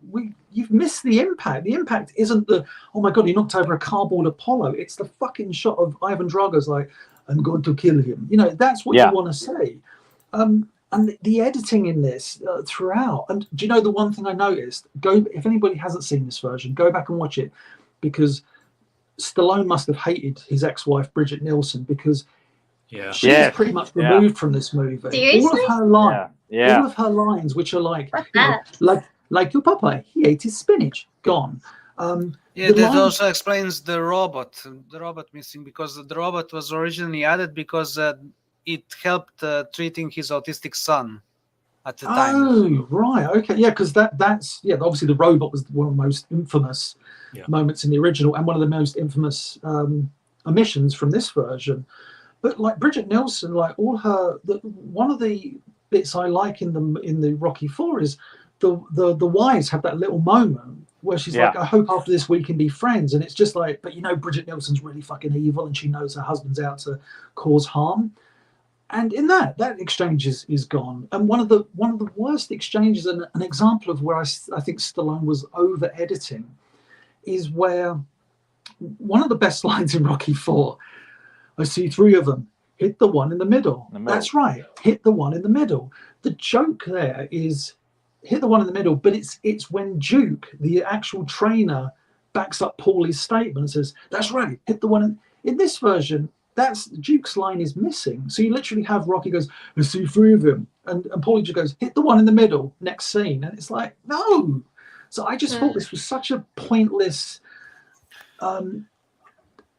you've missed the impact. The impact isn't the oh my god, he knocked over a cardboard Apollo. It's the fucking shot of Ivan Drago's like, I'm going to kill him. That's what you want to say. And the editing in this throughout, and do you know the one thing I noticed? If anybody hasn't seen this version, go back and watch it, because Stallone must have hated his ex-wife Bridget Nielsen, because she was pretty much removed from this movie. Seriously? All of her lines, which are like, like your papa, he ate his spinach, gone. That also explains the robot missing, because the robot was originally added because it helped treating his autistic son at the time. Oh, right. Okay. Yeah, because that's obviously the robot was one of the most infamous moments in the original, and one of the most infamous omissions from this version. But like Bridget Nielsen, like all her, one of the bits I like in the Rocky 4 is the wives have that little moment where she's like, I hope after this we can be friends, and it's just like, but Bridget Nielsen's really fucking evil, and she knows her husband's out to cause harm. And in that exchange is gone. And one of the worst exchanges, and an example of where I think Stallone was over editing, is where one of the best lines in Rocky 4, I see 3 of them, hit the one in the middle. That's right, hit the one in the middle. The joke there is hit the one in the middle, but it's when Duke, the actual trainer, backs up Paulie's statement and says, that's right, hit the one in this version. That's Duke's line is missing. So you literally have Rocky goes, I see 3 of them. And Paulie just goes, hit the one in the middle, next scene. And it's like, no. So I just thought this was such a pointless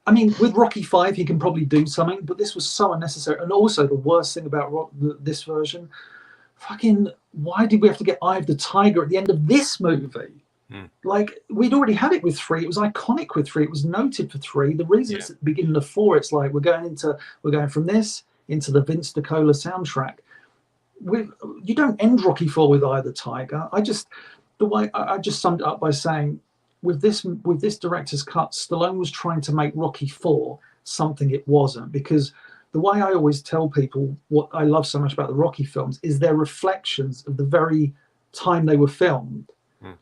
I mean, with Rocky V, he can probably do something, but this was so unnecessary. And also, the worst thing about this version, fucking, why did we have to get Eye of the Tiger at the end of this movie? Like, we'd already had it with 3. It was iconic with 3. It was noted for 3. The reason it's at the beginning of 4, it's like we're going from this into the Vince DiCola soundtrack. You don't end Rocky 4 with Eye of the Tiger. I just summed it up by saying, with this director's cut, Stallone was trying to make Rocky 4 something it wasn't, because the way I always tell people what I love so much about the Rocky films is they're reflections of the very time they were filmed.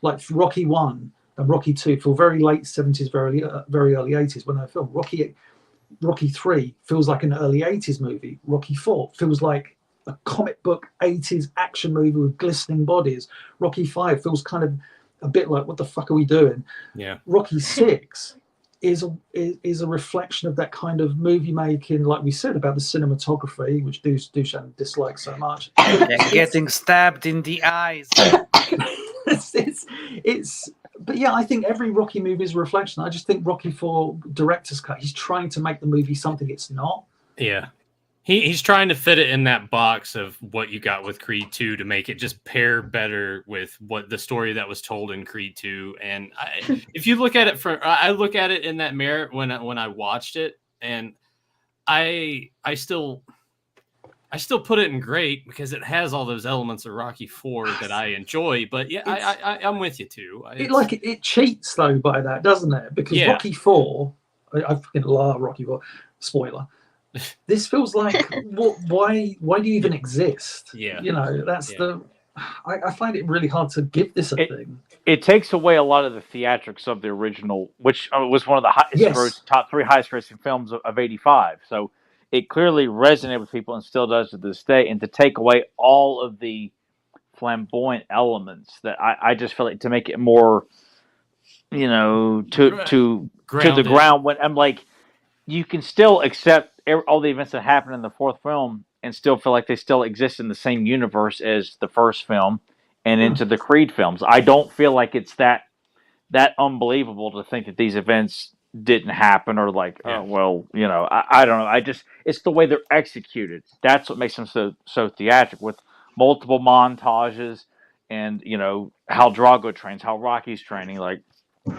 Like Rocky 1 and Rocky 2 feel very late 70s, very early 80s when they were filmed. Rocky 3 feels like an early 80s movie. Rocky 4 feels like a comic book 80s action movie with glistening bodies. Rocky 5 feels kind of a bit like, what the fuck are we doing? Yeah. Rocky 6 is a reflection of that kind of movie making, like we said, about the cinematography, which Dushan dislikes so much. Getting stabbed in the eyes. But yeah, I think every Rocky movie is a reflection. I just think Rocky 4 director's cut, he's trying to make the movie something it's not. Yeah. He's trying to fit it in that box of what you got with Creed 2 to make it just pair better with what the story that was told in Creed 2. And if you look at it I look at it in that mirror when I watched it, and I still put it in great because it has all those elements of Rocky 4 that I enjoy. But yeah, I'm with you too. It cheats though by that, doesn't it? Because Rocky 4, I fucking love Rocky 4. Spoiler. This feels like, why do you even exist? Yeah, you know, that's I find it really hard to give this a thing. It takes away a lot of the theatrics of the original, which was one of the highest top 3 highest grossing films of '85. So it clearly resonated with people and still does to this day. And to take away all of the flamboyant elements, that I just feel like, to make it more, you know, to the ground. When I'm like, you can still accept all the events that happen in the 4th film and still feel like they still exist in the same universe as the first film and into the Creed films. I don't feel like it's that unbelievable to think that these events didn't happen, or like, oh, well, you know, I don't know. It's the way they're executed. That's what makes them so theatrical, with multiple montages and, you know, how Drago trains, how Rocky's training. Like,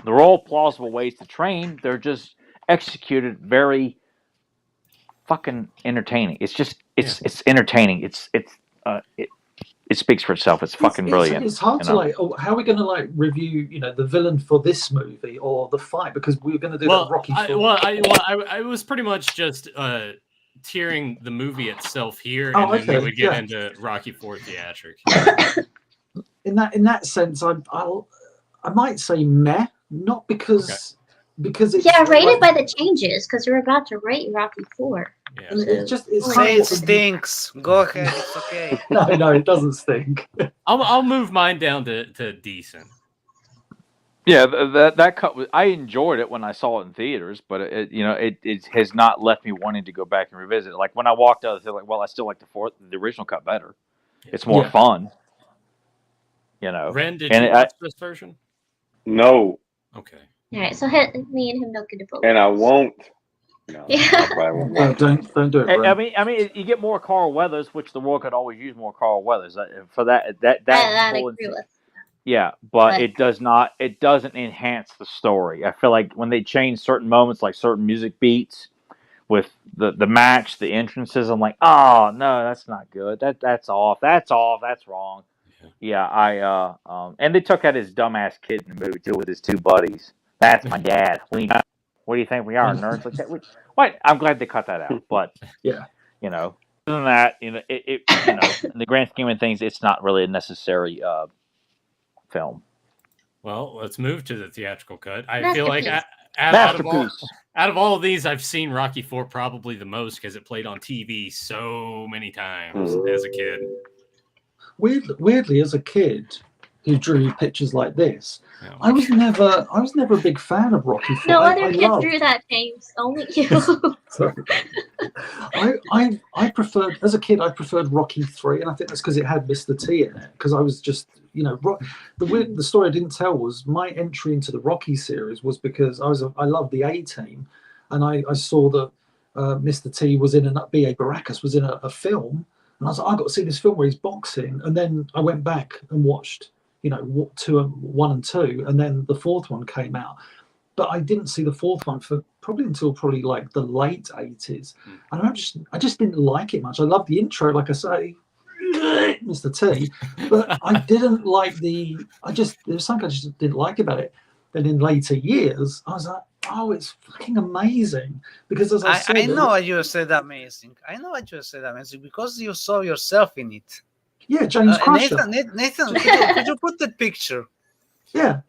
they're all plausible ways to train. They're just executed very fucking entertaining. It's just it's entertaining. It speaks for itself. It's fucking brilliant. It's hard to like. Oh, how are we going to like review, you know, the villain for this movie or the fight, because we were going to do that Rocky. I was pretty much just tiering the movie itself here, and then we would get into Rocky 4 theatric. In that sense, I might say meh, not because. Because it's rated by the changes, because we're about to rate Rocky 4. Yeah. It's say it stinks. Go ahead, it's okay. No, it doesn't stink. I'll move mine down to decent. Yeah, that cut was, I enjoyed it when I saw it in theaters, but it has not left me wanting to go back and revisit it. Like when I walked out, I was like, well, I still like the original cut better. It's more fun. You know. Ren, did you watch this version? No. Okay. All right, so me and him don't get to vote. And I won't. No, don't do it. I mean, you get more Carl Weathers, which the world could always use more Carl Weathers for that. I agree with. Yeah, but it does not. It doesn't enhance the story. I feel like when they change certain moments, like certain music beats, with the match, the entrances, I'm like, oh no, that's not good. That's off. That's wrong. Yeah, and they took out his dumbass kid in the movie too with his 2 buddies. That's my dad. What do you think we are, nerds? Like that? What? I'm glad they cut that out. But you know, other than that, you know, it you know, in the grand scheme of things, it's not really a necessary film. Well, let's move to the theatrical cut. I feel like out of all of these, I've seen Rocky 4 probably the most because it played on TV so many times as a kid. Weirdly, as a kid who drew pictures like this, I was never a big fan of Rocky 4. No other kid drew that, James. Only you. Sorry. I preferred, as a kid, I preferred Rocky 3, and I think that's because it had Mr. T in it. Because I was just, you know, the story I didn't tell was my entry into the Rocky series was because I loved the A-Team, and I saw that Mr. T was in B.A. Baracus was in a film, and I was like, I got to see this film where he's boxing, and then I went back and watched, 1 and 2, and then the fourth one came out. But I didn't see the fourth one for until like the late 80s, and I just didn't like it much. I loved the intro, like I say, Mr. T, but I didn't like there was something I just didn't like about it. Then in later years, I was like, oh, it's fucking amazing, because as I said, I know what you said amazing. Because you saw yourself in it. Yeah, James Crusher. Nathan, could you put the picture? Yeah.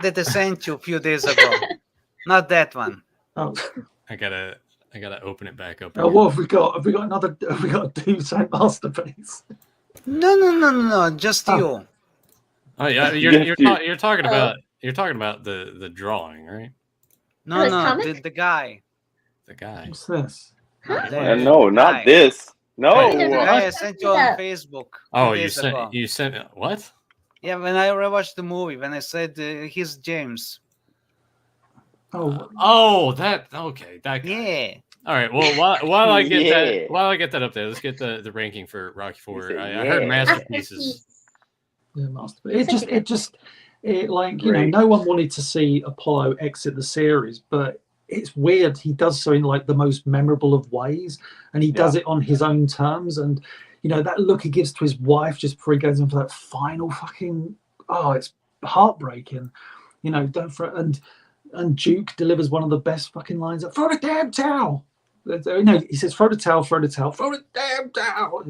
That I sent you a few days ago. Not that one. Oh. I gotta open it back up. Oh, what have we got? Have we got a Doomsday masterpiece? No. Just you. Oh yeah, you're talking about the drawing, right? No, the guy. The guy. What's this? No, not this. No. The guy I sent you on Facebook. Oh, you sent what? Yeah, when I rewatched the movie, when I said he's James. Oh, that okay. That guy. Yeah. All right. Well, while I get that up there, let's get the ranking for Rocky IV. I heard masterpieces. Yeah, masterpiece. It like no one wanted to see Apollo exit the series, but it's weird. He does so in like the most memorable of ways, and he does it on his own terms. And that look he gives to his wife just before he goes in for that final fucking it's heartbreaking. And Duke delivers one of the best fucking lines. Throw the damn towel. He says, "Throw the towel, throw the towel, throw the damn towel."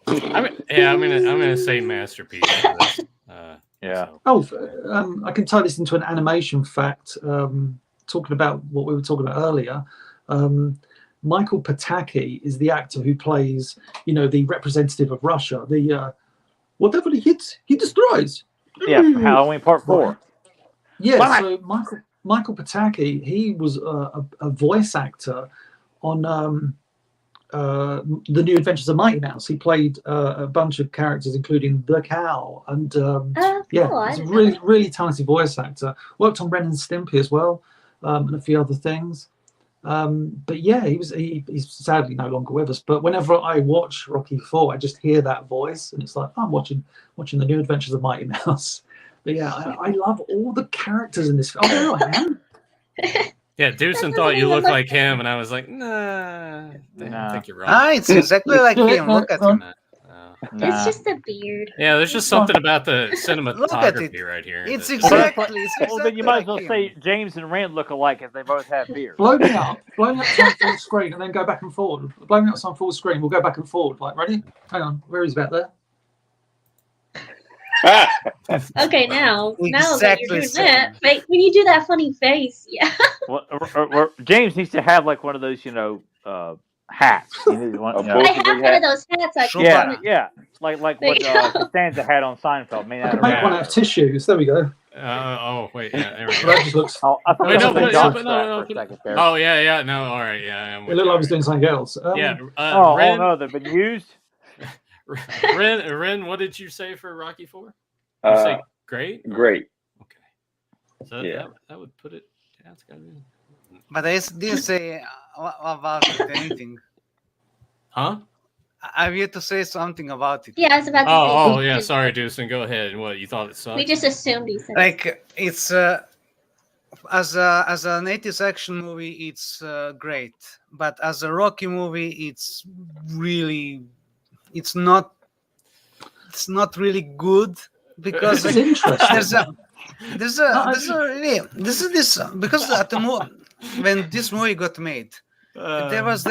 I'm gonna say masterpiece. Yeah. So. I can tie this into an animation fact. Talking about what we were talking about earlier. Michael Pataki is the actor who plays, the representative of Russia. The whatever he hits, he destroys. Yeah, Halloween Part 4. Yeah, so Michael Pataki, he was a voice actor on The New Adventures of Mighty Mouse. He played a bunch of characters, including the cow, and he's a really, really talented voice actor. Worked on Ren and Stimpy as well, and a few other things. But yeah, he's sadly no longer with us. But whenever I watch Rocky IV, I just hear that voice, and it's like I'm watching The New Adventures of Mighty Mouse. But yeah, I love all the characters in this film. Oh, I am. Yeah, Dewson thought you looked like him, and I was like, nah. I think you're wrong. It's exactly like him. Look at him. It's just a beard. Yeah, there's just something about the cinematography right here. It's exactly. Well, then you might as well say James and Rand look alike if they both have beards. Blow me up some full screen, and then go back and forward. Blow me up some full screen. We'll go back and forward. Like, ready? Hang on. Where is that there? Okay, now that you're doing that, when you do that funny face, yeah. Well, James needs to have like one of those, hats. I have one of those hats. Yeah. Like what Costanza had on Seinfeld. I can make one out of tissues. There we go. Wait, yeah, there we go. That just looks. No. Oh, yeah, no, all right, yeah. It looked like I was doing something else. Ren, no, they've been used. Ren, what did you say for Rocky IV? You say great? Great. Okay. So that would put it. Yeah, it's gotta be. But I didn't say about it anything. Huh? I've yet to say something about it. Yeah, I was about to say. Oh, yeah. Sorry, Dewson. Go ahead. What, you thought it sucked? We just assumed he said. Like it's as an 80s action movie, it's great. But as a Rocky movie, it's not really good because because at the when this movie got made, there was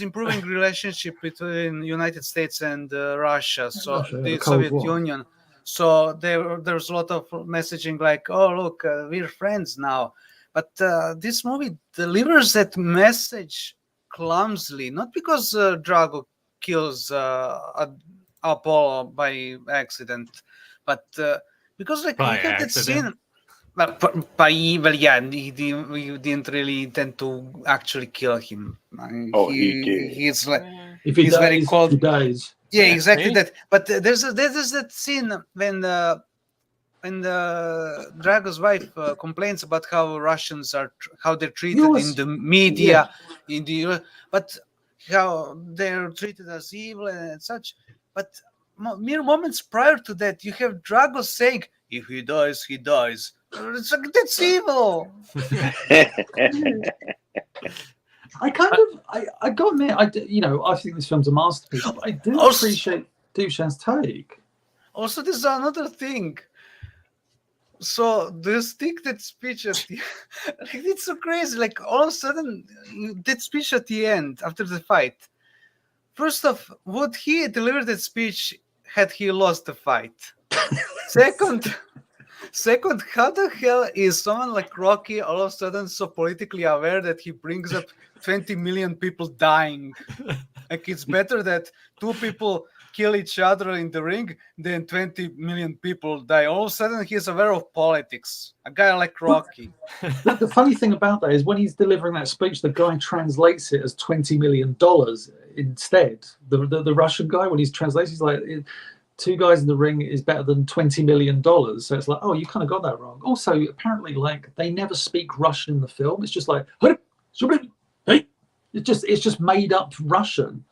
improving relationship between United States and Russia, so the Soviet Union. So there was a lot of messaging like, "Oh, look, we're friends now." But this movie delivers that message clumsily, not because Drago kills Apollo by accident, but because like by you get that accident. scene. We didn't really intend to actually kill him. He did. He's like he's very cold. He dies. Yeah, exactly that. But there's that scene when Drago's wife complains about how Russians how they're treated in the media, but how they're treated as evil and such. But mere moments prior to that, you have Drago saying, "If he dies, he dies." It's like, that's evil. I got to admit, I think this film's a masterpiece. I do appreciate Dushan's take. Also, there's another thing. So do you think that speech at the it's so crazy? Like all of a sudden, that speech at the end after the fight. First off, would he deliver that speech had he lost the fight? Second, how the hell is someone like Rocky all of a sudden so politically aware that he brings up 20 million people dying? Like it's better that 2 people kill each other in the ring than 20 million people die. All of a sudden he's aware of politics. A guy like Rocky. The funny thing about that is when he's delivering that speech, the guy translates it as $20 million instead. The Russian guy, when he's translating, he's like, 2 guys in the ring is better than $20 million. So it's like, oh, you kind of got that wrong. Also, apparently, like, they never speak Russian in the film. It's just like, hey, it's just made up Russian.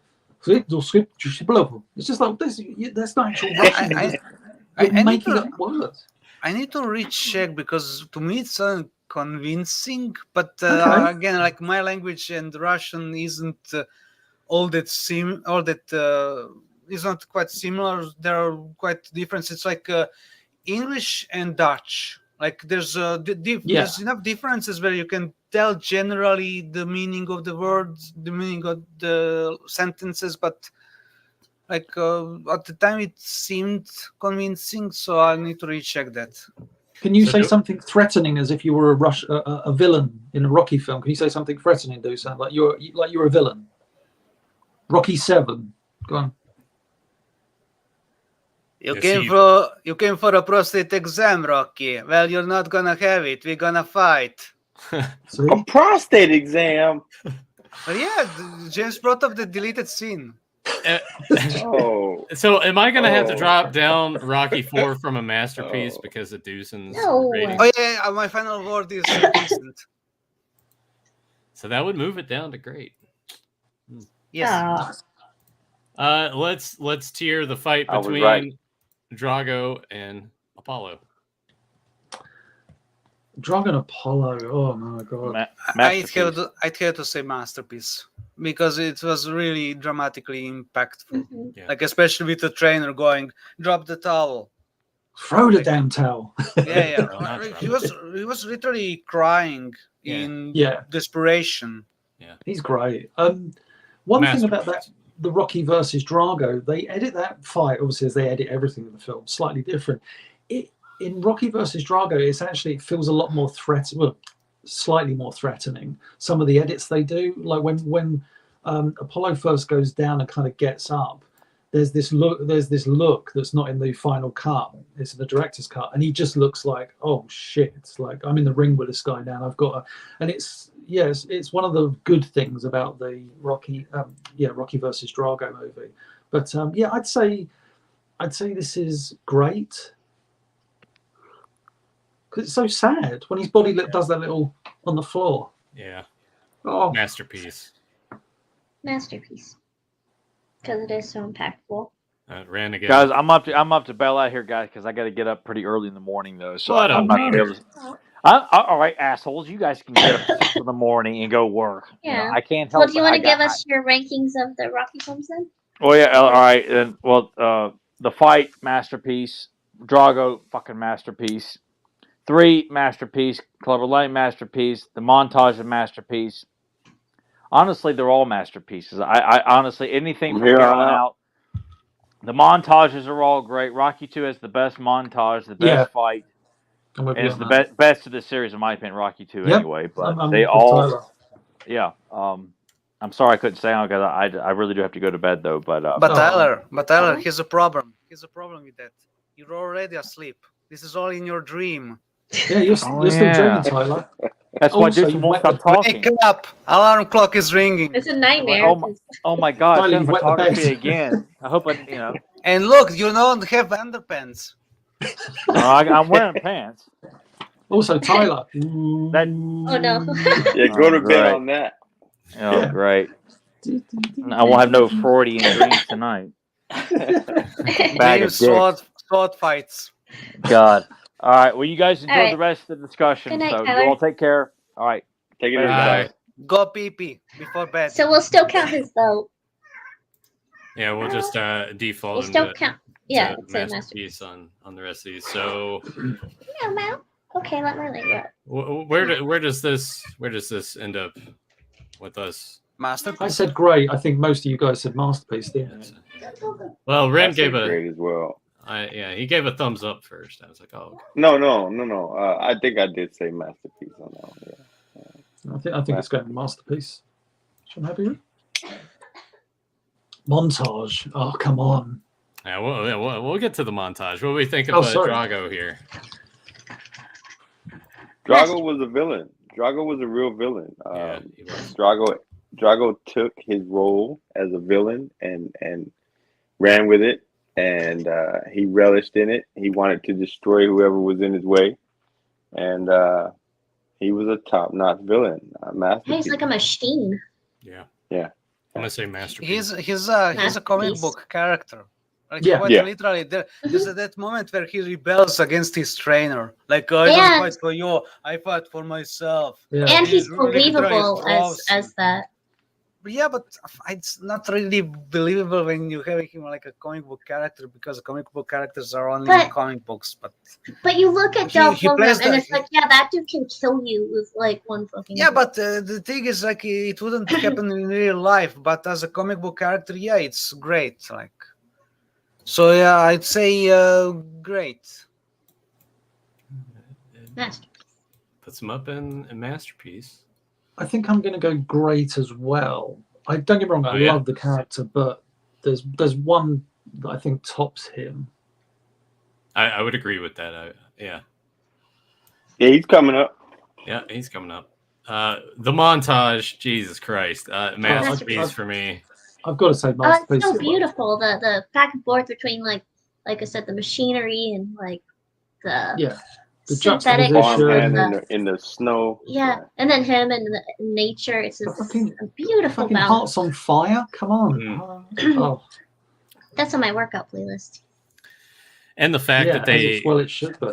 It's just like this. That's not actual Russian. I making up words. I need to recheck because to me it's convincing. But again, like my language and Russian isn't all that is not quite similar. There are quite differences. It's like English and Dutch. Like there's enough differences where you can tell generally the meaning of the words, the meaning of the sentences, but like at the time it seemed convincing, so I need to recheck that. Can you say something threatening as if you were a villain in a Rocky film? Can you say something threatening, Dusan, like you're a villain? Rocky 7. Go on. You came for a prostate exam, Rocky. Well, you're not gonna have it. We're gonna fight. A prostate exam. Yeah, James brought up the deleted scene. So am I gonna have to drop down Rocky 4 from a masterpiece because of Dusan's rating? Oh yeah, my final word is decent. So that would move it down to great. Yes. Let's tier the fight between Drago and Apollo. Drago and Apollo. Oh my god! I'd have to say masterpiece because it was really dramatically impactful. Yeah. Like especially with the trainer going, "Drop the towel." Throw the damn towel. Yeah. He was literally crying in desperation. Yeah, he's great. One thing about that. The Rocky versus Drago, they edit that fight, obviously, as they edit everything in the film, slightly different. In Rocky versus Drago, it feels a lot more slightly more threatening. Some of the edits they do, like when Apollo first goes down and kind of gets up, there's this look that's not in the final cut. It's in the director's cut, and he just looks like, oh shit, it's like I'm in the ring with this guy now. And I've got it's one of the good things about the Rocky versus Drago movie. But I'd say this is great because it's so sad when his body does that little on the floor. Yeah. Oh, masterpiece. Because it is so impactful. Ran again. Guys, I'm up to bail out here, guys, because I got to get up pretty early in the morning, though. So I'm not gonna be able to. All right, assholes, you guys can get up at 6 in the morning and go work. Yeah, I can't help. Well, do you want to give us your rankings of the Rocky films then? Oh yeah, all right. And the fight masterpiece, Drago fucking masterpiece, 3 masterpiece, Clubber Lang masterpiece, the montage of masterpiece. Honestly, they're all masterpieces. I honestly, anything from here on out, the montages are all great. Rocky 2 has the best montage, the best fight. And it's the best of the series, in my opinion, Rocky 2 anyway. But they all, I'm sorry I couldn't stay on because I really do have to go to bed though. But Tyler, here's a problem. Here's a problem with that. You're already asleep. This is all in your dream. Yeah, you're still dreaming, Tyler. That's why Jason won't stop talking. Wake up! Alarm clock is ringing. It's a nightmare. Oh my God! Cinematography again. I hope And look, you don't have underpants. I'm wearing pants. Also, Tyler. That, Oh no. Yeah, go to bed great. on that. Oh, Yeah. great. I won't have no Freudian dreams tonight. Bag of dicks. Sword fights. God. All right. Well, you guys enjoy right. the rest of the discussion. Good night, So Tyler. you all take care. All right. Take it Bye. easy, guys. Go pee-pee before bed. So we'll still count his vote. Yeah, we'll just default We'll him still to, count. Yeah, to it's a masterpiece on the rest of these. So Yeah, Mount. Okay, let me let you up. where does this end up with us? Masterpiece. I said great. I think most of you guys said masterpiece, didn't you? Well, Ren I gave said a great as well. he gave a thumbs up first. I was like, oh, okay. No. I think I did say masterpiece on that one. Yeah. I think it's going to masterpiece. Should I have you? Montage. Oh, come on. Yeah, we'll get to the montage. What do we think of Drago here? Drago was a villain. Drago was a real villain. He was. Drago took his role as a villain and ran with it, and he relished in it. He wanted to destroy whoever was in his way, and he was a top-notch villain. Masterpiece. He's like a machine. Yeah. Yeah. I'm gonna say masterpiece. He's a comic book character. Like literally, there's that moment where he rebels against his trainer. Like I don't fight for you, I fight for myself. Yeah. And he's believable as that. Yeah, but it's not really believable when you have him like a comic book character, because comic book characters are only in comic books. But you look at Del Fulham and it's like, yeah, that dude can kill you with like one fucking. Yeah, but the thing is, like, it wouldn't happen in real life. But as a comic book character, yeah, it's great. Like, so yeah, I'd say great. Puts him up in masterpiece. I think I'm going to go great as well. I don't get me wrong, I love the character, but there's one that I think tops him. I would agree with that. Yeah, he's coming up. Yeah, he's coming up. The montage, Jesus Christ, masterpiece for me. I've got to say masterpiece. It's so beautiful. The back and forth between like I said, the machinery and like the the synthetic farmland in the snow. Yeah, and then him and the nature. It's just a beautiful fucking Hearts on Fire. Come on. Oh. That's on my workout playlist. And the fact that they it should be.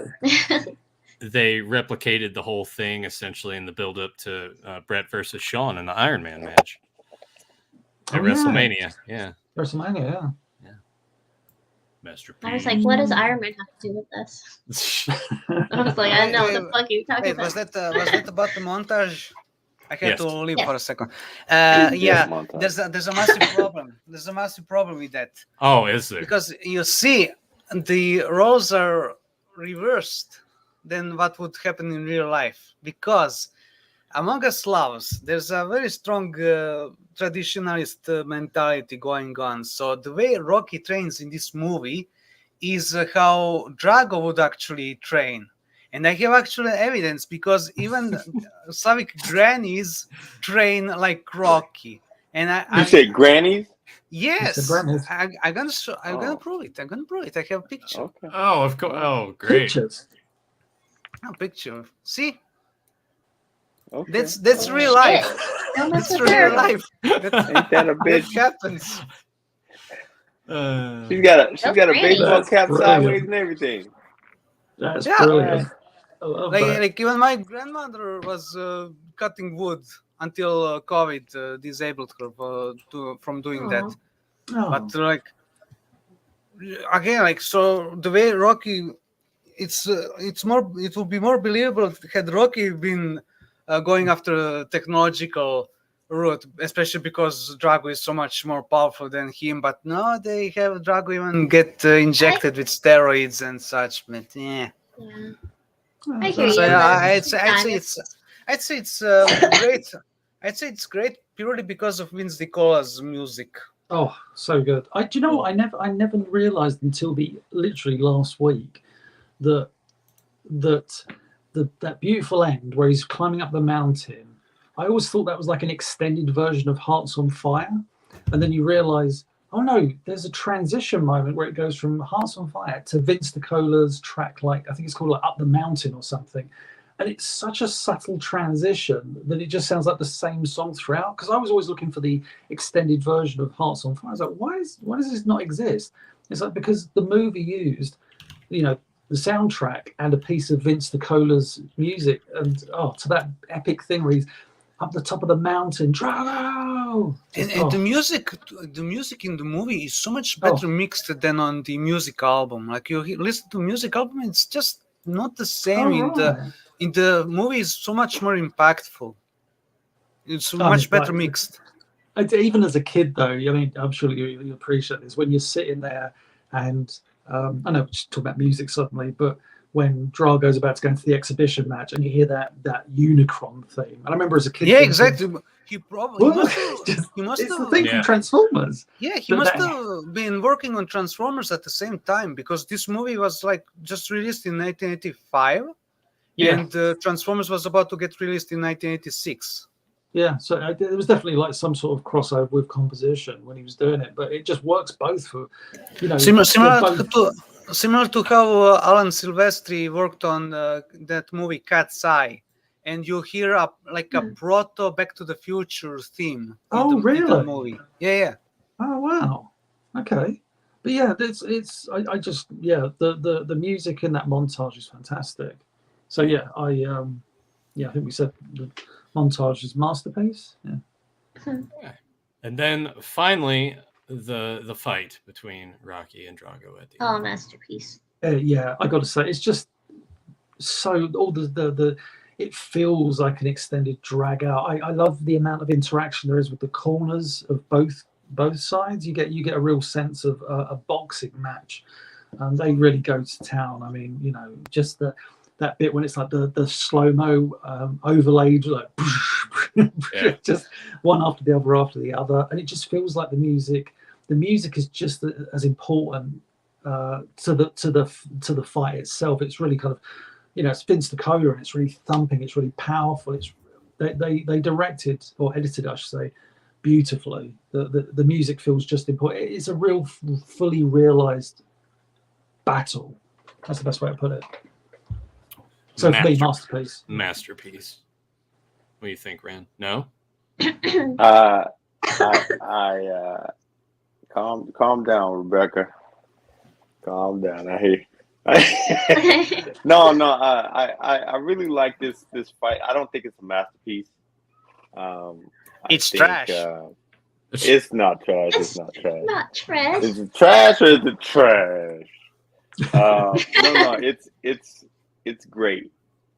They replicated the whole thing essentially in the build up to Bret versus Shawn in the Iron Man match at WrestleMania. Yeah. WrestleMania, yeah. Masterpiece. I was like, what does Iron Man have to do with this? I was like, I know what the fuck you're talking about. Was that about the montage? I had to leave for a second. Yeah, there's a massive problem. There's a massive problem with that. Oh, is there? Because you see, the roles are reversed than what would happen in real life. Because among us Slavs, there's a very strong traditionalist mentality going on. So the way Rocky trains in this movie is how Drago would actually train. And I have actual evidence, because even Slavic grannies train like Rocky. And you say grannies? Yes, I'm gonna prove it. I have a picture. Okay. Oh, of course. Oh, great. Pictures. A picture. See? Okay. That's real life. That's real life. Ain't that a bitch? That happens. She's got a baseball cap sideways and everything. That's brilliant. Like even my grandmother was cutting wood until COVID disabled her from doing that. Oh. But like again, like, so the way Rocky, it will be more believable had Rocky been going after a technological route, especially because Drago is so much more powerful than him. But no, they have Drago even get injected with steroids and such. But yeah. I hear you. So, I'd say it's great. I'd say it's great purely because of Vince DiCola's music. Oh, so good. Do you know what? I never realized until literally last week that beautiful end where he's climbing up the mountain. I always thought that was like an extended version of Hearts on Fire, and then you realize Oh no, there's a transition moment where it goes from Hearts on Fire to Vince DiCola's track, like I think it's called like Up the Mountain or something. And it's such a subtle transition that it just sounds like the same song throughout. Because I was always looking for the extended version of Hearts on Fire. I was like, why does this not exist? It's like because the movie used, the soundtrack and a piece of Vince DiCola's music, and to that epic thing where he's up the top of the mountain, Drago. And the music in the movie is so much better mixed than on the music album. Like you listen to the music album, it's just not the same. In the movie, it's so much more impactful. It's much better mixed. Even as a kid, though, I mean, I'm sure you appreciate this when you're sitting there, and I know we're just talking about music suddenly, but when Drago's about to go into the exhibition match and you hear that Unicron theme. And I remember as a kid... Yeah, exactly. He must it's the thing from Transformers. Yeah, he must have been working on Transformers at the same time, because this movie was like just released in 1985, and Transformers was about to get released in 1986. Yeah, so there was definitely like some sort of crossover with composition when he was doing it, but it just works both for, Similar to how Alan Silvestri worked on that movie Cat's Eye, and you hear a proto Back to the Future theme. Really? In the movie. Yeah. Oh wow. Okay. But yeah, the music in that montage is fantastic. So I think we said the montage is masterpiece. Yeah. And then finally, the fight between Rocky and Drago at the end. Masterpiece. Yeah, I got to say, it's just so all the it feels like an extended drag out. I love the amount of interaction there is with the corners of both sides. You get a real sense of a boxing match, and they really go to town. I mean, just that bit when it's like the slow-mo overlaid, like just one after the other, and it just feels like the music is just as important to the fight itself. It's really kind of, it's Vince DiCola, and it's really thumping, it's really powerful. They directed or edited, I should say, beautifully. The music feels just important. It's a real fully realized battle. That's the best way to put it. So for me, masterpiece. What do you think, Rand? No? Calm down, Rebecca. Calm down. I hear you. No. I really like this fight. I don't think it's a masterpiece. It's trash. It's not trash. It's not trash. Not trash. Is it trash or is it trash? No. It's great.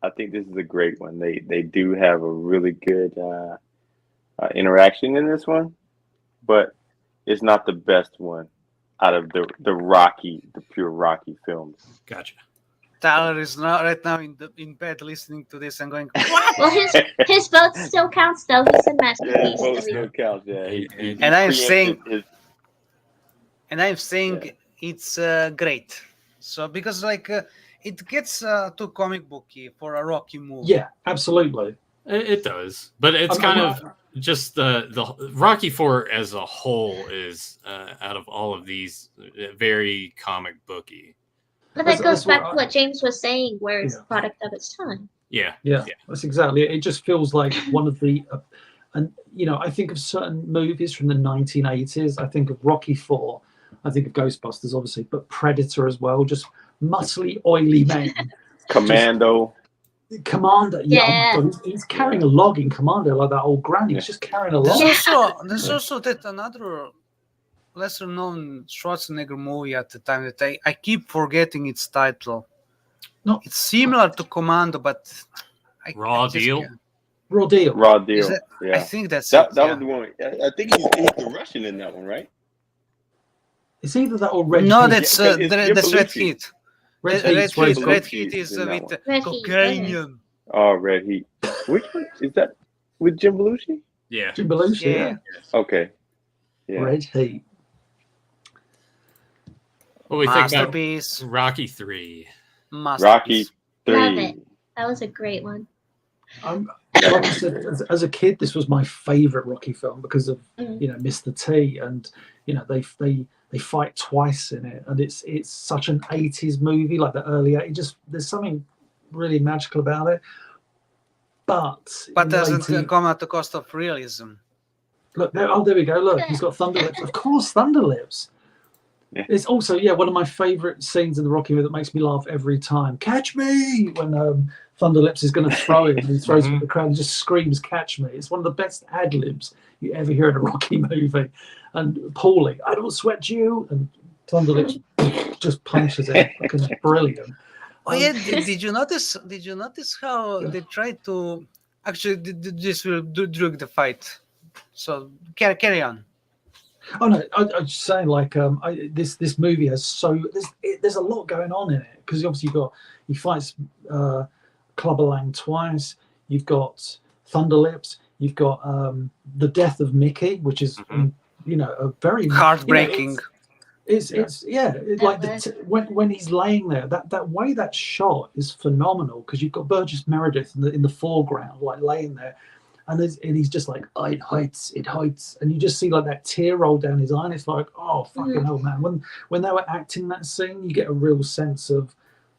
I think this is a great one. They do have a really good interaction in this one, but it's not the best one out of the pure Rocky films. Gotcha. Tyler is not right now in bed listening to this and going, what? Well, his vote still counts, though. He's a masterpiece. Yeah, his vote still counts. Yeah. And I'm saying it's great. So because it gets too comic booky for a Rocky movie. Yeah, absolutely. It does, but it's just the Rocky IV as a whole is out of all of these very comic booky. But that goes back to what James was saying, where it's a product of its time. Yeah, that's exactly it. It just feels like one of the, I think of certain movies from the 1980s. I think of Rocky IV. I think of Ghostbusters, obviously, but Predator as well. Just muscly, oily men. Commando. Commander, he's carrying a log in Commando like that old granny. He's just carrying a log. There's also that another lesser known Schwarzenegger movie at the time that I keep forgetting its title. No, it's similar to Commando, but Raw Deal. Raw Deal. Yeah, I think that's that was the one. I think he's the Russian in that one, right? It's either that or Red. No, Heat. that's Red Heat. Red Heat is with Cocaine. Oh, Red Heat. Which one is that? With Jim Belushi? Yeah. Jim Belushi. Yeah. Okay. Yeah. Red Heat. What do we think about Rocky 3? Rocky 3. Love it. That was a great one. Like I said, as a kid, this was my favorite Rocky film because of Mr. T, and they fight twice in it, and it's such an 80s movie, like the early 80s. There's something really magical about it. But doesn't come at the cost of realism. Look, there we go. Look, he's got Thunder Lips. Of course, Thunder Lips. Yeah. It's also one of my favorite scenes in the Rocky movie that makes me laugh every time. Catch me! When Thunder Lips is going to throw him, and he throws him at the crowd and just screams, "Catch me!" It's one of the best ad libs you ever hear in a Rocky movie. And Paulie, I don't sweat you, and Thunder Lips just punches it. It's brilliant. Oh yeah, did you notice? Did you notice how they tried to actually this will during the fight? So carry on. Oh no, I'm just saying, like, this movie has there's a lot going on in it, because obviously he fights Clubber Lang twice. You've got Thunder Lips. You've got the death of Mickey, which is a very heartbreaking. When he's laying there, that way that shot is phenomenal, because you've got Burgess Meredith in the foreground, like laying there. And he's just like, oh, it hurts, and you just see like that tear roll down his eye, and it's like, oh fucking hell, man. When they were acting that scene, you get a real sense of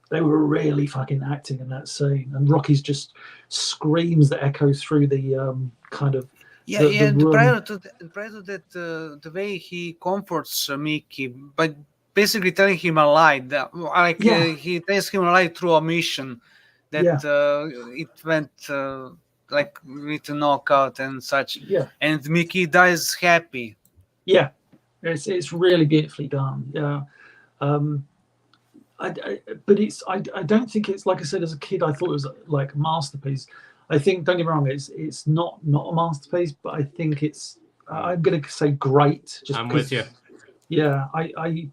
they were really fucking acting in that scene, and Rocky's just screams that echo through the kind of prior to that, the way he comforts Mickey by basically telling him a lie, he tells him a lie through a mission that it went. Like with a knockout and such, and Mickey dies happy. Yeah, it's really beautifully done. Yeah, but I don't think it's, like I said, as a kid I thought it was like a masterpiece. I think, don't get me wrong, it's not a masterpiece, but I think it's I'm going to say great. I'm with you. Yeah,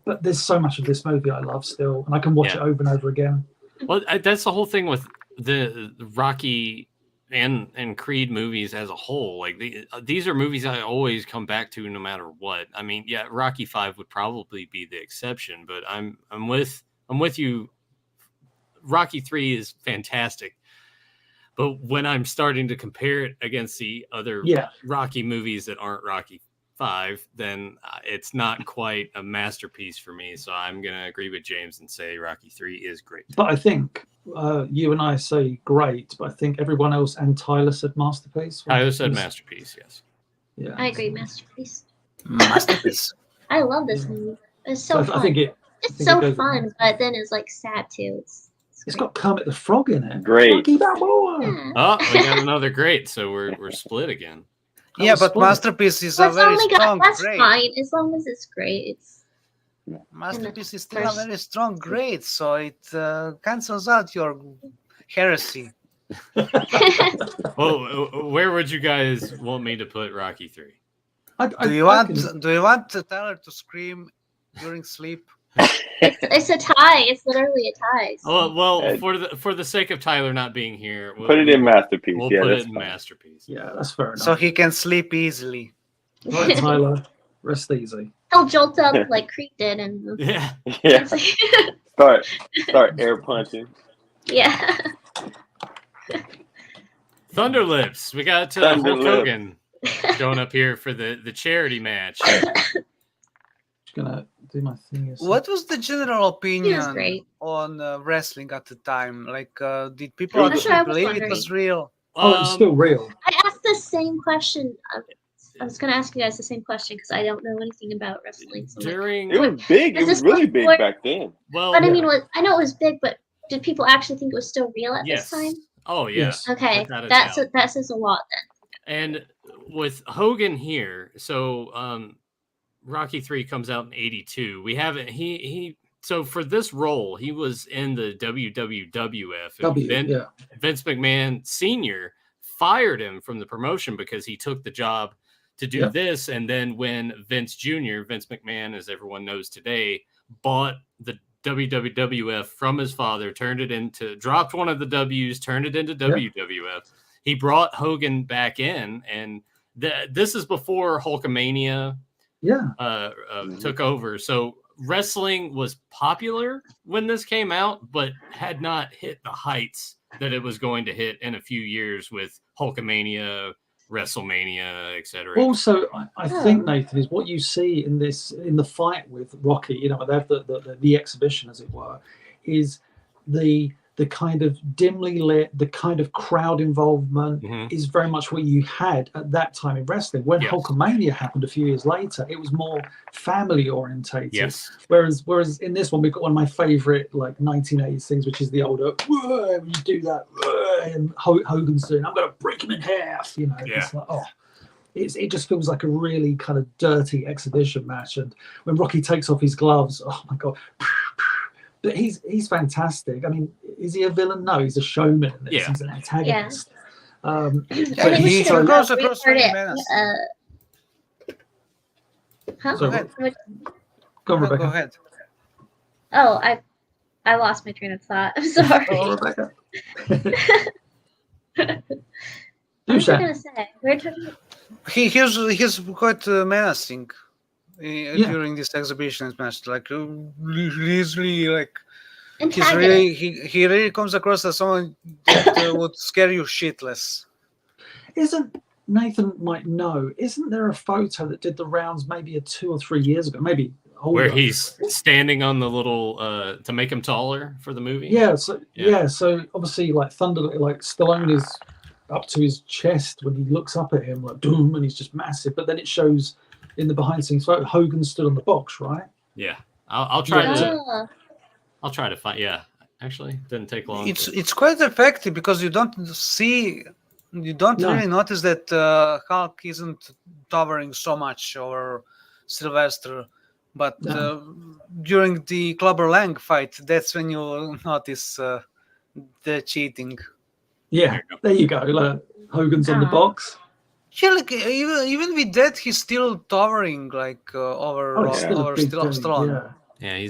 but there's so much of this movie I love still, and I can watch it over and over again. Well, that's the whole thing with the Rocky and Creed movies as a whole. Like these are movies I always come back to no matter what. I mean, yeah, Rocky 5 would probably be the exception, but I'm with you. Rocky 3 is fantastic. But when I'm starting to compare it against the other Rocky movies that aren't Rocky 5, then it's not quite a masterpiece for me. So I'm going to agree with James and say Rocky 3 is great. But I think you and I say great, but I think everyone else and Tyler said masterpiece. Tyler said masterpiece, yes. Yeah, I agree, masterpiece. Masterpiece. I love this movie. It's so fun. I think it's so fun, but then it's like sad too. It's got Kermit the Frog in it. Great. Rocky Balboa. Yeah. Oh, we got another great, so we're split again. Yeah, but masterpiece is a very strong that's grade. Fine, as long as it's great. Masterpiece is still a very strong grade, so it cancels out your heresy. Well, where would you guys want me to put Rocky 3? Do you want Tyler to scream during sleep? It's a tie. It's literally a tie. So. Well, for the sake of Tyler not being here, put it in masterpiece. We'll put it in masterpiece. Yeah, that's fair enough. So he can sleep easily. Right, Tyler, rest easy. He'll jolt up like Creed did, and yeah. Start air punching. Yeah. Thunder Lips. We got Hulk Hogan going up here for the charity match. Just gonna do my thing. What was the general opinion on wrestling at the time? Like, did people actually believe it was real? Oh, it's still real. I asked the same question. I was going to ask you guys the same question because I don't know anything about wrestling. So it was big. It was really big back then. Well, but I mean, I know it was big, but did people actually think it was still real at this time? Oh, yes. Okay, that says a lot then. And with Hogan here, so Rocky 3 comes out in 82. We haven't so for this role, he was in the WWF. Vince McMahon Sr. fired him from the promotion because he took the job to do this. And then when Vince Jr., Vince McMahon, as everyone knows today, bought the WWF from his father, dropped one of the W's, turned it into WWF. He brought Hogan back in, and this is before Hulkamania took over. So wrestling was popular when this came out, but had not hit the heights that it was going to hit in a few years with Hulkamania, WrestleMania, etc. Also, I think, Nathan, is what you see in the fight with Rocky. You know, they have the exhibition, as it were, is the kind of dimly lit, the kind of crowd involvement is very much what you had at that time in wrestling. When Hulkamania happened a few years later, it was more family orientated. Yes. Whereas in this one, we've got one of my favorite like 1980s things, which is the older when you do that, and Hogan's doing, I'm going to break him in half. You know, it's like, oh. It just feels like a really kind of dirty exhibition match. And when Rocky takes off his gloves, oh my God. But he's fantastic. I mean, is he a villain? No, he's a showman in this. Yeah. He's an antagonist. I think we should have re-heard it. Huh? So, go on, Rebecca. Go ahead. Oh, I lost my train of thought. I'm sorry. Oh, Rebecca. What was I gonna say? We're talking. He's quite menacing during this exhibition match. Like he's really like he really comes across as someone that would scare you shitless. Isn't Nathan might know? Isn't there a photo that did the rounds maybe 2 or 3 years ago? Maybe older. Where he's standing on the little to make him taller for the movie. Yeah. So So obviously, like Stallone is up to his chest when he looks up at him, like doom, and he's just massive. But then it shows in the behind the scenes photo, Hogan stood on the box, right? Yeah, I'll try to find. Yeah, actually, didn't take long. It's quite effective because you don't really notice that Hulk isn't towering so much over Sylvester, but during the Clubber Lang fight, that's when you notice the cheating. Yeah, there you go. Like, Hogan's on the box. Yeah, like even with that, he's still towering like over Stallone. Yeah, I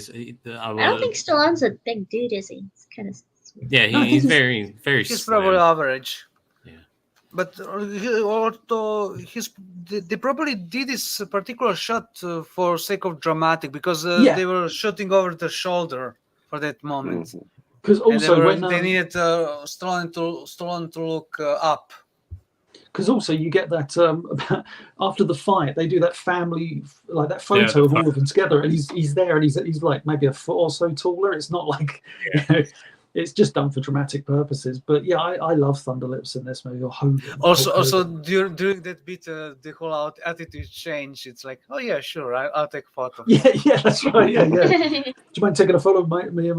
don't think Stallone's a big dude, is he? It's kind of. Yeah, he's very, very. He's slim. probably average. Yeah, but they probably did this particular shot for sake of dramatic because they were shooting over the shoulder for that moment. Because also they needed Stallone to look up. Because also you get that after the fight, they do that family, like that photo of all of them together, and he's there, and he's like maybe a foot or so taller. It's not like you know, it's just done for dramatic purposes. But yeah, I love Thunderlips in this movie. Or Hogan. Also during that bit, the whole attitude change. It's like, oh yeah, sure, I'll take a photo. Yeah, that's right. Yeah. Do you mind taking a photo of me?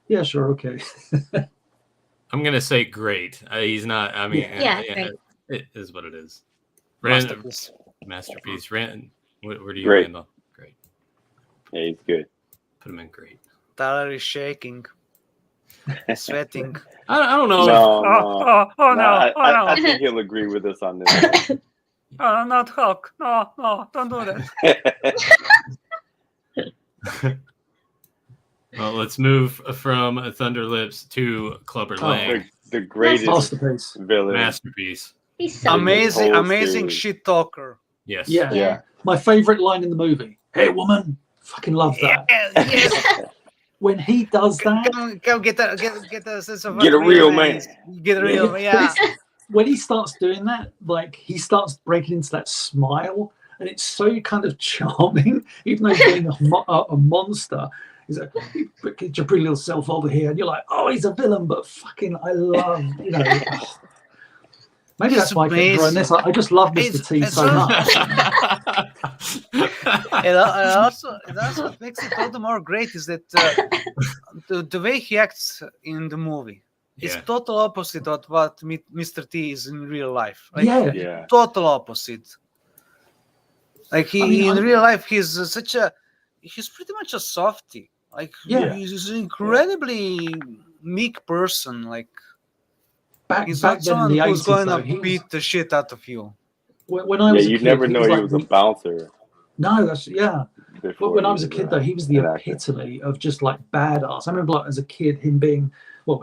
Yeah, sure, okay. I'm gonna say great. He's not. I mean, great. It is what it is. Masterpiece. Where do you land on? Great. Yeah, he's good. Put him in great. Tyler is shaking, sweating. I don't know. No. I think he'll agree with us on this. Not Hulk. No, don't do that. Well, let's move from Thunderlips to Clubber Lang. The greatest masterpiece. Villain. Masterpiece. He's so amazing shit talker. Yes. Yeah. My favorite line in the movie. Hey, woman. Fucking love that. Yes. When he does that, come get a sense of get a real man. Get a real man. Yeah. When he starts doing that, like he starts breaking into that smile, and it's so kind of charming, even though he's being a monster. He's like, get your pretty little self over here, and you're like, oh, he's a villain, but fucking, I love, you know. Maybe that's why I keep drawing this. I just love Mr. T so much. It also what makes it all the more great is that the way he acts in the movie is total opposite of what Mr. T is in real life. Like, total opposite. Like in real life, he's pretty much a softie. Like he's an incredibly meek person. Like he's not someone who's going to beat the shit out of you. When I was a you'd kid, never know he was a bouncer. No, that's when I was a kid, though, he was the epitome of just like badass. I remember, like, as a kid, him being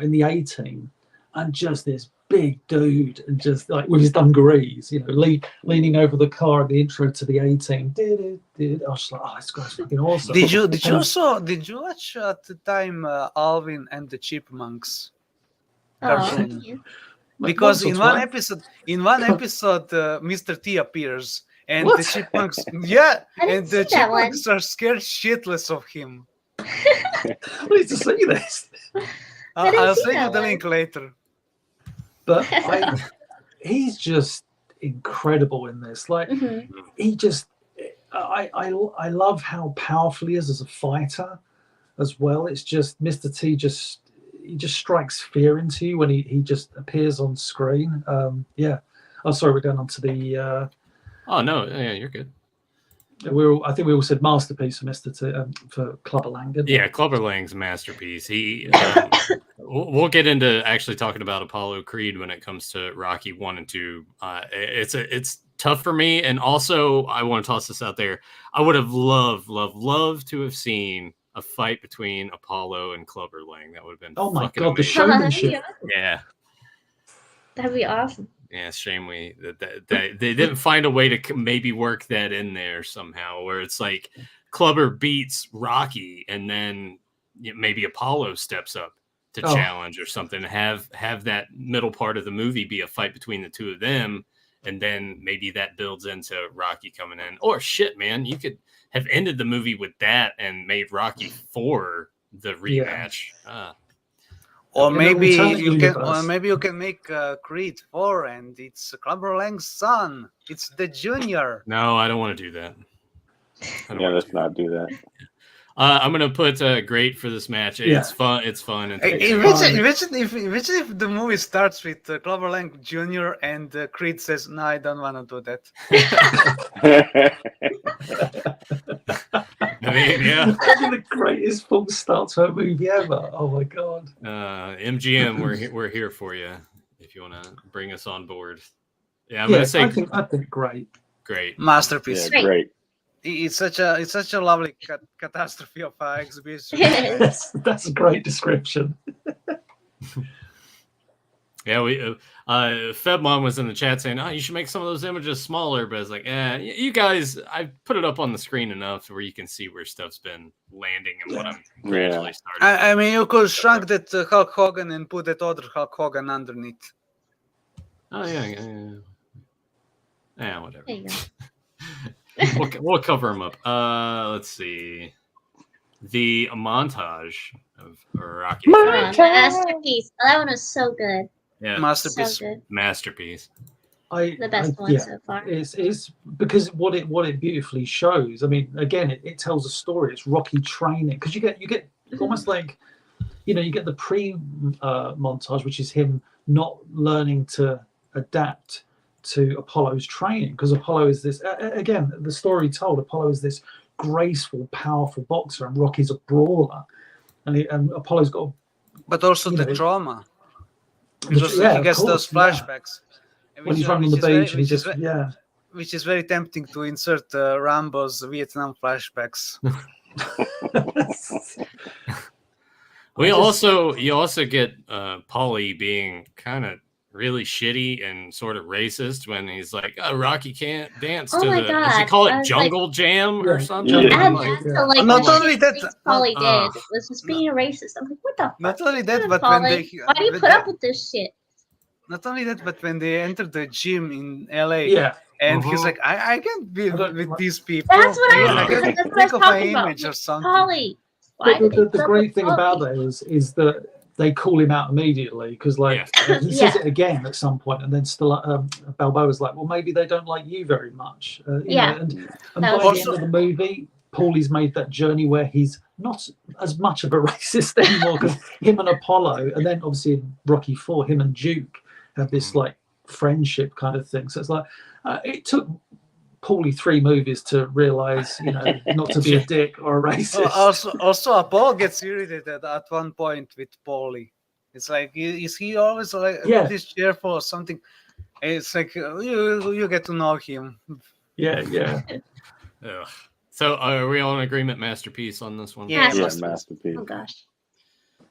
in the A-Team, and just this big dude, and just like with his dungarees, you know, leaning over the car at the intro to the A-Team. I was just like, oh, this guy's fucking awesome. Did you watch at the time Alvin and the Chipmunks? Oh, because once or in one twice. episode, Mr. T appears, and What? the chipmunks, yeah, I didn't and the see that one. chipmunks are scared shitless of him. I need to see this. I didn't I'll see send you that the one. link later. But he's just incredible in this. Like he just, I love how powerful he is as a fighter as well. It's just Mr. T he just strikes fear into you when he just appears on screen. Yeah. Oh, sorry, we're going on to the. Oh no, yeah, you're good. I think we all said masterpiece for Mr. T for Clubber Lang. Didn't we? Yeah, Clubber Lang's masterpiece. He, we'll get into actually talking about Apollo Creed when it comes to Rocky 1 and 2. It's tough for me, and also I want to toss this out there. I would have loved to have seen a fight between Apollo and Clubber Lang. That would have been Oh my fucking god, the amazing. showmanship. Yeah. That'd be awesome. Yeah, it's a shame that they didn't find a way to maybe work that in there somehow, where it's like Clubber beats Rocky, and then maybe Apollo steps up to challenge or something. Have that middle part of the movie be a fight between the two of them, and then maybe that builds into Rocky coming in. Or shit, man, you could have ended the movie with that and made Rocky 4 the rematch. Or In the maybe alternate you can, universe. or maybe you can make Creed 4, and it's Clubber Lang's son. It's the junior. No, I don't want to do that. Yeah, let's not do that. I'm gonna put great for this match. It's fun. It's fun. And Imagine if the movie starts with Clubber Lang Jr. and Creed says, "No, I don't want to do that." I mean, yeah. That'd be the greatest full start to a movie ever. Oh my god. MGM, we're here for you if you want to bring us on board. Yeah, I'm gonna say I think great. Great masterpiece. Yeah, great. It's such a lovely catastrophe of exhibition. That's a great description. Yeah, we Febmon was in the chat saying, "Oh, you should make some of those images smaller." But it's like, you guys, I put it up on the screen enough where you can see where stuff's been landing and what I'm actually starting. I mean, you could shrunk that Hulk Hogan and put that other Hulk Hogan underneath. Oh yeah. Whatever. There you go. We'll cover them up. Let's see. The montage of Rocky. Masterpiece. That one was so good. Yeah, masterpiece. So good. Masterpiece. The best one so far. It's because what it beautifully shows. I mean, again, it tells a story. It's Rocky training because you get almost like, you get the montage, which is him not learning to adapt to Apollo's training, because Apollo is this again, the story told, Apollo is this graceful, powerful boxer, and Rocky's a brawler, and Apollo's got, but also the trauma. Because he gets those flashbacks when he's running on the beach, and he just which is very tempting to insert Rambo's Vietnam flashbacks. You also get Paulie being kind of really shitty and sort of racist when he's like, Rocky can't dance to the, does he call it Jungle Jam or something? Not only that, Paulie did was just being a racist. I'm like, what the fuck? Not only that, but Paulie, when they why do you put up with this shit? Not only that, but when they enter the gym in LA, and he's like, I can't be with these people. That's what I can think think of my image or something. Paulie. The great thing about that is that they call him out immediately, because he says it again at some point, and then still Balboa's like, well, maybe they don't like you very much. And by the end of the movie, Paulie's made that journey where he's not as much of a racist anymore, because him and Apollo, and then obviously in Rocky IV, him and Duke have this like friendship kind of thing. So it's like it took Paulie 3 movies to realize, not to be a dick or a racist. Also, Apollo gets irritated at one point with Paulie. It's like, is he always like this cheerful or something? It's like you get to know him. Yeah. So are we all in agreement? Masterpiece on this one? Yeah, masterpiece. Oh gosh.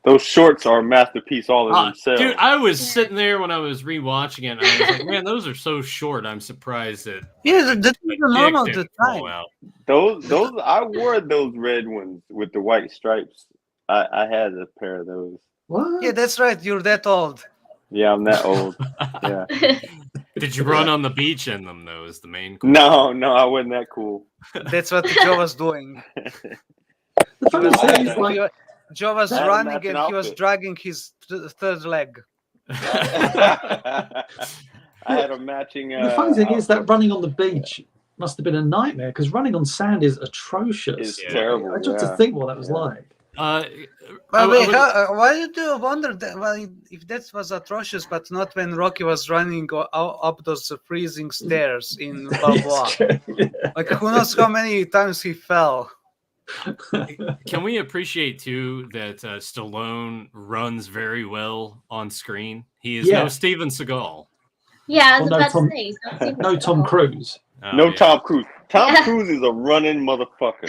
Those shorts are a masterpiece all in themselves. Dude, I was sitting there when I was rewatching it, and I was like, man, those are so short. I'm surprised that that's normal the time. Those I wore those red ones with the white stripes. I had a pair of those. What? Yeah, that's right. You're that old. Yeah, I'm that old. Yeah. Did you run on the beach in them though? Is the main question. No, I wasn't that cool. That's what Joe was doing. The funny thing is, like, Joe was I had a running matching and he was outfit. dragging his third leg. I had a matching. the funny thing is that outfit. running on the beach must have been a nightmare because running on sand is atrocious. It's terrible. I just yeah. to think what that was like. But wait, why do you wonder that? Well, if that was atrocious, but not when Rocky was running up those freezing stairs in Balboa? Like, who knows how many times he fell? Can we appreciate too that Stallone runs very well on screen? He is no Steven Seagal. Yeah, I was Well, no about Tom- to say. he's not Steven No Tom Seagal. Cruise. Oh, No yeah. Tom Cruise. Tom Cruise is a running motherfucker.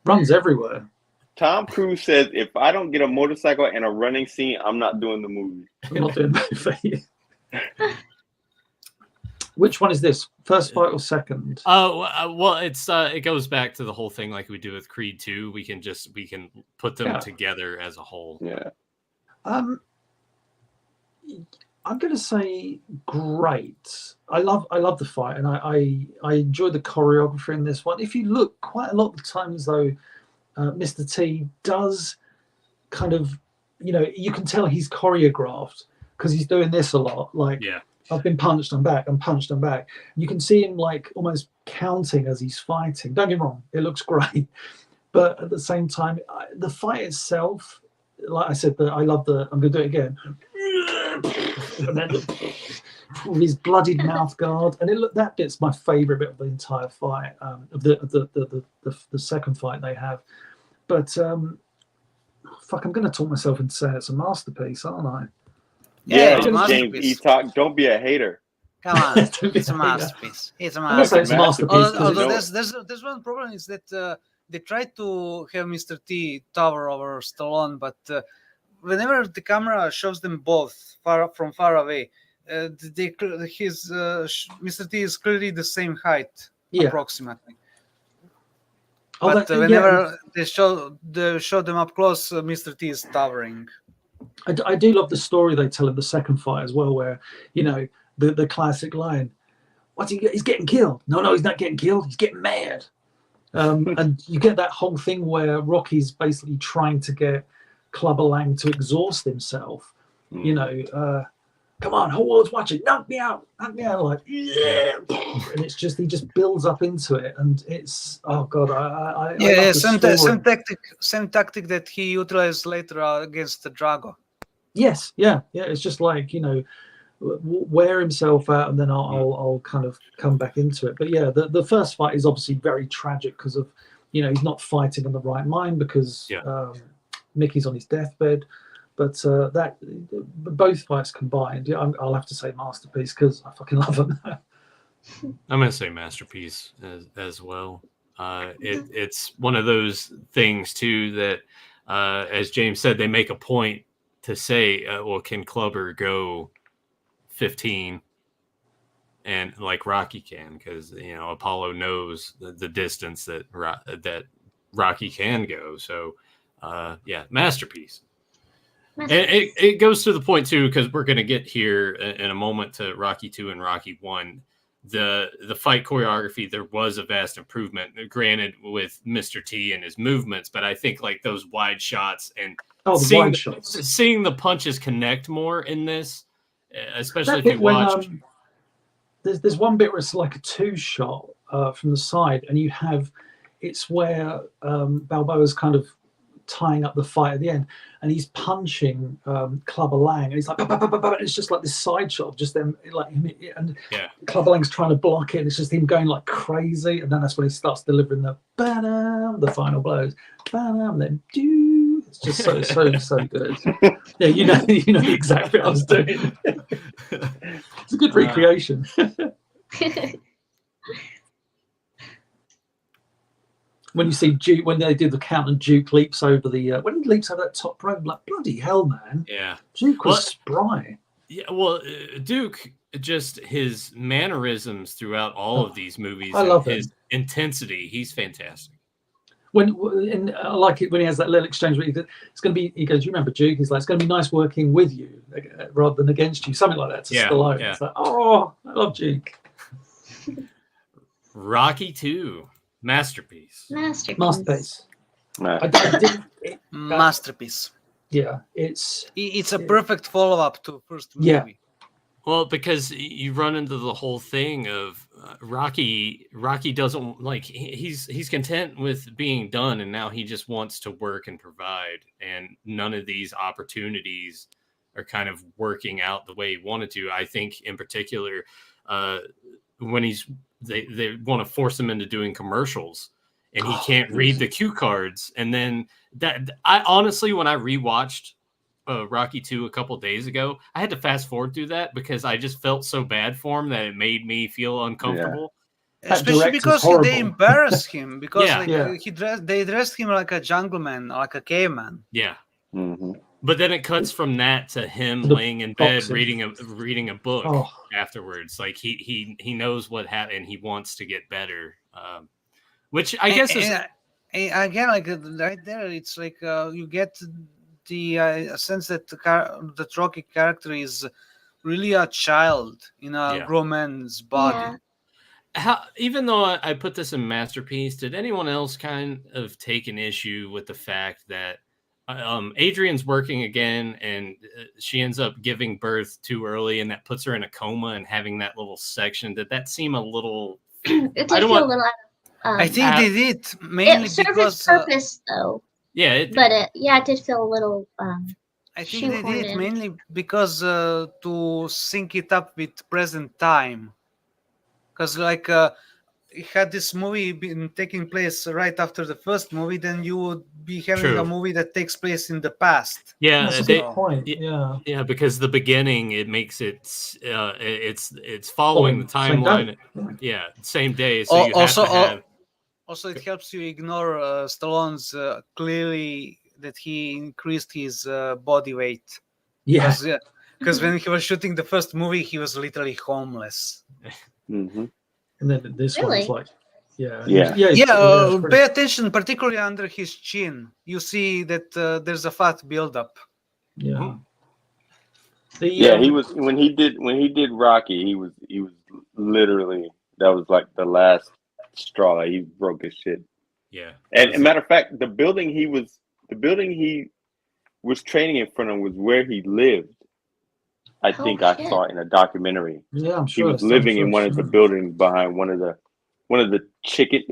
Runs everywhere. Tom Cruise says, if I don't get a motorcycle and a running scene, I'm not doing the movie. I'm not doing the movie. Which one is this? First fight or second? Well, it's it goes back to the whole thing like we do with Creed 2. We can put them together as a whole. Yeah. I'm going to say great. I love the fight, and I enjoy the choreography in this one. If you look, quite a lot of times though, Mr. T does kind of, you can tell he's choreographed because he's doing this a lot. Like, I've been punched, I'm back, I'm punched, I'm back. You can see him like almost counting as he's fighting. Don't get me wrong, it looks great, but at the same time, the fight itself, like I said, I love I'm going to do it again. And then with his bloodied mouth guard, and that bit's my favorite bit of the entire fight, of the second fight they have. But I'm going to talk myself into saying it's a masterpiece, aren't I? Yeah, it's a James masterpiece. E. Talk. Don't be a hater. Come on, it's a masterpiece. It's a I'm gonna say it's a masterpiece. masterpiece. Although there's one problem is that they tried to have Mr. T tower over Stallone, but whenever the camera shows them both from far away, Mr. T is clearly the same height, approximately. But whenever they show them up close, Mr. T is towering. I do love the story they tell in the second fight as well, where the classic line, he's getting killed. No, he's not getting killed. He's getting mad. And you get that whole thing where Rocky's basically trying to get Clubber Lang to exhaust himself. Come on, whole world's watching. Knock me out. Like, yeah. And it's just, he just builds up into it, and it's, oh god, I same tactic that he utilized later against the Drago. Yes, yeah. It's just like, wear himself out, and then I'll kind of come back into it. But yeah, the first fight is obviously very tragic because of, he's not fighting in the right mind because Mickey's on his deathbed. But both fights combined, I'll have to say masterpiece because I fucking love them. I'm gonna say masterpiece as well. It's one of those things too that, as James said, they make a point to say, well, can Clubber go 15? And like Rocky can, because Apollo knows the distance that Rocky can go. So masterpiece. And it goes to the point too, because we're going to get here in a moment to Rocky 2 and Rocky 1. The fight choreography, there was a vast improvement, granted, with Mr. T and his movements, but I think like those wide shots and seeing the punches connect more in this, especially if you watch. There's one bit where it's like a two shot from the side, and it's where Balboa's kind of tying up the fight at the end, and he's punching Clubber Lang, and he's like, and it's just like this side shot of just them, like him, and Clubber Lang's trying to block it, and it's just him going like crazy, and then that's when he starts delivering the final blows, and then it's just so good. Yeah, you know exactly what I was doing. It's a good recreation. When you see Duke, when they do the count and Duke leaps over when he leaps over that top rope, like, bloody hell, man. Yeah. Duke was spry. Yeah, well, Duke, just his mannerisms throughout all of these movies, I love his intensity, he's fantastic. I like it when he has that little exchange where it's going to be. He goes, "You remember Duke?" He's like, "It's going to be nice working with you rather than against you." Something like that to Stallone. Yeah. It's like, oh, I love Duke. Rocky 2, masterpiece. Masterpiece. Masterpiece. Yeah, it's a perfect follow-up to first movie. Yeah. Well, because you run into the whole thing of Rocky doesn't like he's content with being done, and now he just wants to work and provide, and none of these opportunities are kind of working out the way he wanted to. I think in particular, when they want to force him into doing commercials, and he can't read the cue cards, and then I honestly, when I rewatched Rocky 2 a couple days ago, I had to fast forward through that because I just felt so bad for him that it made me feel uncomfortable. Yeah. Especially because they embarrassed him because they dressed him like a jungleman, like a caveman. Yeah. Mm-hmm. But then it cuts from that to him laying in bed reading a book afterwards. Like he knows what happened and he wants to get better. Which I guess is again, like right there, it's like you get the sense that the Rocky character is really a child in a grown man's body. Even though I put this in masterpiece, did anyone else kind of take an issue with the fact that Adrian's working again and she ends up giving birth too early, and that puts her in a coma and having that little section? Did that seem a little? It did feel a little. I think they did mainly it served because its purpose though. Yeah, it did feel a little. I think they did mainly because to sync it up with present time, because like had this movie been taking place right after the first movie, then you would be having a movie that takes place in the past. Yeah, that's a good point. Yeah, because the beginning it makes it's following the timeline. Same day. So you have to have. Also, it helps you ignore Stallone's clearly that he increased his body weight. Yeah. Because when he was shooting the first movie, he was literally homeless. Mm-hmm. And then this one's like, pay attention, particularly under his chin. You see that there's a fat buildup. Yeah. He was when he did Rocky. He was literally, that was like the last straw. He broke his shit. Yeah. And matter of fact, the building he was training in front of was where he lived. I think I saw it in a documentary. Yeah, I'm sure he was living in one of the buildings behind one of the chicken.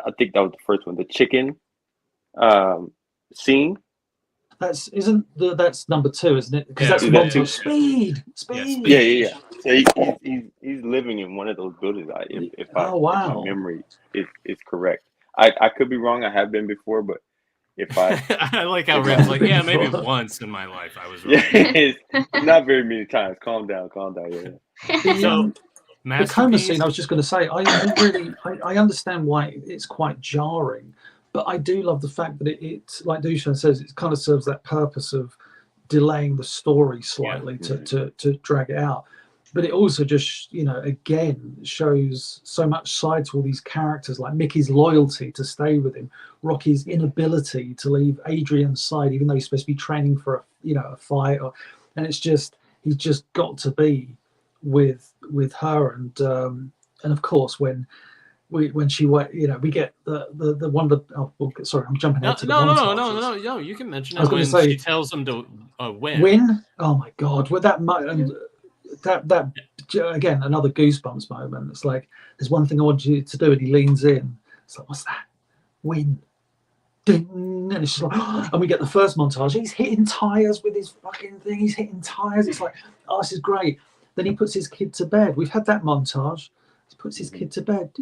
I think that was the first one. The chicken scene. That's number 2, isn't it? Because that's Monty. Speed. Yeah. So he's living in one of those buildings. If my memory is correct. I could be wrong. I have been before, but if I like how Red's like, maybe once in my life I was wrong. Not very many times. Calm down. Yeah. So the coma scene, I was just going to say, I understand why it's quite jarring, but I do love the fact that it like Dushan says, it kind of serves that purpose of delaying the story slightly to drag it out. But it also just, again, shows so much side to all these characters, like Mickey's loyalty to stay with him, Rocky's inability to leave Adrian's side, even though he's supposed to be training for a fight, and it's just he's just got to be with her, and of course when she we get the one of the sorry, I'm jumping ahead to the montages. No, you can mention it. I was going to say, she tells him to win. Win? Oh my God! With that that again, another goosebumps moment. It's like, there's one thing I want you to do, and he leans in. It's like, what's that? Win. Ding. And it's just like, and we get the first montage. He's hitting tires with his fucking thing. He's hitting tires. It's like, oh, this is great. Then he puts his kid to bed. We've had that montage. He puts his kid to bed.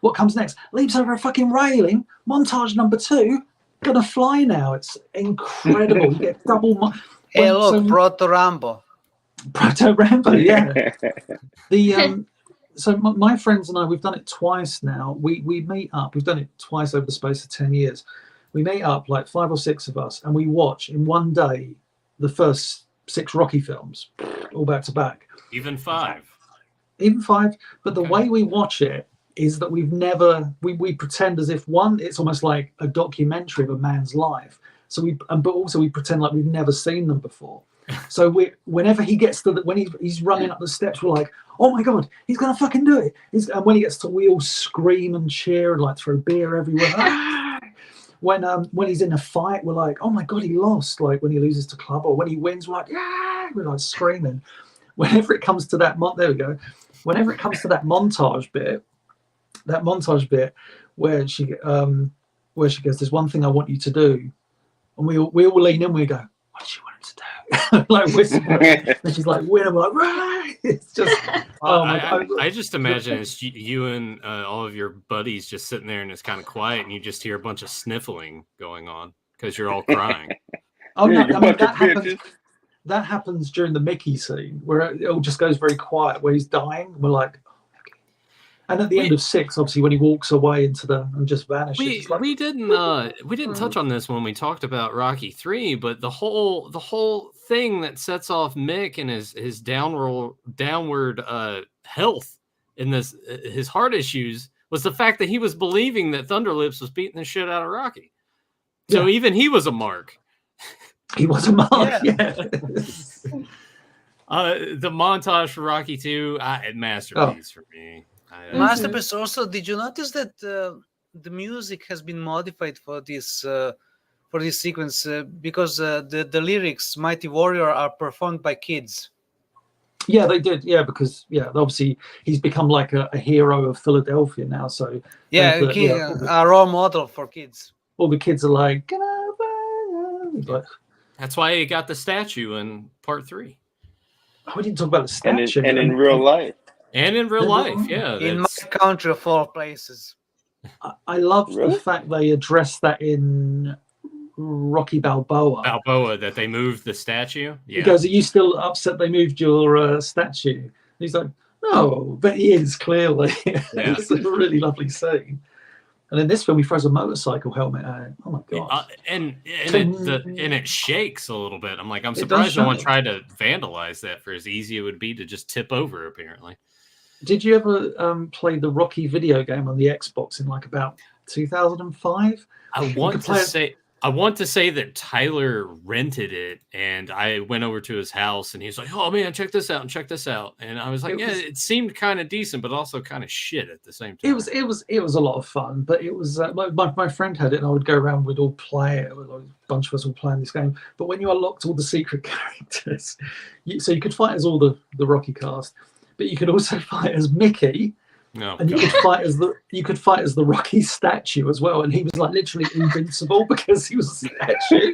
What comes next? Leaps over a fucking railing. Montage number 2. Gonna fly now. It's incredible. You get double. Hey, look, Proto Rambo. Proto Rambo, yeah. So my friends and I, we've done it twice now. We meet up. We've done it twice over the space of 10 years. We meet up, like 5 or 6 of us, and we watch in one day the first 6 Rocky films, all back to back. Even 5. But the way we watch it is that we've never we pretend as if it's almost like a documentary of a man's life. So but also we pretend like we've never seen them before. So whenever he gets to when he's running up the steps, we're like, oh my god, he's gonna fucking do it. And when he gets to, we all scream and cheer and like throw beer everywhere. When he's in a fight, we're like, oh my god, he lost. Like when he loses to Club, or when he wins, we're like, yeah, we're like screaming. Whenever it comes to that there we go. Whenever it comes to that montage bit where she goes, there's one thing I want you to do, and we all lean in, we go, what do you want him to do? Like whisper, and she's like, win. I'm like, right. It's just. I just imagine it's you and all of your buddies just sitting there, and it's kind of quiet, and you just hear a bunch of sniffling going on because you're all crying. Oh no! I mean, that happens during the Mickey scene where it all just goes very quiet, where he's dying. We're like, oh, Mickey. And at the end of 6, obviously, when he walks away and just vanishes. We didn't touch on this when we talked about Rocky 3, but the whole thing that sets off Mick and his downward health in this his heart issues was the fact that he was believing that Thunderlips was beating the shit out of Rocky. So even he was a mark. He was a mark. Yeah. The montage for Rocky 2, masterpiece for me. Masterpiece. Also, did you notice that the music has been modified for this sequence because the lyrics "Mighty Warrior" are performed by kids? Yeah, they did. Yeah, because obviously he's become like a hero of Philadelphia now. So a role model for kids. All the kids are like, that's why he got the statue in part 3. Oh, we didn't talk about the statue. And in real life. And in real life, yeah. In my country of all places. I love the fact they addressed that in Rocky Balboa. That they moved the statue. Yeah. He goes, are you still upset they moved your statue? And he's like, no, but he is clearly. Yeah. It's a really lovely scene. And in this film, he throws a motorcycle helmet at it. Oh my god! And it shakes a little bit. I'm surprised no one tried to vandalize that for as easy it would be to just tip over. Apparently. Did you ever play the Rocky video game on the Xbox in like about 2005? I want to say that Tyler rented it, and I went over to his house, and he's like, "Oh man, check this out and check this out." And I was like, it seemed kind of decent, but also kind of shit at the same time. It was a lot of fun, but it was my friend had it, and I would go around, we'd all play it. A bunch of us all playing this game. But when you unlocked all the secret characters, so you could fight as all the Rocky cast, but you could also fight as Mickey. No, and you could fight as the Rocky statue as well, and he was like literally invincible because he was a statue.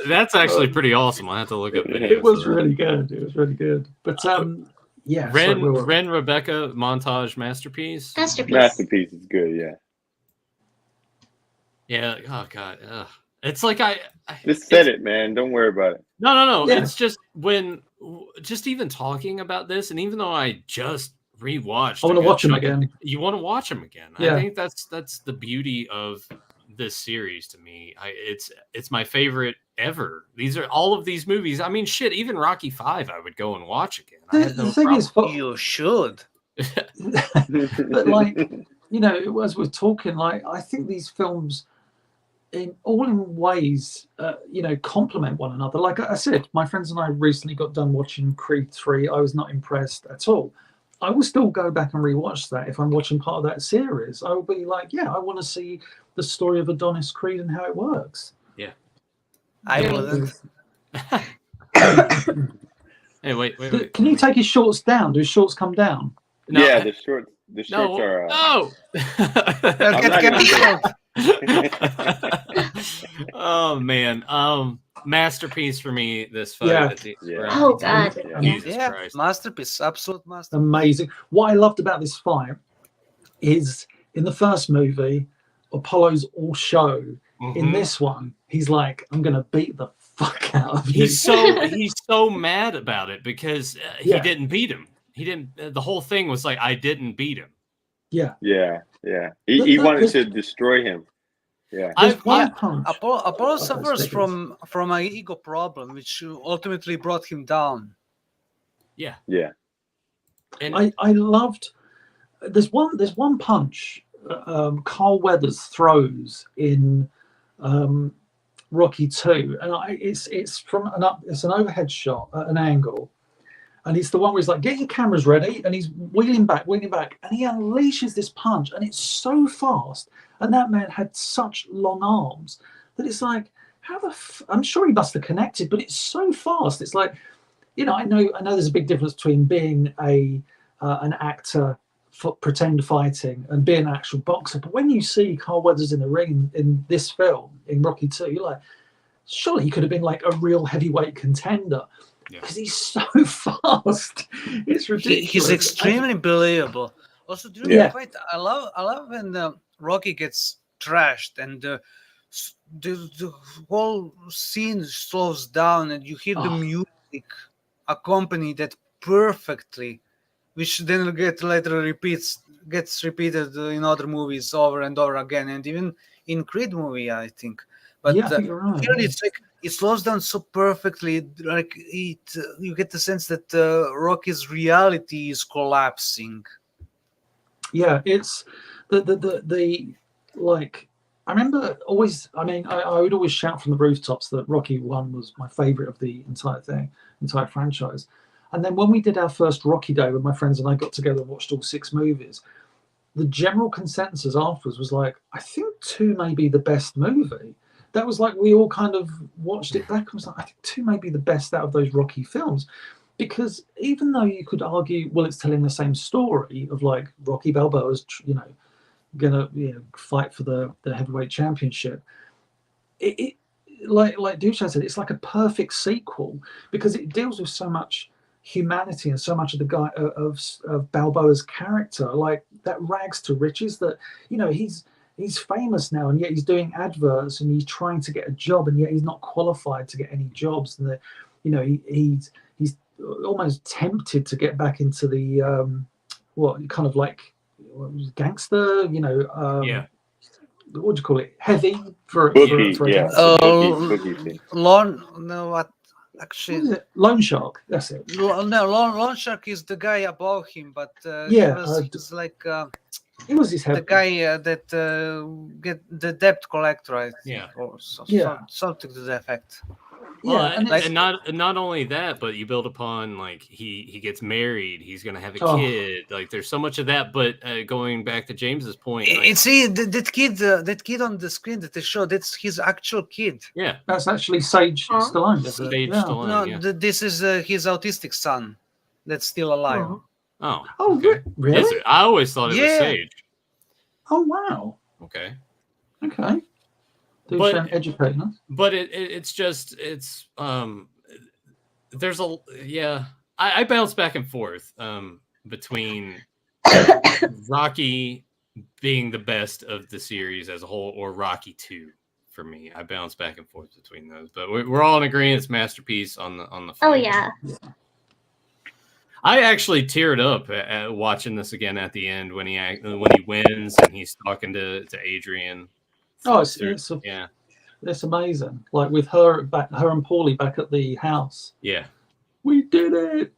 That's actually pretty awesome. I have to look up videos. It was really good. It was really good. But yeah, Ren Rebecca montage masterpiece. Masterpiece is good. Yeah. Yeah. Oh god. It's like I just said it, man. Don't worry about it. No. Yeah. It's just just even talking about this, and even though I just rewatched, I want to watch them again. You want to watch them again. Yeah. I think that's the beauty of this series to me. It's my favorite ever. These are all of these movies. I mean, shit. Even Rocky 5, I would go and watch again. The thing is, you should. But like, as we're talking, like, I think these films, in ways, complement one another. Like I said, my friends and I recently got done watching Creed 3. I was not impressed at all. I will still go back and rewatch that if I'm watching part of that series. I will be like, I want to see the story of Adonis Creed and how it works. Yeah. I wouldn't. Hey, wait. Can you take his shorts down? Do his shorts come down? No, yeah, the shorts are. No. Oh man, masterpiece for me. This fight. Oh god. Jesus Christ. Masterpiece, absolute masterpiece. Amazing. What I loved about this fight is in the first movie, Apollo's all show. Mm-hmm. In this one, he's like, "I'm gonna beat the fuck out of you." He's so mad about it because he didn't beat him. He didn't. The whole thing was like, I didn't beat him. Yeah. He wanted to destroy him. Yeah. Apollo suffers from an ego problem, which ultimately brought him down. Yeah. And I loved. There's one punch Carl Weathers throws in Rocky 2, and it's from it's an overhead shot at an angle, and it's the one where he's like, "Get your cameras ready," and he's wheeling back, and he unleashes this punch, and it's so fast, and that man had such long arms that it's like, how the I'm sure he must have connected, but it's so fast. It's like, I know there's a big difference between being an actor for pretend fighting and being an actual boxer, but when you see Carl Weathers in the ring in this film, in Rocky 2, you're like, surely he could have been like a real heavyweight contender, because he's so fast. It's ridiculous. He's extremely believable. Also, during the fight, I love when Rocky gets trashed and the whole scene slows down and you hear the music accompany that perfectly, which then gets repeated in other movies over and over again, and even in Creed movie, I think. But I think you're right. here it's like it slows down so perfectly, like you get the sense that Rocky's reality is collapsing. Yeah, it's the like. I remember always. I mean, I would always shout from the rooftops that Rocky 1 was my favorite of the entire franchise. And then when we did our first Rocky Day, when my friends and I got together and watched all 6 movies, the general consensus afterwards was like, I think 2 may be the best movie. That was like, we all kind of watched it back and was like, I think 2 may be the best out of those Rocky films. Because even though you could argue, well, it's telling the same story of like Rocky Balboa's, gonna fight for the heavyweight championship. It like Duchan said, it's like a perfect sequel because it deals with so much humanity and so much of the guy of Balboa's character, like that rags to riches, that he's famous now and yet he's doing adverts and he's trying to get a job and yet he's not qualified to get any jobs, and he's almost tempted to get back into the gangster, what do you call it? Heavy for Loan Shark. That's it. Loan Shark is the guy above him, but he was his head. The guy that get the debt collector, I think, or something to that effect. Well, and not only that, but you build upon like he gets married, he's gonna have a kid. Like there's so much of that. But going back to James's point, that kid on the screen that they show, that's his actual kid. Yeah, that's actually Sage Stallone. Stallone. No, this is his autistic son that's still alive. Oh, okay. Really? I always thought it was Sage. Oh wow. Okay. But educating us. But it's there's I bounce back and forth between Rocky being the best of the series as a whole or Rocky 2 for me. I bounce back and forth between those, but we're all in agreement it's masterpiece on the film. Oh yeah. I actually teared up at watching this again at the end when he wins and he's talking to Adrian. Oh, it's amazing. Like with her and Paulie back at the house. Yeah, we did it,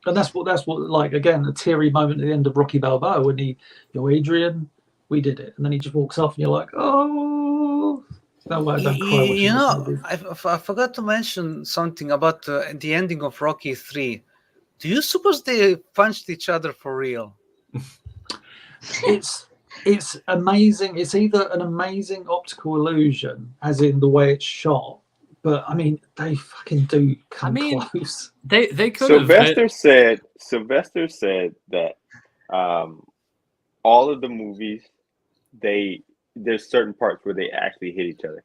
and that's what like again a teary moment at the end of Rocky Balboa when Adrian, we did it, and then he just walks off, and you're like, oh. No way, don't cry. I forgot to mention something about the ending of Rocky 3. Do you suppose they punched each other for real? It's amazing. It's either an amazing optical illusion, as in the way it's shot, but I mean, they fucking do come close. They could. Sylvester said that all of the movies, there's certain parts where they actually hit each other.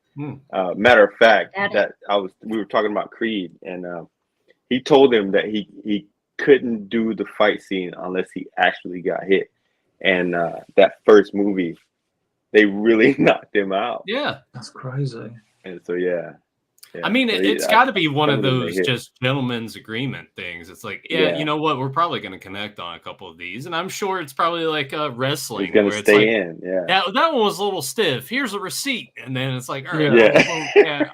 Matter of fact, we were talking about Creed, and he told him that he couldn't do the fight scene unless he actually got hit. And that first movie, they really knocked him out. Yeah, that's crazy. And so I mean, it's got to be one of those just gentleman's agreement things. It's like, you know what, we're probably going to connect on a couple of these, and I'm sure it's probably like wrestling. He's going to stay in. That one was a little stiff. Here's a receipt, and then it's like, all right,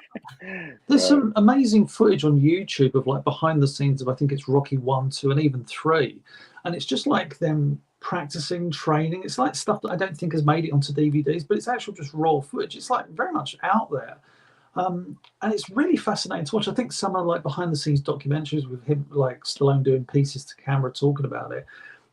There's some amazing footage on YouTube of like behind the scenes of I think it's Rocky 1, 2, and even 3, and it's just like them practicing, training. It's like stuff that I don't think has made it onto DVDs, but it's actual just raw footage. It's like very much out there, and it's really fascinating to watch. I think some are like behind the scenes documentaries with him, like Stallone doing pieces to camera talking about it.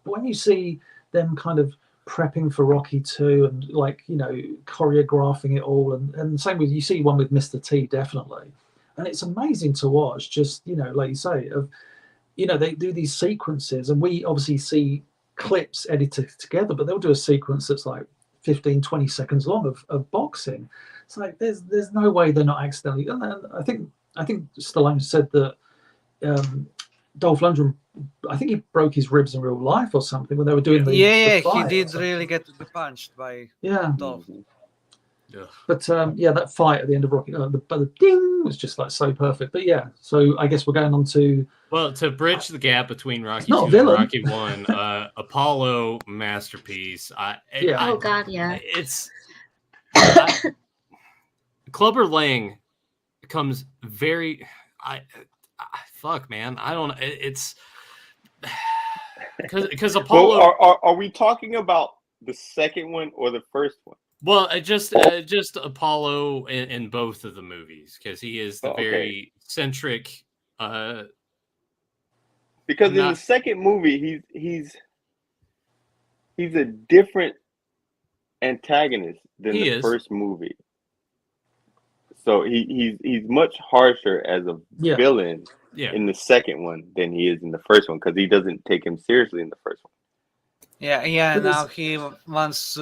But when you see them kind of prepping for Rocky 2 and like, you know, choreographing it all, and same with, you see one with Mr. T, definitely, and it's amazing to watch. Just, you know, like you say, of, you know, they do these sequences, and we obviously see clips edited together, but they'll do a sequence that's like 15, 20 seconds long of boxing. It's like there's no way they're not accidentally. And I think Stallone said that Dolph Lundgren, I think he broke his ribs in real life or something when they were doing the he fight. did really get punched by Dolph. Yeah. But that fight at the end of Rocky, the ding was just like so perfect. But yeah, so I guess we're going on to to bridge the gap between Rocky 2 and villain. Rocky 1. Apollo masterpiece. Oh God, yeah. It's Clubber Lang comes very. Fuck, man. I don't. It's because Apollo. Well, are we talking about the second one or the first one? Well, just Apollo in both of the movies, because he is the very centric. Because in the second movie, he's a different antagonist than the first movie. So he's much harsher as a villain in the second one than he is in the first one, because he doesn't take him seriously in the first one. Yeah. Now he wants.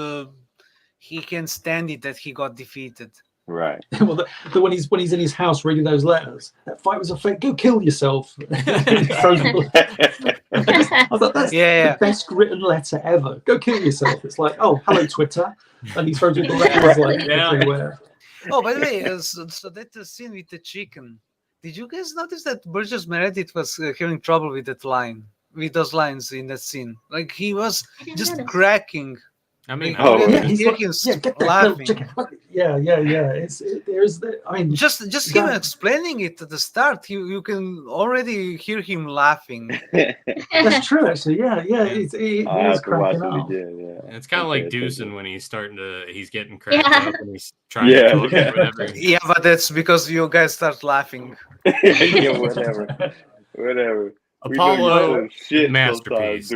He can stand it that he got defeated. Right. Well, when he's in his house reading those letters, that fight was a fake. Go kill yourself. I thought that's the best written letter ever. Go kill yourself. It's like, oh, hello Twitter, and he throws all the letters like everywhere. Oh, by the way, so that scene with the chicken. Did you guys notice that Burgess Meredith was having trouble with that line, with those lines in that scene? Like he was just cracking. I mean, he's laughing. Just him explaining it at the start, you can already hear him laughing. That's true, actually. He was cracking up. It's kind of like Doosan when he's getting cracked up and he's trying to talk or whatever. Yeah, but that's because you guys start laughing. Whatever. Apollo masterpiece.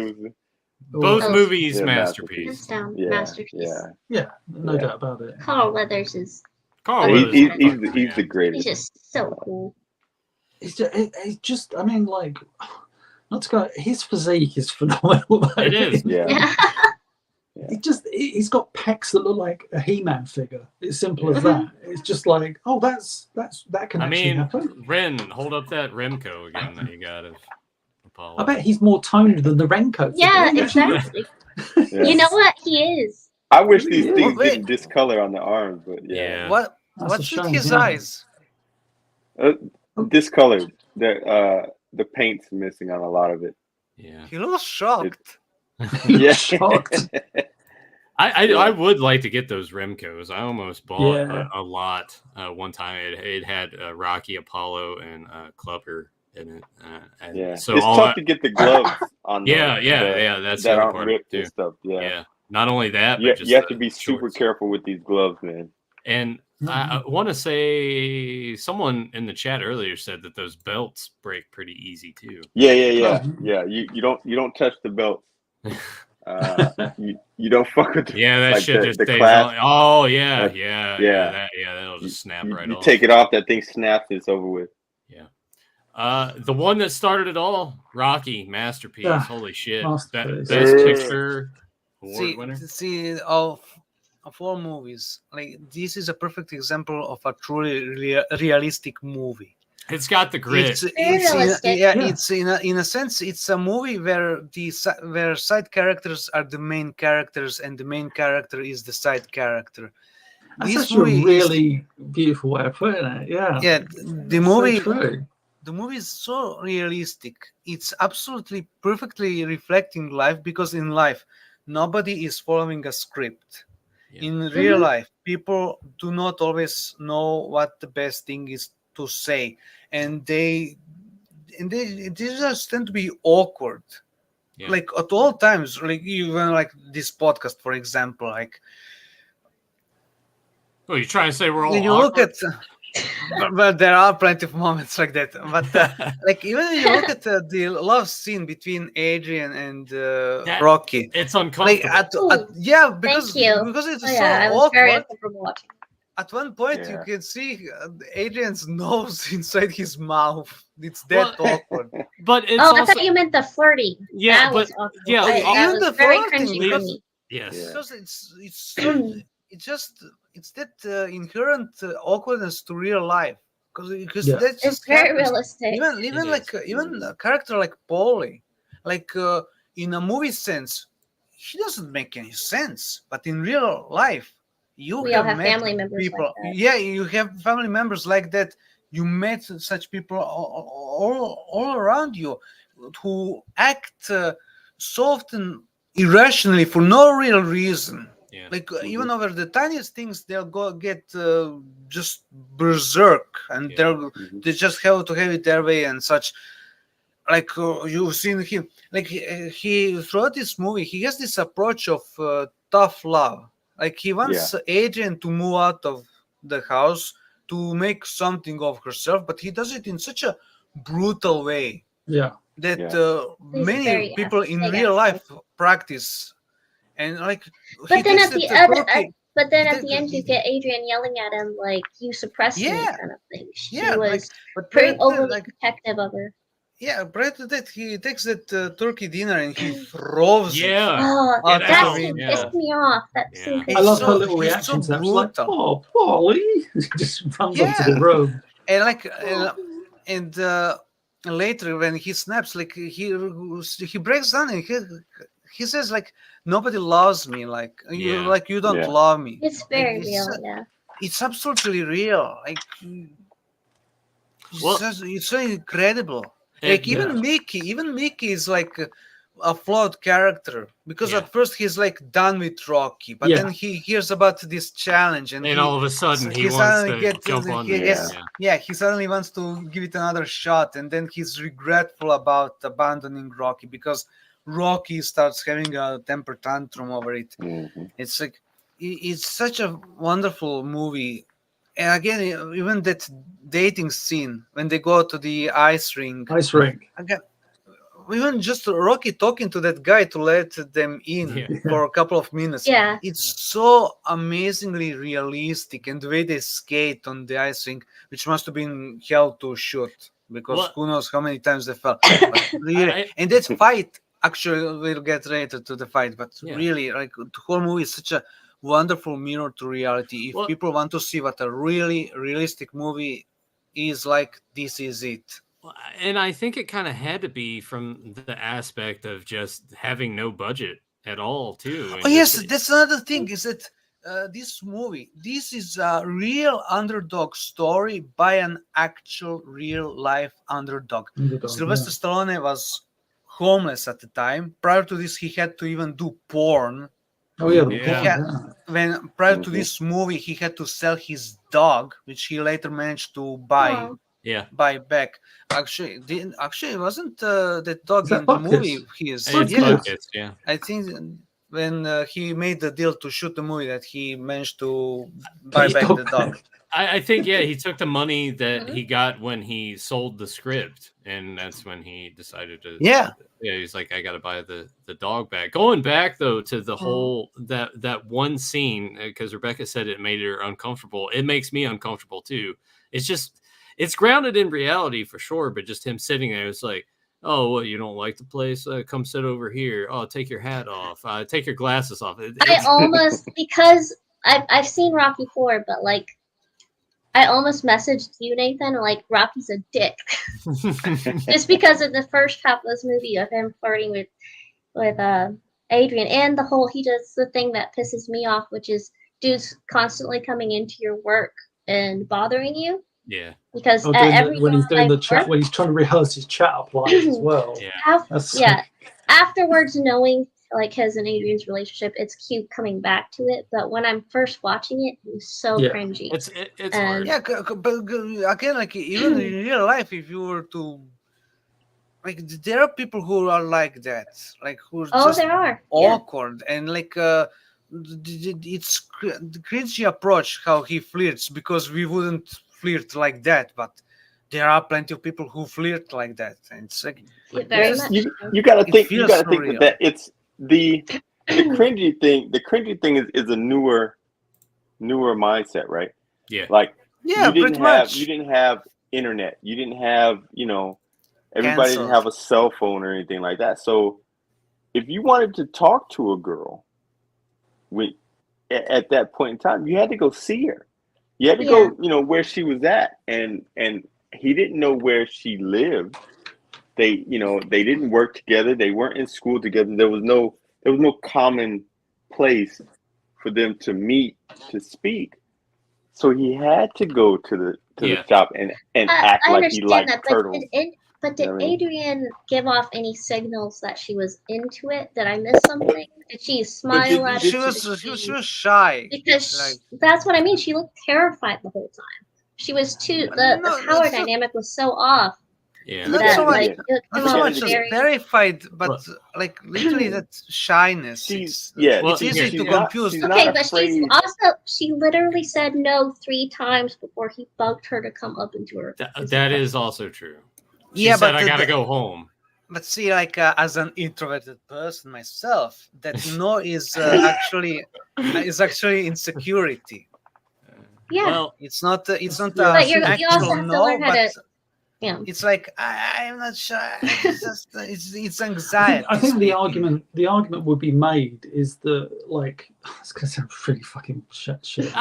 Both movies masterpiece. Masterpiece. Yeah, no doubt about it. Carl Weathers is. He's the greatest. He's just so cool. It's just I mean, like, not to go. His physique is phenomenal. It is. Yeah. He's got pecs that look like a He-Man figure. It's simple as that. It's just like, oh, that can actually happen. Ren, hold up that Remco again that you got of Apollo. I bet he's more toned than the Renko. Yeah, exactly. You know what? He is. I wish these things didn't discolor on the arms, but What's with his eyes? Discolored. The paint's missing on a lot of it. Yeah. He looks shocked. Shocked. I would like to get those Remcos. I almost bought a lot one time. It had Rocky, Apollo, and Clubber in it. So it's tough to get the gloves on. That's that the aren't part ripped too. and stuff. Yeah. Not only that, but you have to be super careful with these gloves, man. And I want to say someone in the chat earlier said that those belts break pretty easy too. Yeah. You don't touch the belts. You don't fuck with the, that shit just stays on. Oh that'll just snap right off. You take it off, that thing snaps, it's over with. The one that started it all, Rocky, masterpiece. Holy shit. Masterpiece. Best picture award winner. See, of all movies, like this is a perfect example of a truly realistic movie. It's got the grit. It's in a sense, it's a movie where where side characters are the main characters and the main character is the side character. That's such a really beautiful way of putting it. Yeah. The movie is so realistic. It's absolutely perfectly reflecting life, because in life nobody is following a script. In real life, people do not always know what the best thing is to say, and they just tend to be awkward. Yeah. Like at all times, like even like this podcast, for example, like. Oh, you're trying to say we're all When you awkward? look at, but there are plenty of moments like that. But like even when you look at the love scene between Adrian and Rocky, it's like uncomfortable. yeah, because Thank you. because it's Oh, so yeah, I was very awkward. uncomfortable watching. At one point, you Yeah. can see Adrian's nose inside his mouth. It's that awkward. But it's Oh, I also thought you meant the flirty. Yeah, that was but- awkward. yeah, that even was the very flirting, cringy for because- me. yes. Yeah. Because it's that inherent awkwardness to real life. Because Yeah. that It's just very happens. realistic. Even It like even a character like Paulie, like in a movie sense, he doesn't make any sense. But in real life, you We all have met family members like people. that. Yeah, you have family members like that. You met such people all around you who act so often irrationally for no real reason. Yeah. Like even over the tiniest things, they'll get just berserk, and Yeah. they just have to have it their way and such. Like you've seen him, like he throughout this movie, he has this approach of tough love. Like he wants Adrian to move out of the house to make something of herself, but he does it in such a brutal way Yeah. that He's many very people in big real asshole. life practice. And like, But then takes at the it to other, Turkey. but then he at the takes end, it- you get Adrian yelling at him like, "You suppressed me," Yeah. kind of thing. She Yeah, was like, but pretty prior to overly like, protective of her. yeah, prior to that, he takes that turkey dinner and he throws it. Yeah. Oh, Out It of that the scene window. pissed me off. That Yeah. scene I pissed love me her off. little he's reaction so to that. She's like, brutal. "Oh, Paulie," just runs onto Yeah. the room. And like, and later when he snaps, like he breaks down and he says like, nobody loves me, like Yeah. you don't Yeah. love me. It's very Like, real. Yeah. It's absolutely real. Like Well- it's so incredible. And- Like even Mickey is like a flawed character because Yeah. at first he's like done with Rocky, but Yeah. then he hears about this challenge and And he, all of a sudden he wants suddenly to gets- jump on he there. gets- Yeah. yeah, he suddenly wants to give it another shot, and then he's regretful about abandoning Rocky because Rocky starts having a temper tantrum over it. Mhm. It's like it's such a wonderful movie. And again, even that dating scene when they go to the ice rink, Ice rink. again, even just Rocky talking to that guy to let them in Yeah. for a couple of minutes. Yeah. It's so amazingly realistic, and the way they skate on the ice rink, which must have been hell to shoot because Well- who knows how many times they fell. But really, I- and that fight actually we'll get later to the fight, but Yeah. really, like the whole movie is such a wonderful mirror to reality. If Well- people want to see what a really realistic movie is like, this is it. Well, and I think it kind of had to be from the aspect of just having no budget at all, too. And Oh yes, just- that's another thing. Is that this movie? This is a real underdog story by an actual real life underdog. Sylvester Stallone was homeless at the time. Prior to this, he had to even do porn. Oh yeah, the Yeah. porn, Yeah. yeah. When prior to Mhm. this movie, he had to sell his dog, which he later managed to buy. Aw. yeah. Buy back. Actually, it wasn't that dog Is that in the Buckus? movie. His And it's yeah. Buckets, yeah. I think when he made the deal to shoot the movie, that he managed to buy back the dog. I think, yeah, he took the money that Mhm. he got when he sold the script, and that's when he decided to. Yeah. Yeah, he's like, I got to buy the dog back. Going back though to the whole that one scene, because Rebecca said it made her uncomfortable. It makes me uncomfortable too. It's just it's grounded in reality for sure, but just him sitting there, it's like, oh, what, you don't like the place? Come sit over here. Oh, take your hat off. Take your glasses off. I almost because I've seen Rocky 4, but like I almost messaged you, Nathan, like Rocky's a dick. Just because of the first half of this movie of him flirting with Adrian, and the whole he does the thing that pisses me off, which is dudes constantly coming into your work and bothering you. Yeah. Because Oh, at every when he's doing the work, chat, when he's trying to rehearse his chat up lines as well. Yeah. That's yeah. Afterwards, knowing like his and Adrian's relationship, it's cute coming back to it. But when I'm first watching it, it was so cringy. It's hard. Yeah, but again, like even in real life, if you were to like, there are people who are like that, like who are just there are awkward and like it's the cringy approach how he flirts, because we wouldn't flirt like that, but there are plenty of people who flirt like that, and it's like you gotta think that it's the cringy thing. The cringy thing is a newer mindset, right? Yeah. Like yeah, you didn't have internet. You didn't have, everybody didn't have a cell phone or anything like that. So if you wanted to talk to a girl at that point in time, you had to go see her. You had to go, where she was at, and he didn't know where she lived. They didn't work together. They weren't in school together. There was no common place for them to meet to speak. So he had to go to the shop and act like he liked turtles. But did Adrian give off any signals that she was into it? Did I miss something? Did she smile at it? She was shy. Because that's what I mean. She looked terrified the whole time. She was the power dynamic was so off. Yeah. Not so much terrified, but like literally that shyness. It's easy to confuse. Okay, but she literally said no 3 times before he bugged her to come up into her. That is also true. She said, but I gotta go home. But see, like as an introverted person myself, that no is actually insecurity. Yeah, well, it's not. It's not. But you also have to learn how to. Yeah. It's like I'm not sure. It's anxiety. I think the argument would be made is that like it's gonna sound really fucking shit.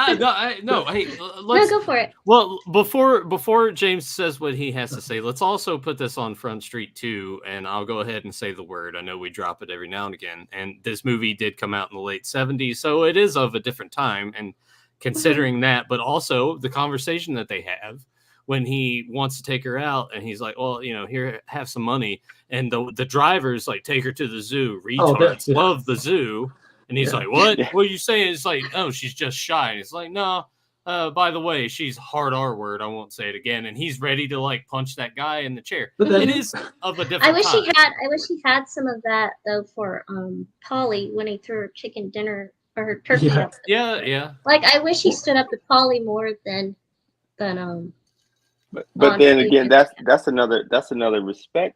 No. Hey, let's go for it. Well, before James says what he has to say, let's also put this on Front Street too, and I'll go ahead and say the word. I know we drop it every now and again, and this movie did come out in the late 70s, so it is of a different time. And considering that, but also the conversation that they have when he wants to take her out, and he's like, well, here, have some money. And the drivers like, take her to the zoo. Retards love the zoo. And he's like, what? What are you saying? It's like, oh, she's just shy. And he's like, no, by the way, she's hard R word. I won't say it again. And he's ready to like punch that guy in the chair. But it is of a different I wish time. I wish he had some of that though for Polly when he threw her chicken dinner or her turkey. Yeah. Like I wish he stood up to Polly more than But then again, that's another respect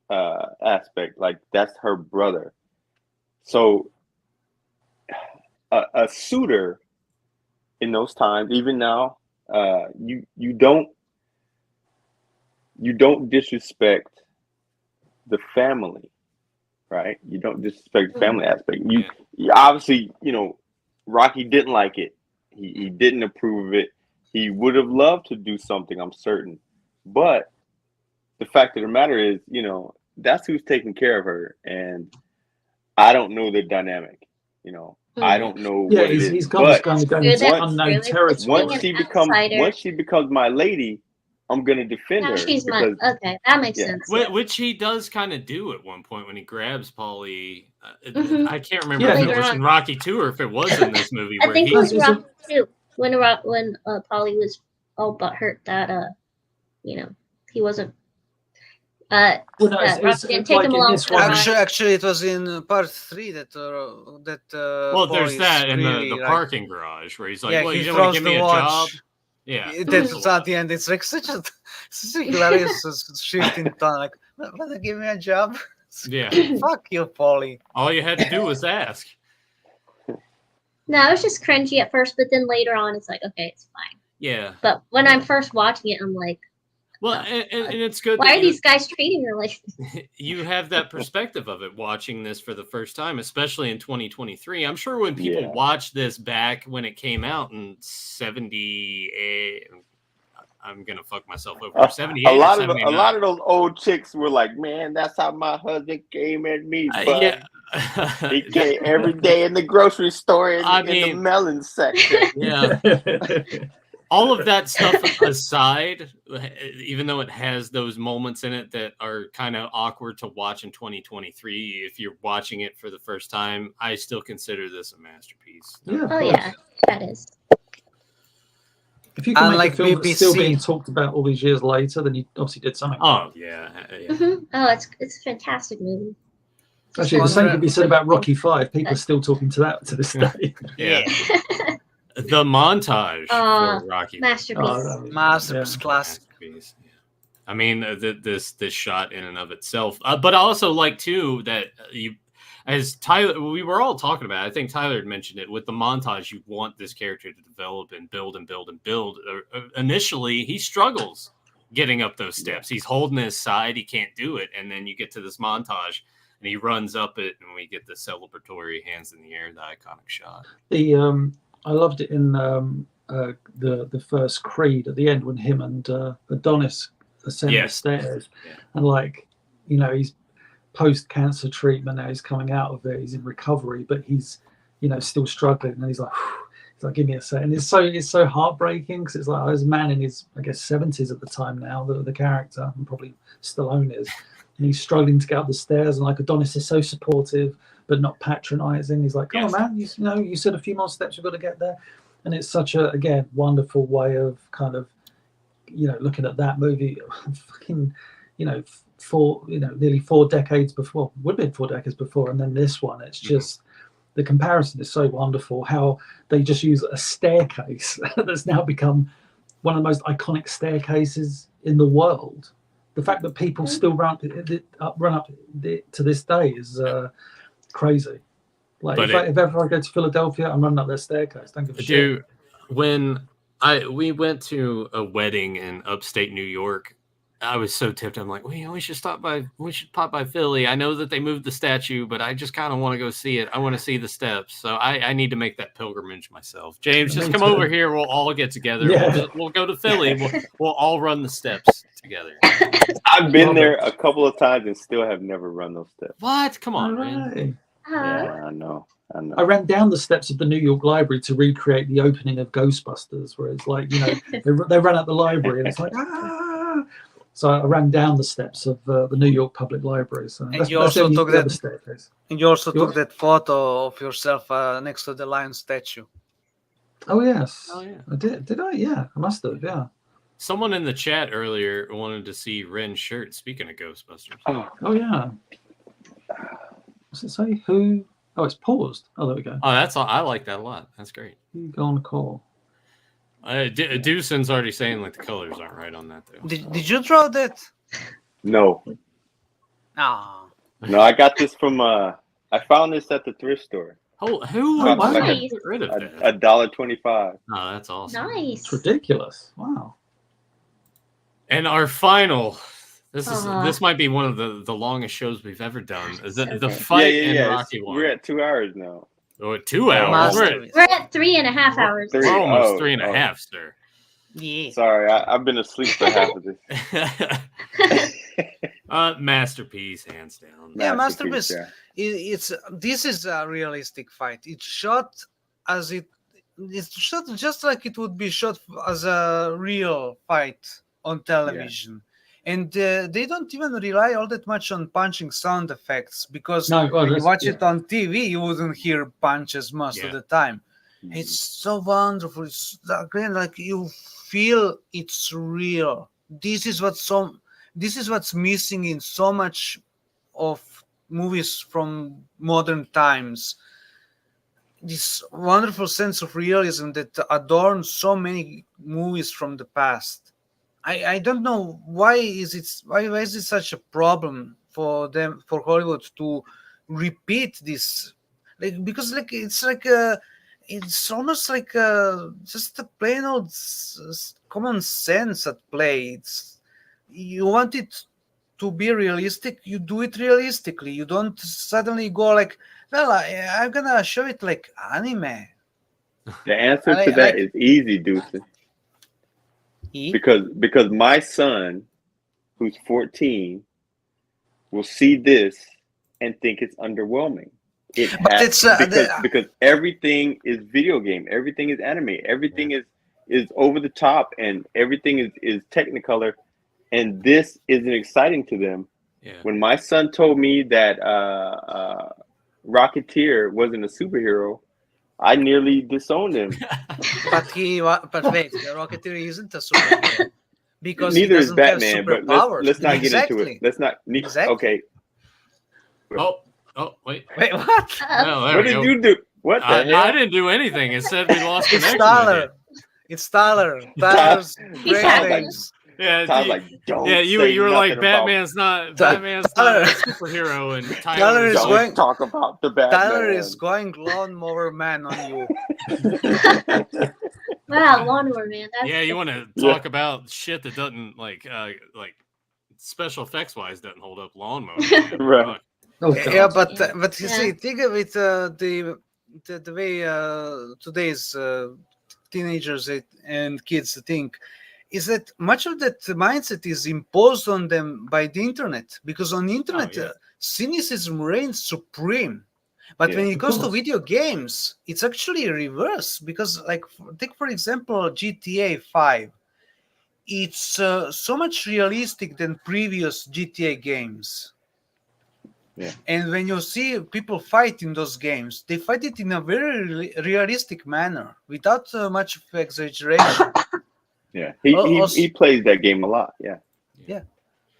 aspect. Like that's her brother. So a suitor in those times, even now, you don't disrespect the family, right? You don't disrespect the family aspect. You obviously, Rocky didn't like it. He didn't approve of it. He would have loved to do something, I'm certain. But the fact of the matter is, that's who's taking care of her. And I don't know the dynamic, I don't know what it is. He's going to go into unknown territory. Once she becomes my lady, I'm going to defend her. Okay, that makes sense. Which he does kind of do at one point when he grabs Polly. I can't remember if it was in Rocky 2 or if it was in this movie. I think it was Rocky 2. When Polly was all butthurt that he wasn't Rocky didn't take him along. Actually, it was in part 3 that well, there's that in the parking garage where he's like, well, you don't want to give me a job. Yeah, that's at the end. It's like such a hilarious shift in tone. Like, want to give me a job? Yeah, fuck you, Polly. All you had to do was ask. No, it was just cringy at first, but then later on, it's like, okay, it's fine. Yeah. But when I'm first watching it, I'm like, well, and it's good. Why are these guys treating her like? You have that perspective of it watching this for the first time, especially in 2023. I'm sure when people watched this back when it came out in 78, I'm gonna fuck myself over. 78. A lot of those old chicks were like, "Man, that's how my husband came at me." But he came every day in the grocery store in the melon section. Yeah. all of that stuff aside, even though it has those moments in it that are kind of awkward to watch in 2023, if you're watching it for the first time, I still consider this a masterpiece. Yeah. Oh yeah, that is. If you can Unlike make a film that's still BBC. being talked about all these years later, then you obviously did something. Oh yeah. Oh, it's a fantastic movie. Actually, the same could be said about Rocky V. People are still talking to that to this day. Yeah. The montage for Rocky. Masterpiece. Masterpiece, classic. Masterpiece, yeah. I mean, this shot in and of itself, but I also like too that as Tyler, we were all talking about it. I think Tyler had mentioned it with the montage. You want this character to develop and build and build and build. Initially, he struggles getting up those steps. He's holding his side. He can't do it. And then you get to this montage and he runs up it and we get the celebratory hands in the air, the iconic shot. I loved it in the first Creed at the end when him and Adonis ascend the stairs. Yeah. And like, you know, he's post-cancer treatment now, he's coming out of it, he's in recovery, but he's, you know, still struggling, and he's like give me a second. It's so heartbreaking because it's like, there's a man in his, I guess, 70s at the time now, the character, and probably Stallone is, and he's struggling to get up the stairs, and like Adonis is so supportive but not patronizing. He's like, come on man, you know, you said a few more steps, you've got to get there. And it's such a, again, wonderful way of kind of, you know, looking at that movie fucking, you know, nearly 4 decades before, would have been 4 decades before, and then this one, it's just, the comparison is so wonderful, how they just use a staircase that's now become one of the most iconic staircases in the world. The fact that people still run up to this day is crazy. Like, if ever I go to Philadelphia, I'm running up their staircase. Don't give a shit. When we went to a wedding in upstate New York, I was so tipped. I'm like, we should pop by Philly. I know that they moved the statue, but I just kind of want to go see it. I want to see the steps. So I need to make that pilgrimage myself. James, just come over here. We'll all get together. Yeah. We'll go to Philly. We'll all run the steps together. I've been there a couple of times and still have never run those steps. What? Come on, man. Yeah, I know. I ran down the steps of the New York Library to recreate the opening of Ghostbusters, where it's like, you know, they ran out the library and it's like, ah. So I ran down the steps of the New York Public Library. So and you also took that. And you also took that photo of yourself next to the lion statue. Oh yes. Oh yeah. I did. Did I? Yeah, I must have. Yeah. Someone in the chat earlier wanted to see Ren's shirt. Speaking of Ghostbusters. Oh yeah. What's it say? Who? Oh, it's paused. Oh, there we go. Oh, that's all. I like that a lot. That's great. You go on the call. Dewson's already saying like the colors aren't right on that though. Did you draw that? No. Oh. No, I got this from I found this at the thrift store. Who nice. get rid of that? $1.25. Oh, that's awesome. Nice. It's ridiculous. Wow. And our final. This might be one of the longest shows we've ever done. The fight in Rocky One. We're at 2 hours now. Oh, 2 hours. We're at 3.5 hours. We're almost 3.5, sir. Yeah. Sorry, I've been asleep for half of this. Masterpiece, hands down. Yeah, masterpiece. Yeah. This is a realistic fight. It's shot just like it would be shot as a real fight on television. Yeah. And they don't even rely all that much on punching sound effects, because when you watch it on TV, you wouldn't hear punches most of the time. Mm-hmm. It's so wonderful. It's again, like, you feel it's real. This is what's missing in so much of movies from modern times. This wonderful sense of realism that adorns so many movies from the past. I don't know why is it such a problem for Hollywood to repeat this, because it's almost like just a plain old common sense at play. You want it to be realistic, you do it realistically. You don't suddenly go like, well, I'm gonna show it like anime. The answer to that is easy, Deuce. Because my son, who's 14, will see this and think it's underwhelming. Because everything is video game, everything is anime, everything is is over the top and everything is Technicolor, and this isn't exciting to them. Yeah. When my son told me that Rocketeer wasn't a superhero, I nearly disowned him. But wait, the Rocketeer isn't a superhero because neither he is doesn't Batman. have But superpowers. let's not get Exactly. into it. Let's not. Exactly. Okay. Oh, wait. Wait, what? No, there What we did go. you do? What the hell? I didn't do anything. It said we lost It's connection. Tyler. It's Tyler. Tyler's great Tyler. names. Yeah, Tyler's like, don't yeah, you say were like nothing about- Batman's not a superhero, and Tyler is Don't going. talk about the Batman. Tyler is going lawnmower man on you. Wow, Lawnmower Man. That's Yeah, you want to talk about shit that doesn't like special effects wise doesn't hold up. Lawnmower. Right. Oh, Yeah, God. but you see, think of it the way today's teenagers and kids think is that much of that mindset is imposed on them by the internet, because on the internet cynicism reigns supreme. But when it goes to video games, it's actually reverse, because like take for example GTA 5. It's so much realistic than previous GTA games. Yeah. And when you see people fight in those games, they fight it in a very realistic manner without much of exaggeration. Yeah, Also- he plays that game a lot. Yeah, Yeah,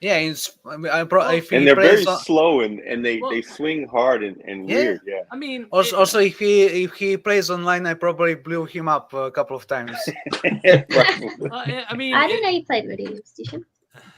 if and he they're very plays slow and they swing hard and weird. Yeah, I mean, also if he plays online, I probably blew him up a couple of times. I mean, I didn't know you played video games, did you?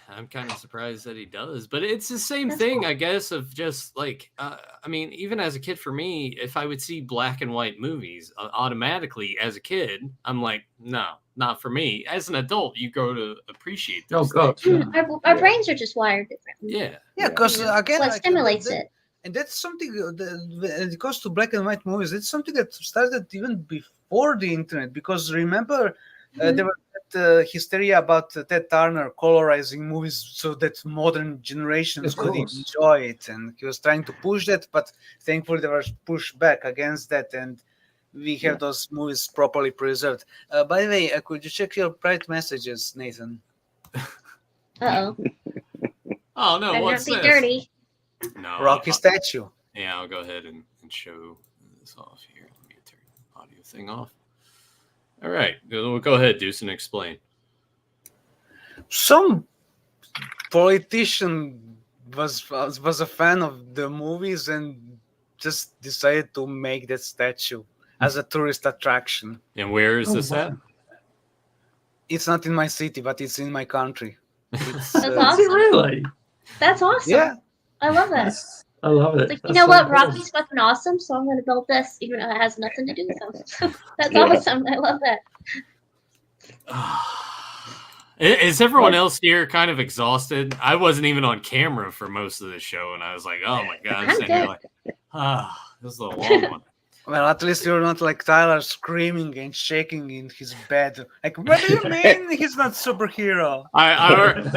I'm kind of surprised that he does, but it's the same That's thing, cool. I guess, of just like, I mean, even as a kid, for me, if I would see black and white movies, automatically as a kid, I'm like, no, not for me. As an adult, you go to appreciate Oh, those God. things. Yeah. Our brains are just wired differently. Yeah. Yeah, because again, What like, stimulates it? and that's something when it comes to black and white movies, it's something that started even before the internet, because remember there was that hysteria about Ted Turner colorizing movies so that modern generations Of could course. enjoy it, and he was trying to push that, but thankfully there was pushback against that, and we have those movies properly preserved. By the way, could you check your private messages, Nathan? Uh-oh. Oh, no, Better what's not be this? dirty. No. Rocky statue. Yeah, I'll go ahead and show this off here. Let me turn the audio thing off. All right. Go ahead, Deuce, and explain. Some politician was a fan of the movies and just decided to make that statue as a tourist attraction. And where is this at? It's not in my city, but it's in my country. It's, That's Is it awesome. really? That's awesome. yeah, I love that. I love it. It's like, you That's know so what? cool. Rocky's fucking awesome, so I'm going to build this, even though it has nothing to do with him. That's Yeah. awesome. I love that. Is everyone else here kind of exhausted? I wasn't even on camera for most of the show, and I was like, "Oh my god!" I'm I'm sitting here good. like, this is a long one." well, at least you're not like Tyler screaming and shaking in his bed. Like, what do you mean he's not superhero? I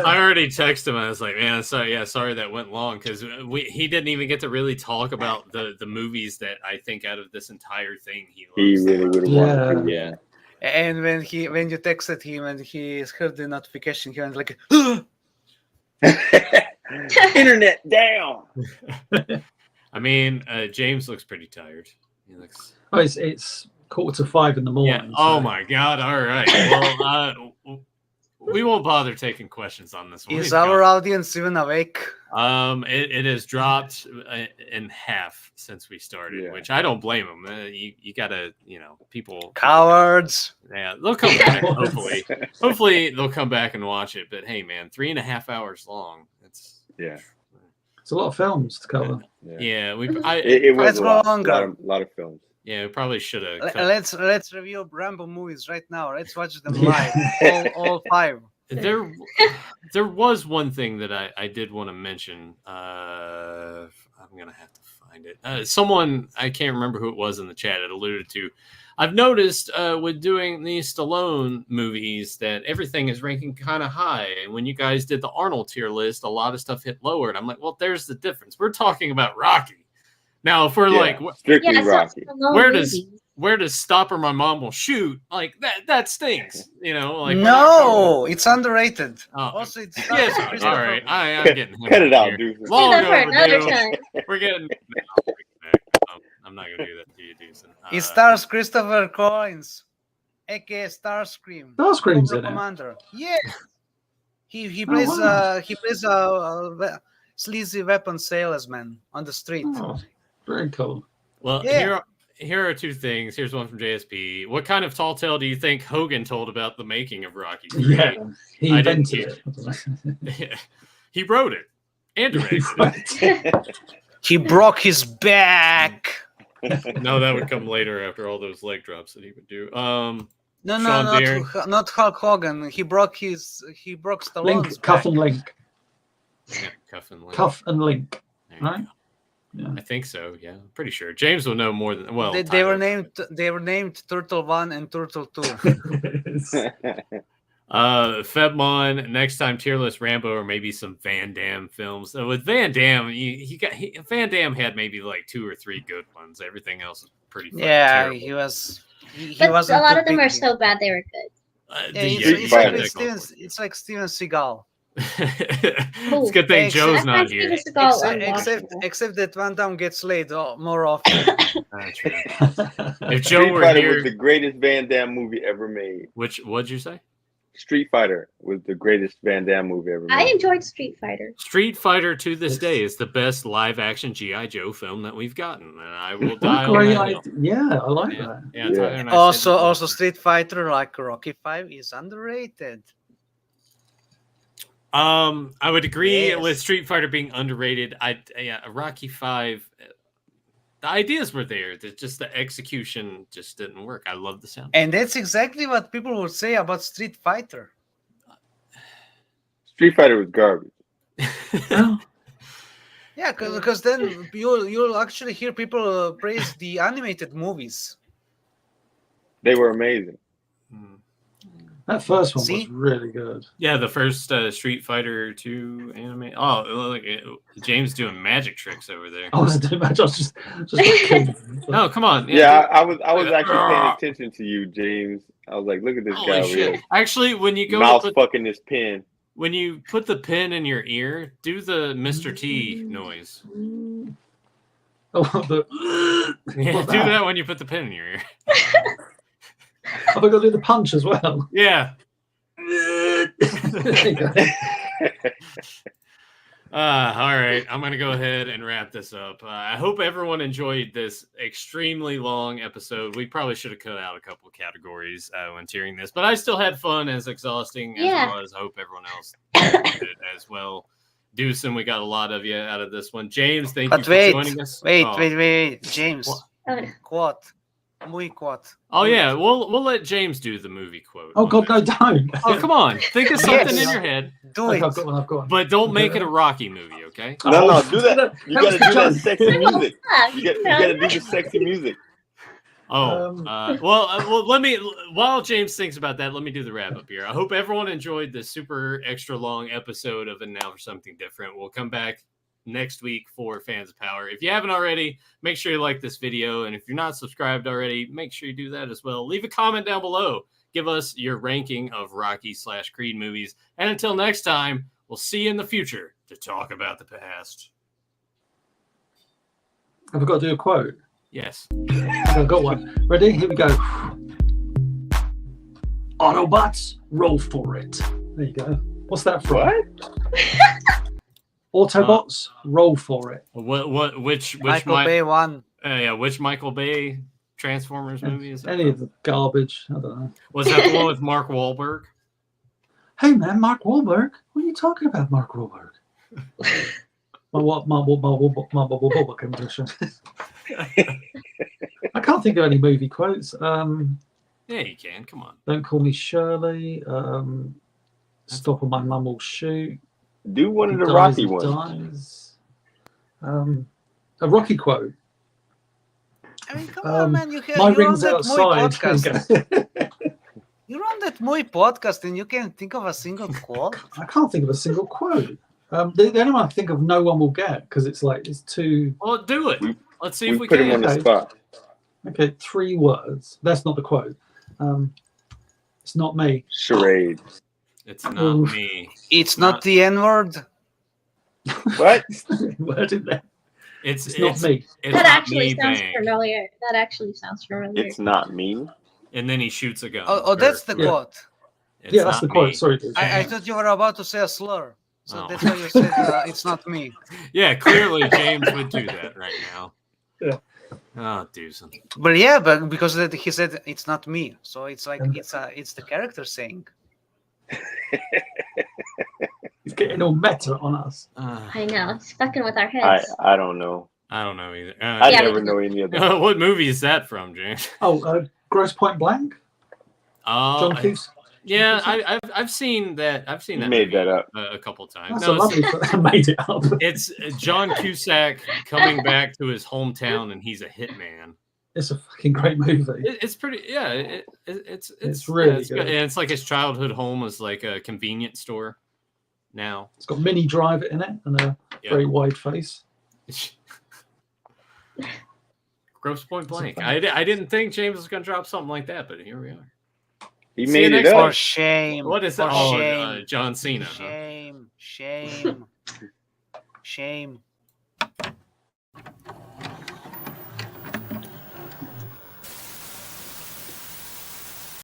already texted him. I was like, "Man, sorry that went long because he didn't even get to really talk about the movies that I think out of this entire thing he he loves." really would have wanted to. Yeah, And when you texted him and he heard the notification, he went like, internet down. I mean, James looks pretty tired. He looks. Oh, it's 4:45 in the morning. Yeah. Oh so- my god. All right. Well, we won't bother taking questions on this one. is We've our got- audience even awake? It has dropped in half since we started, Yeah. which I don't blame them. You gotta, people. Cowards. Yeah, they'll come back. Hopefully they'll come back and watch it. But hey, man, 3.5 hours long. Yeah, It's a lot of films to cover. Yeah. it was Let's a go lot, longer. lot of films. Yeah, we probably should have. Let's review Rambo movies right now. Let's watch them live, all 5. There was one thing that I did want to mention. I'm gonna have to find it. Someone, I can't remember who it was in the chat, it alluded to. I've noticed with doing these Stallone movies that everything is ranking kind of high. And when you guys did the Arnold tier list, a lot of stuff hit lower. And I'm like, well, there's the difference. We're talking about Rocky. Now, if we're like, strictly Yeah, it's not Rocky. Stallone where does movies. where to stop or my mom will shoot, like that stings. You know, like no, it's underrated. Also, it's yes, all right. I'm getting cut it out, dude. Long that for another overdue. time. We're getting. I'm not gonna do that to you, Deuce. It stars Christopher Collins, aka Starscream. Starscream's in it. Commander. Yeah. He plays a sleazy weapon salesman on the street. Oh, very cool. Well, Yeah. here are two things. Here's one from JSP. What kind of tall tale do you think Hogan told about the making of Rocky III? Yeah, he invented it. He wrote it and directed it. He broke his back. No, that would come later after all those leg drops that he would do. No, Sean Deere. not Hulk Hogan. He broke Stallone's Link, back. Cuff and Link. Yeah, Cuff and Link. There you Right? go. I think so. Yeah, I'm pretty sure. James will know more than well. They were named Turtle 1 and Turtle 2. Febmon, next time tier list Rambo or maybe some Van Damme films. With Van Damme, Van Damme had maybe like 2 or 3 good ones. Everything else is pretty fucking terrible. He was. He But wasn't a lot too of them are picky. so bad they were good. It's like Steven Seagal. It's a good thing Joe's not here. Except that Van Damme gets laid more often. If Joe Street were Fighter here, was the greatest Van Damme movie ever made. what'd you say? Street Fighter was the greatest Van Damme movie ever made. I enjoyed Street Fighter. Street Fighter to this day is the best live action G.I. Joe film that we've gotten, and I will die on that hill. Yeah, I like that. Yeah, Tyler and I said Also, Street Fighter, like Rocky 5, is underrated. I would agree Yes. with Street Fighter being underrated. Rocky 5, the ideas were there. Just the execution just didn't work. I love the sound. And that's exactly what people would say about Street Fighter. Street Fighter was garbage. Yeah, because then you'll actually hear people praise the animated movies. They were amazing. That first one See? was really good. Yeah, the first Street Fighter 2 anime. Oh, look, James doing magic tricks over there. I was doing that. I was just kidding. No, come on. Yeah, I was actually paying attention to you, James. I was like, look at this Holy guy over shit. here. Actually, when you go Mouse put, fucking this pen. when you put the pin in your ear, do the Mr. T noise. Oh, the, Yeah, what's do that when you put the pin in your ear. Have I got to do the punch as well? Yeah. There you go. All right, I'm going to go ahead and wrap this up. I hope everyone enjoyed this extremely long episode. We probably should have cut out a couple of categories when tiering this, but I still had fun, as exhausting as it was. I hope everyone else did as well. Deucin, we got a lot of you out of this one. James, thank you for joining us. Wait, James. Oh. Quote. Muy quote. Oh yeah, we'll let James do the movie quote. Oh God, no, don't. Oh come on, think of something in your head. Do it. I've got one. I've got one. But don't make it a Rocky movie, okay? No, do that. You gotta do that sexy music. Fuck, You gotta do the sexy music. Oh, well, let me, while James thinks about that, let me do the wrap up here. I hope everyone enjoyed this super extra long episode of And Now for Something Different. We'll come back next week for Fans of Power. If you haven't already, make sure you like this video. And if you're not subscribed already, make sure you do that as well. Leave a comment down below. Give us your ranking of Rocky/Creed movies. And until next time, we'll see you in the future to talk about the past. Have I got to do a quote? Yes. I've got one. Ready? Here we go. Autobots, roll for it. There you go. What's that from? What? Autobots, roll for it. Which Michael Bay one. Which Michael Bay Transformers movie is that? Any of the garbage. I don't know. Was that the one with Mark Wahlberg? Hey man, Mark Wahlberg. What are you talking about, Mark Wahlberg? My impression. I can't think of any movie quotes. Yeah, you can. Come on. Don't call me Shirley. Stop or my mum will shoot. Do one of the Rocky ones. A Rocky quote. I mean, come on, man. My you're ring's on that Moy outside. podcast. You're on that Moy podcast and you can't think of a single quote? I can't think of a single quote. The only one I think of, no one will get because it's too. Well, do it. Let's see if we put can. him on the spot. Okay, 3 words. That's not the quote. It's not me. Charade. It's not me. It's not the N-word. What? Word in there. It's not me. It's That not actually me, sounds bang. familiar. That actually sounds familiar. It's not me. And then he shoots a gun. Oh, that's the quote. It's Yeah, that's the not quote. me. Sorry, dude. I thought you were about to say a slur. So Oh. that's why you said it's not me. Yeah, clearly James would do that right now. Yeah. Oh, Doosan. But yeah, but because he said it's not me, so it's like it's the character saying. He's getting all meta on us. I know. He's fucking with our heads. I don't know. I don't know either. I Yeah, never we- know any of that. What movie is that from, James? Oh, Gross Point Blank. Oh, John Cusack. yeah, I've seen that. I've seen You that. made movie that up. a couple times. That's No, a lovely. I made it up. it's John Cusack coming back to his hometown, and he's a hitman. It's a fucking great movie. It's pretty. Yeah, it's really it's good. And it's like his childhood home is like a convenience store. Now It's got Minnie Driver in it and a very wide face. Gross Point Blank. I didn't think James was going to drop something like that, but here we are. He See you made it next up. For shame. What is For that? Oh, shame. John Cena. Huh? Shame. Shame. Shame.